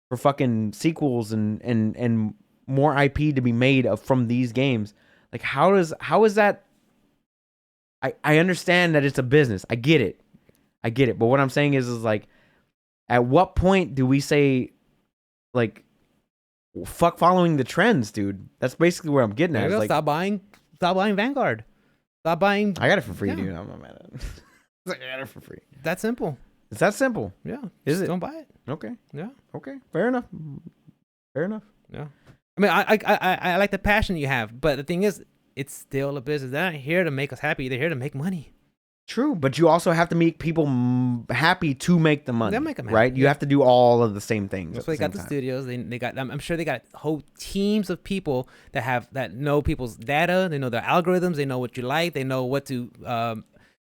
for fucking sequels and more IP to be made from these games. Like how is that? I understand that it's a business. I get it. But what I'm saying is like, at what point do we say, like, fuck following the trends, dude? That's basically where I'm getting at. Like, stop buying Vanguard. Stop buying. I got it for free, dude. I'm not mad at it. I got it for free. That simple. It's that simple. Yeah. Is it? Don't buy it. Okay. Yeah. Okay. Fair enough. Yeah. I mean, I like the passion you have, but the thing is, it's still a business. They're not here to make us happy. They're here to make money. True, but you also have to make people happy to make the money. They'll make them happy, right? You have to do all of the same things. That's why they got the studios. They got. I'm sure they got whole teams of people that know people's data. They know their algorithms. They know what you like. They know what to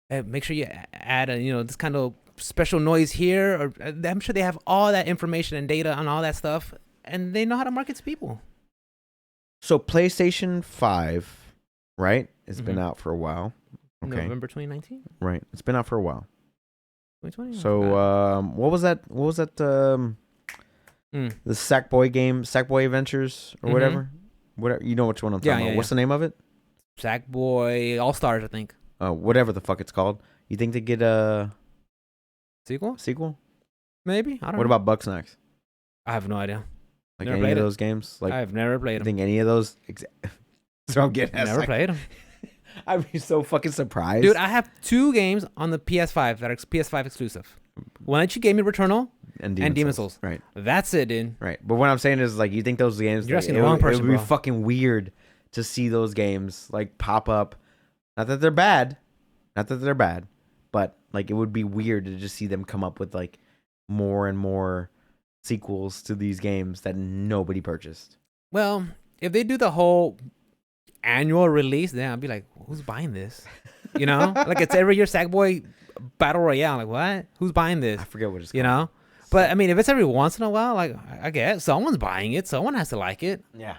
make sure you add this kind of special noise here. Or I'm sure they have all that information and data on all that stuff, and they know how to market to people. So PlayStation 5. Right? It's been out for a while. Okay. November 2019? Right. It's been out for a while. 2020? So, what was that? The Sackboy game, Sackboy Adventures, or whatever? Whatever. You know which one I'm talking about. What's the name of it? Sackboy All-Stars, I think. Whatever the fuck it's called. You think they get a sequel? Maybe. I don't know. What about Bugsnax? I have no idea. Like any of those games? Like I've never played them. Think any of those? So I'm getting. Never played them. I'd be so fucking surprised, dude. I have 2 games on the PS5 that are PS5 exclusive. One that you gave me, Returnal, and Demon Souls. Right. That's it, dude. Right. But what I'm saying is, like, you think those games? You're asking the wrong person. It would be fucking weird to see those games like pop up. Not that they're bad, but like it would be weird to just see them come up with like more and more sequels to these games that nobody purchased. Well, if they do the whole annual release, then I'll be like, who's buying this? You know, like it's every year Sackboy Battle Royale. Like, what? Who's buying this? I forget what it's called. You know, but I mean, if it's every once in a while, like I guess someone's buying it. Someone has to like it. Yeah.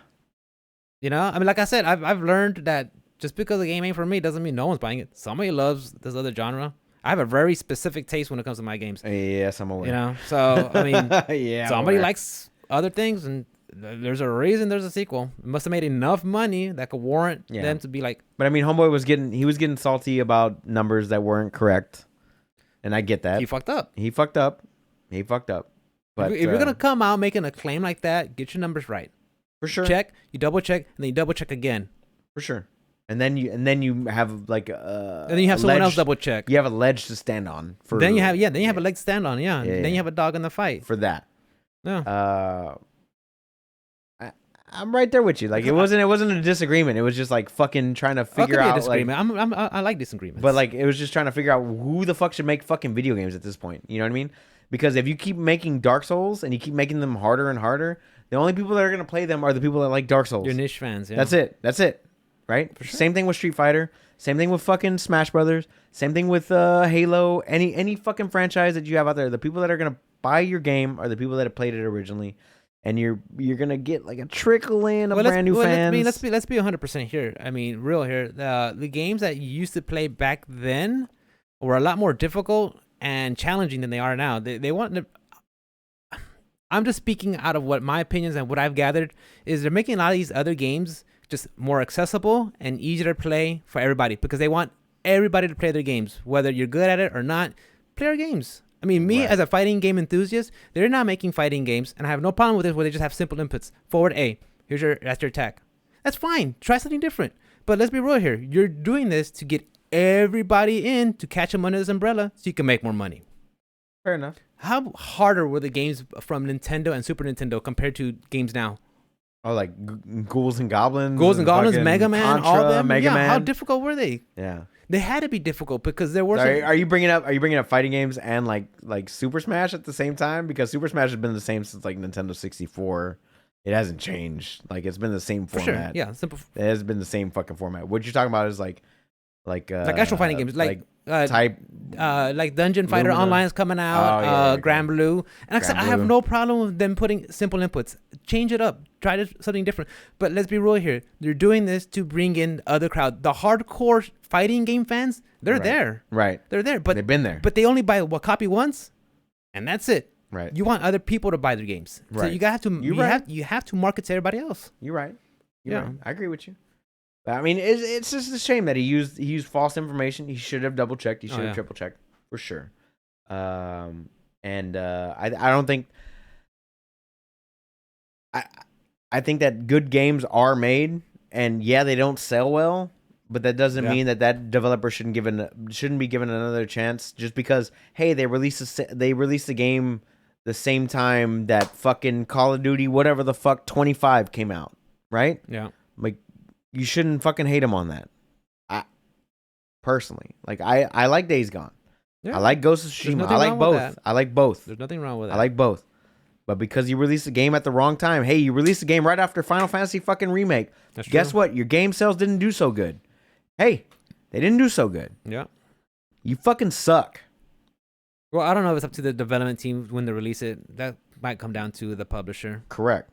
You know, I mean, like I said, I've learned that just because the game ain't for me doesn't mean no one's buying it. Somebody loves this other genre. I have a very specific taste when it comes to my games. Yes, I'm aware. You know, so I mean, yeah, somebody likes other things, and there's a reason there's a sequel. It must have made enough money that could warrant them to be like. But I mean, Homeboy was getting salty about numbers that weren't correct, and I get that. He fucked up. He fucked up. But if you're gonna come out making a claim like that, get your numbers right. For sure. Check. You double check, and then you double check again. For sure. And then you have like and then you have someone else double check. You have a ledge to stand on. Then you have a leg to stand on. Yeah. Then you have a dog in the fight. For that. Yeah. I'm right there with you. Like it wasn't a disagreement. It was just like fucking trying to figure out. A disagreement. Like, I like disagreements. But like it was just trying to figure out who the fuck should make fucking video games at this point. You know what I mean? Because if you keep making Dark Souls and you keep making them harder and harder, the only people that are gonna play them are the people that like Dark Souls. Your niche fans. Yeah. That's it. Right? Sure. Same thing with Street Fighter. Same thing with fucking Smash Brothers. Same thing with Halo. Any fucking franchise that you have out there. The people that are gonna buy your game are the people that have played it originally, and you're gonna get like a trickle in of brand new fans. Let's be 100% here. I mean, real here. The games that you used to play back then were a lot more difficult and challenging than they are now. They want to. I'm just speaking out of what my opinions and what I've gathered is they're making a lot of these other games just more accessible and easier to play for everybody because they want everybody to play their games, whether you're good at it or not. Play our games. I mean, me as a fighting game enthusiast, they're not making fighting games, and I have no problem with it where they just have simple inputs. Forward A, that's your attack. That's fine. Try something different. But let's be real here. You're doing this to get everybody in to catch them under this umbrella so you can make more money. Fair enough. How harder were the games from Nintendo and Super Nintendo compared to games now? Oh, like Ghouls and Goblins, Mega Man, Contra, all of them. Mega Man. How difficult were they? Yeah, they had to be difficult because there were. So are you bringing up fighting games and like Super Smash at the same time? Because Super Smash has been the same since like Nintendo 64. It hasn't changed. Like it's been the same format. For sure. Yeah, simple. It has been the same fucking format. What you're talking about is like actual fighting games, like Dungeon Fighter Lumina. Online is coming out, Grand Blue, and like I said, I have Blue. no problem with them putting simple inputs. Change it up, try something different. But let's be real here: they're doing this to bring in other crowd. The hardcore fighting game fans, they're there, right? They're there, but they've been there. But they only buy copy once, and that's it. Right. You want other people to buy their games, right? So you have to market to everybody else. You're right. You're right. I agree with you. I mean, it's just a shame that he used false information. He should have double checked. He should have triple checked for sure. I don't think. I think that good games are made, and they don't sell well, but that doesn't mean that developer shouldn't be given another chance just because they released the game the same time that fucking Call of Duty whatever the fuck 25 came out, right? Yeah, like. You shouldn't fucking hate him on that. Personally, like I like Days Gone. Yeah. I like Ghost of Tsushima. I like both. I like both. There's nothing wrong with that. I like both. But because you released the game at the wrong time, you released the game right after Final Fantasy fucking remake. That's true. Guess what? Your game sales didn't do so good. They didn't do so good. Yeah. You fucking suck. Well, I don't know if it's up to the development team when they release it. That might come down to the publisher. Correct.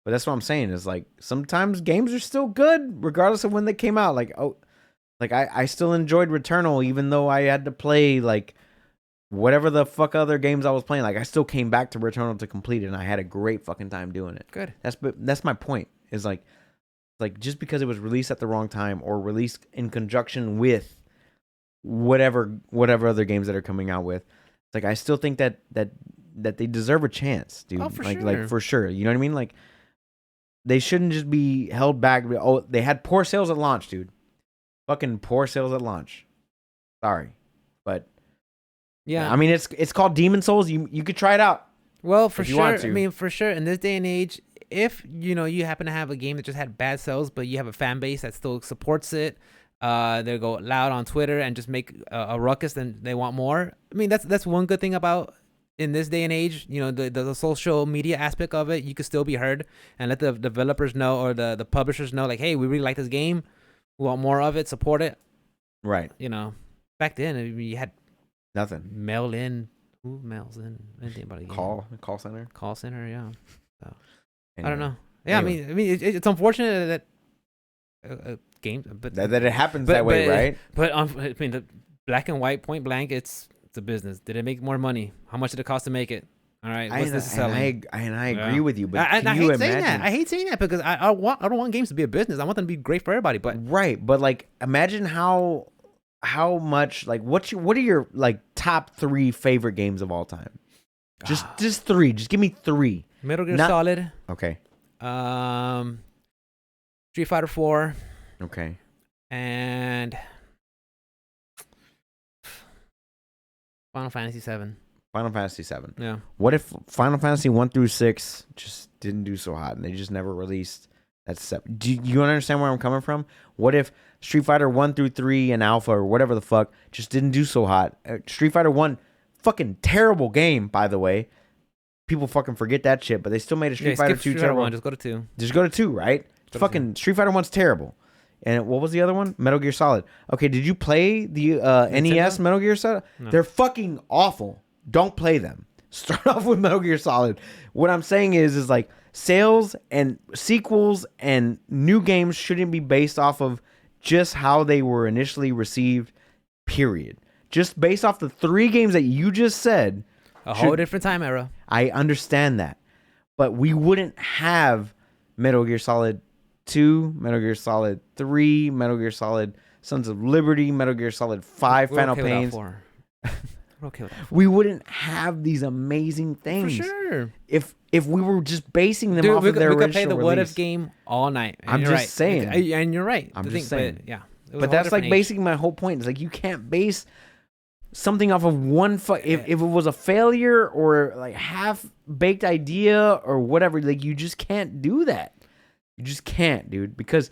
But that's what I'm saying is like sometimes games are still good regardless of when they came out. I still enjoyed Returnal even though I had to play like whatever the fuck other games I was playing. Like I still came back to Returnal to complete it and I had a great fucking time doing it. Good. That's my point. Is like just because it was released at the wrong time or released in conjunction with whatever other games that are coming out with, it's like I still think that they deserve a chance, dude. Oh, for sure. Like for sure. You know what I mean? Like they shouldn't just be held back. Oh, they had poor sales at launch, dude. Fucking poor sales at launch. Sorry. But yeah. I mean it's called Demon Souls. You could try it out. Well, for sure. I mean, for sure in this day and age, if you happen to have a game that just had bad sales, but you have a fan base that still supports it, they go loud on Twitter and just make a ruckus, then they want more. I mean, that's one good thing about in this day and age, the social media aspect of it, you could still be heard and let the developers know or the publishers know, like, hey, we really like this game. We want more of it. Support it. Right. Back then, I mean, you had nothing. Mail in. Who mails in? Anything about a game? Call center. Call center, yeah. So, anyway. I don't know. Yeah, anyway. I mean, it's unfortunate that games, but that it happens that way, right? But I mean, black and white, point blank. It's a business. Did it make more money? How much did it cost to make it? All right, what's this selling? I agree with you, but I can you hate saying imagine? that. I hate saying that because I don't want games to be a business. I want them to be great for everybody. But Right, but like imagine how much like what are your like top 3 favorite games of all time? Just 3. Just give me 3. Metal Gear Solid. Okay. Street Fighter 4. Okay. And Final Fantasy 7. Final Fantasy 7. Yeah. What if Final Fantasy 1 through 6 just didn't do so hot and they just never released that step? Do you understand where I'm coming from? What if Street Fighter 1 through 3 and Alpha or whatever the fuck just didn't do so hot? Street Fighter 1, fucking terrible game, by the way. People fucking forget that shit, but they still made a Street Fighter 2 terrible. 1, just go to 2. Just go to 2, right? Fucking Street Fighter 1's terrible. And what was the other one? Metal Gear Solid. Okay, did you play the NES Metal Gear Solid? No. They're fucking awful. Don't play them. Start off with Metal Gear Solid. What I'm saying is like sales and sequels and new games shouldn't be based off of just how they were initially received, period. Just based off the 3 games that you just said. A whole different time era. I understand that. But we wouldn't have Metal Gear Solid 2, Metal Gear Solid 3, Metal Gear Solid Sons of Liberty, Metal Gear Solid 5, Phantom Pains. We're okay with that. We wouldn't have these amazing things. For sure. If we were just basing them off of their original release. We could play the What If game all night. I'm just saying. And you're right. I'm just saying. But, yeah. But that's like basing my whole point. It's like you can't base something off of one if it was a failure or like half-baked idea or whatever, like you just can't do that. You just can't, dude, because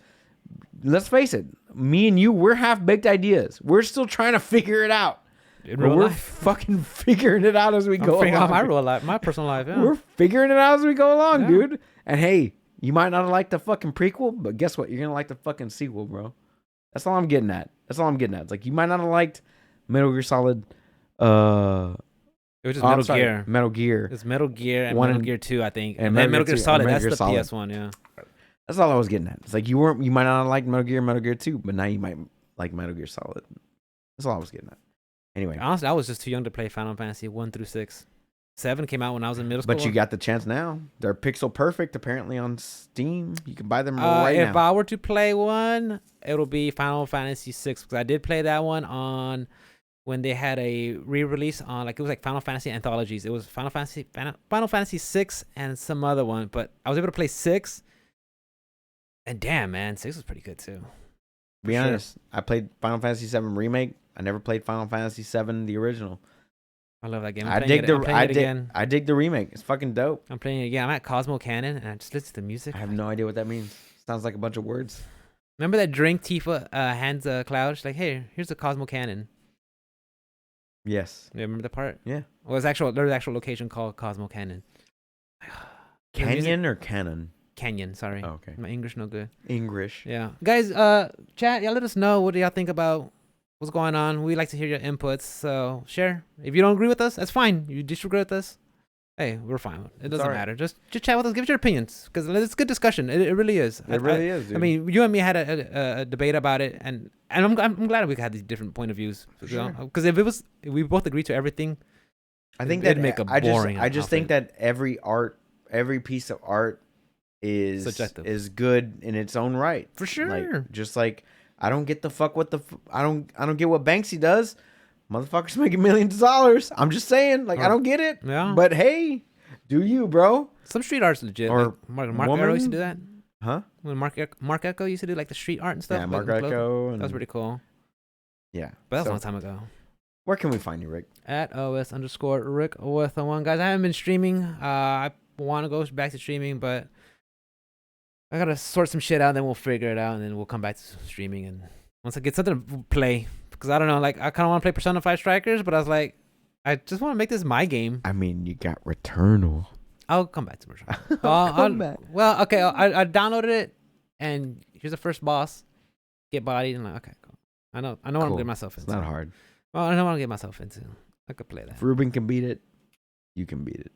let's face it, me and you, we're half-baked ideas. We're still trying to figure it out. We're fucking figuring it out as we go along. Out my real life, my personal life. Yeah. We're figuring it out as we go along, dude. And hey, you might not like the fucking prequel, but guess what? You're gonna like the fucking sequel, bro. That's all I'm getting at. It's like you might not have liked Metal Gear Solid. It was just Gear. Metal Gear. It's Metal Gear and Metal Gear 2, I think. And then Metal Gear Solid. That's the Solid. PS1, yeah. That's all I was getting at. It's like you might not have liked Metal Gear 2, but now you might like Metal Gear Solid. That's all I was getting at. Anyway. Honestly, I was just too young to play Final Fantasy 1 through 6. 7 came out when I was in middle school. But you got the chance now. They're pixel perfect apparently on Steam. You can buy them right now. If I were to play one, it'll be Final Fantasy 6 because I did play that one on when they had a re-release on it was like Final Fantasy anthologies. It was Final Fantasy 6 and some other one, but I was able to play 6. And damn, man, 6 was pretty good too. Be honest, I played Final Fantasy 7 remake. I never played Final Fantasy 7 the original. I love that game. I dig the remake. It's fucking dope. I'm playing it again. I'm at Cosmo Cannon and I just listen to the music. I have no idea what that means. Sounds like a bunch of words. Remember that drink Tifa hands Cloud? She's like, "Hey, here's a Cosmo Cannon." Yes. You remember that part? Yeah. Well, there's an actual location called Cosmo Cannon. Canyon or Cannon? Canyon, sorry. Oh, okay. My English no good. English. Yeah. Guys, chat, y'all let us know what do y'all think about what's going on. We like to hear your inputs, so share. If you don't agree with us, that's fine. You disagree with us, hey, we're fine. It doesn't matter. Just chat with us. Give us your opinions because it's good discussion. It really is. It really is, dude. I mean, you and me had a debate about it, and I'm glad we had these different point of views. Because if we both agreed to everything, I think it'd make a boring. I just think that every piece of art is subjective. Is good in its own right. For sure. Like, just like I don't get the fuck what I don't get what Banksy does. Motherfuckers making millions of dollars. I'm just saying, like I don't get it. Yeah. But hey, do you, bro? Some street art's legit. Or like Mark Echo used to do that. Huh? When Mark Echo used to do like the street art and stuff. Yeah, Mark Echo. That was pretty cool. Yeah. But that was a long time ago. Where can we find you, Rick? At OS_Rick with a 1. Guys, I haven't been streaming. I want to go back to streaming, but I gotta sort some shit out. Then we'll figure it out, and then we'll come back to streaming. And once I get something to play, because I don't know, like I kind of want to play Persona 5 Strikers, but I was like, I just want to make this my game. I mean, you got Returnal. I'll come back to Persona. I'll back. Well, okay, I downloaded it, and here's the first boss. Get bodied, and like, okay, cool. I know what I'm getting myself into. It's not hard. Well, I know what I'm getting myself into. I could play that. If Ruben can beat it, you can beat it.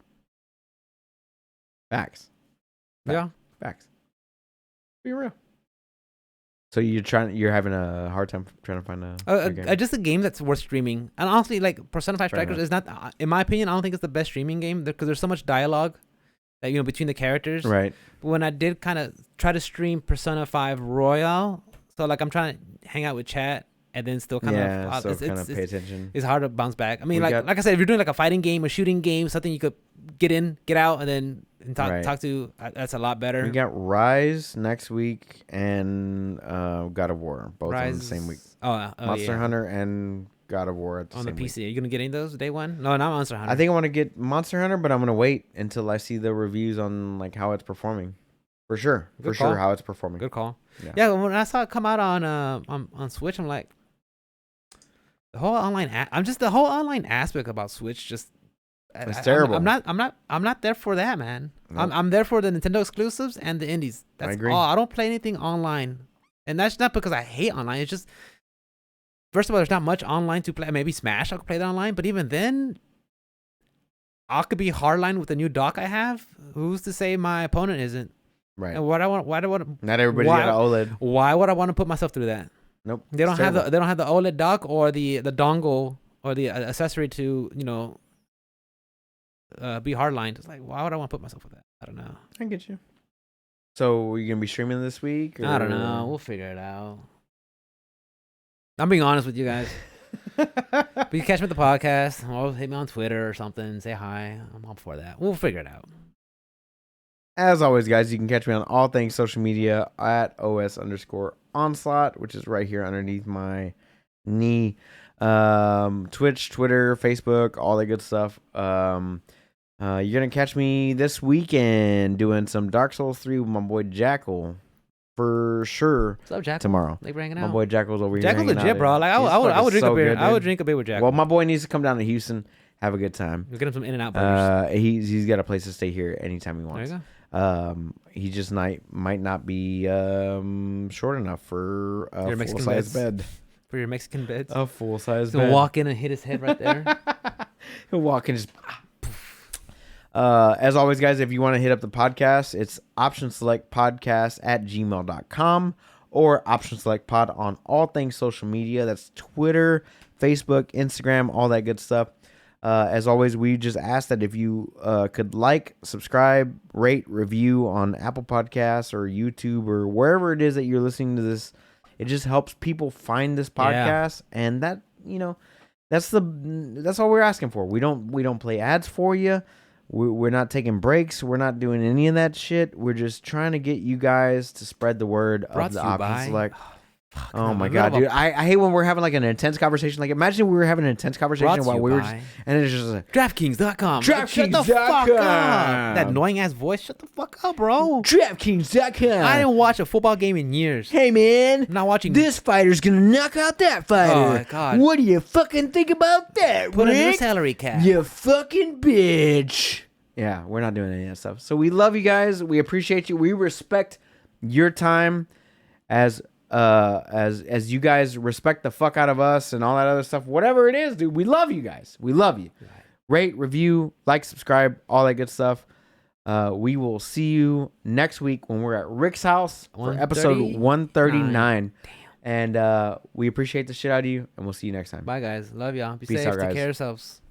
Facts. Yeah. Facts. Be real. So you're having a hard time trying to find a game? Just a game that's worth streaming. And honestly, like Persona 5 Fair Strikers enough. is not, in my opinion, I don't think it's the best streaming game because there's so much dialogue that between the characters. Right. But when I did kind of try to stream Persona 5 Royale, so like I'm trying to hang out with chat and then still kind of pay attention. It's hard to bounce back. I mean, We like I said, if you're doing like a fighting game, a shooting game, something you could get in, get out, and then talk to, that's a lot better. We got Rise next week and God of War both on the same week. Monster Hunter and God of War at the on same the PC. week. Are you gonna get any of those day one? No, not Monster Hunter. I think I want to get Monster Hunter, but I'm gonna wait until I see the reviews on like how it's performing. For sure, how it's performing. Good call. Yeah, when I saw it come out on Switch, I'm like, the whole online. The whole online aspect about Switch just. It's terrible. I'm not there for that, man. Nope. I'm there for the Nintendo exclusives and the indies. That's I agree. all. I don't play anything online, and that's not because I hate online. It's just, first of all, there's not much online to play. Maybe Smash, I could play that online, but even then, I could be hardline with the new dock I have. Who's to say my opponent isn't? Right. And why do I want? Not everybody's got an OLED. Why would I want to put myself through that? Nope. They don't have the OLED dock or the dongle or the accessory to be hardlined. It's like, why would I want to put myself with that? I don't know. I get you. So are you gonna be streaming this week? Or? I don't know. We'll figure it out. I'm being honest with you guys. But you catch me at the podcast, or hit me on Twitter or something. Say hi. I'm all for that. We'll figure it out. As always, guys, you can catch me on all things social media at OS_onslaught, which is right here underneath my knee. Twitch, Twitter, Facebook, all that good stuff. You're gonna catch me this weekend doing some Dark Souls 3 with my boy Jackal. For sure. What's up, Jackal? Tomorrow. Like hanging out. My boy Jackal's over here. Jackal's legit, bro. Like I would drink a beer. I would drink a beer with Jackal. Well, my boy needs to come down to Houston, have a good time. We'll get him some In-N-Out burgers. He's got a place to stay here anytime he wants. There you go. He just might not be short enough for a full size bed. For your Mexican beds. A full size bed. He'll walk in and hit his head right there. He'll walk in and just. As always, guys, if you want to hit up the podcast, it's optionselectpodcast@gmail.com or optionselectpod on all things social media. That's Twitter, Facebook, Instagram, all that good stuff. As always, we just ask that if you could like, subscribe, rate, review on Apple Podcasts or YouTube or wherever it is that you're listening to this. It just helps people find this podcast, and that that's all we're asking for. We don't play ads for you. We're not taking breaks. We're not doing any of that shit. We're just trying to get you guys to spread the word of the Option Select. Oh my god, dude! I hate when we're having like an intense conversation. Like, imagine we were having an intense conversation while we were and it's just like, DraftKings.com. DraftKings.com. Shut the fuck up. That annoying ass voice. Shut the fuck up, bro. DraftKings.com. I didn't watch a football game in years. Hey man, I'm not watching. This fighter's gonna knock out that fighter. Oh my god. What do you fucking think about that? Put Rick? a new salary cap. You fucking bitch. Yeah, we're not doing any of that stuff. So we love you guys. We appreciate you. We respect your time as you guys respect the fuck out of us and all that other stuff. Whatever it is, dude, we love you guys. We love you. Right. Rate, review, like, subscribe, all that good stuff. We will see you next week when we're at Rick's house for episode 139. Damn. And we appreciate the shit out of you, and we'll see you next time. Bye, guys. Love y'all. Be Peace safe. out, Take guys. care of yourselves.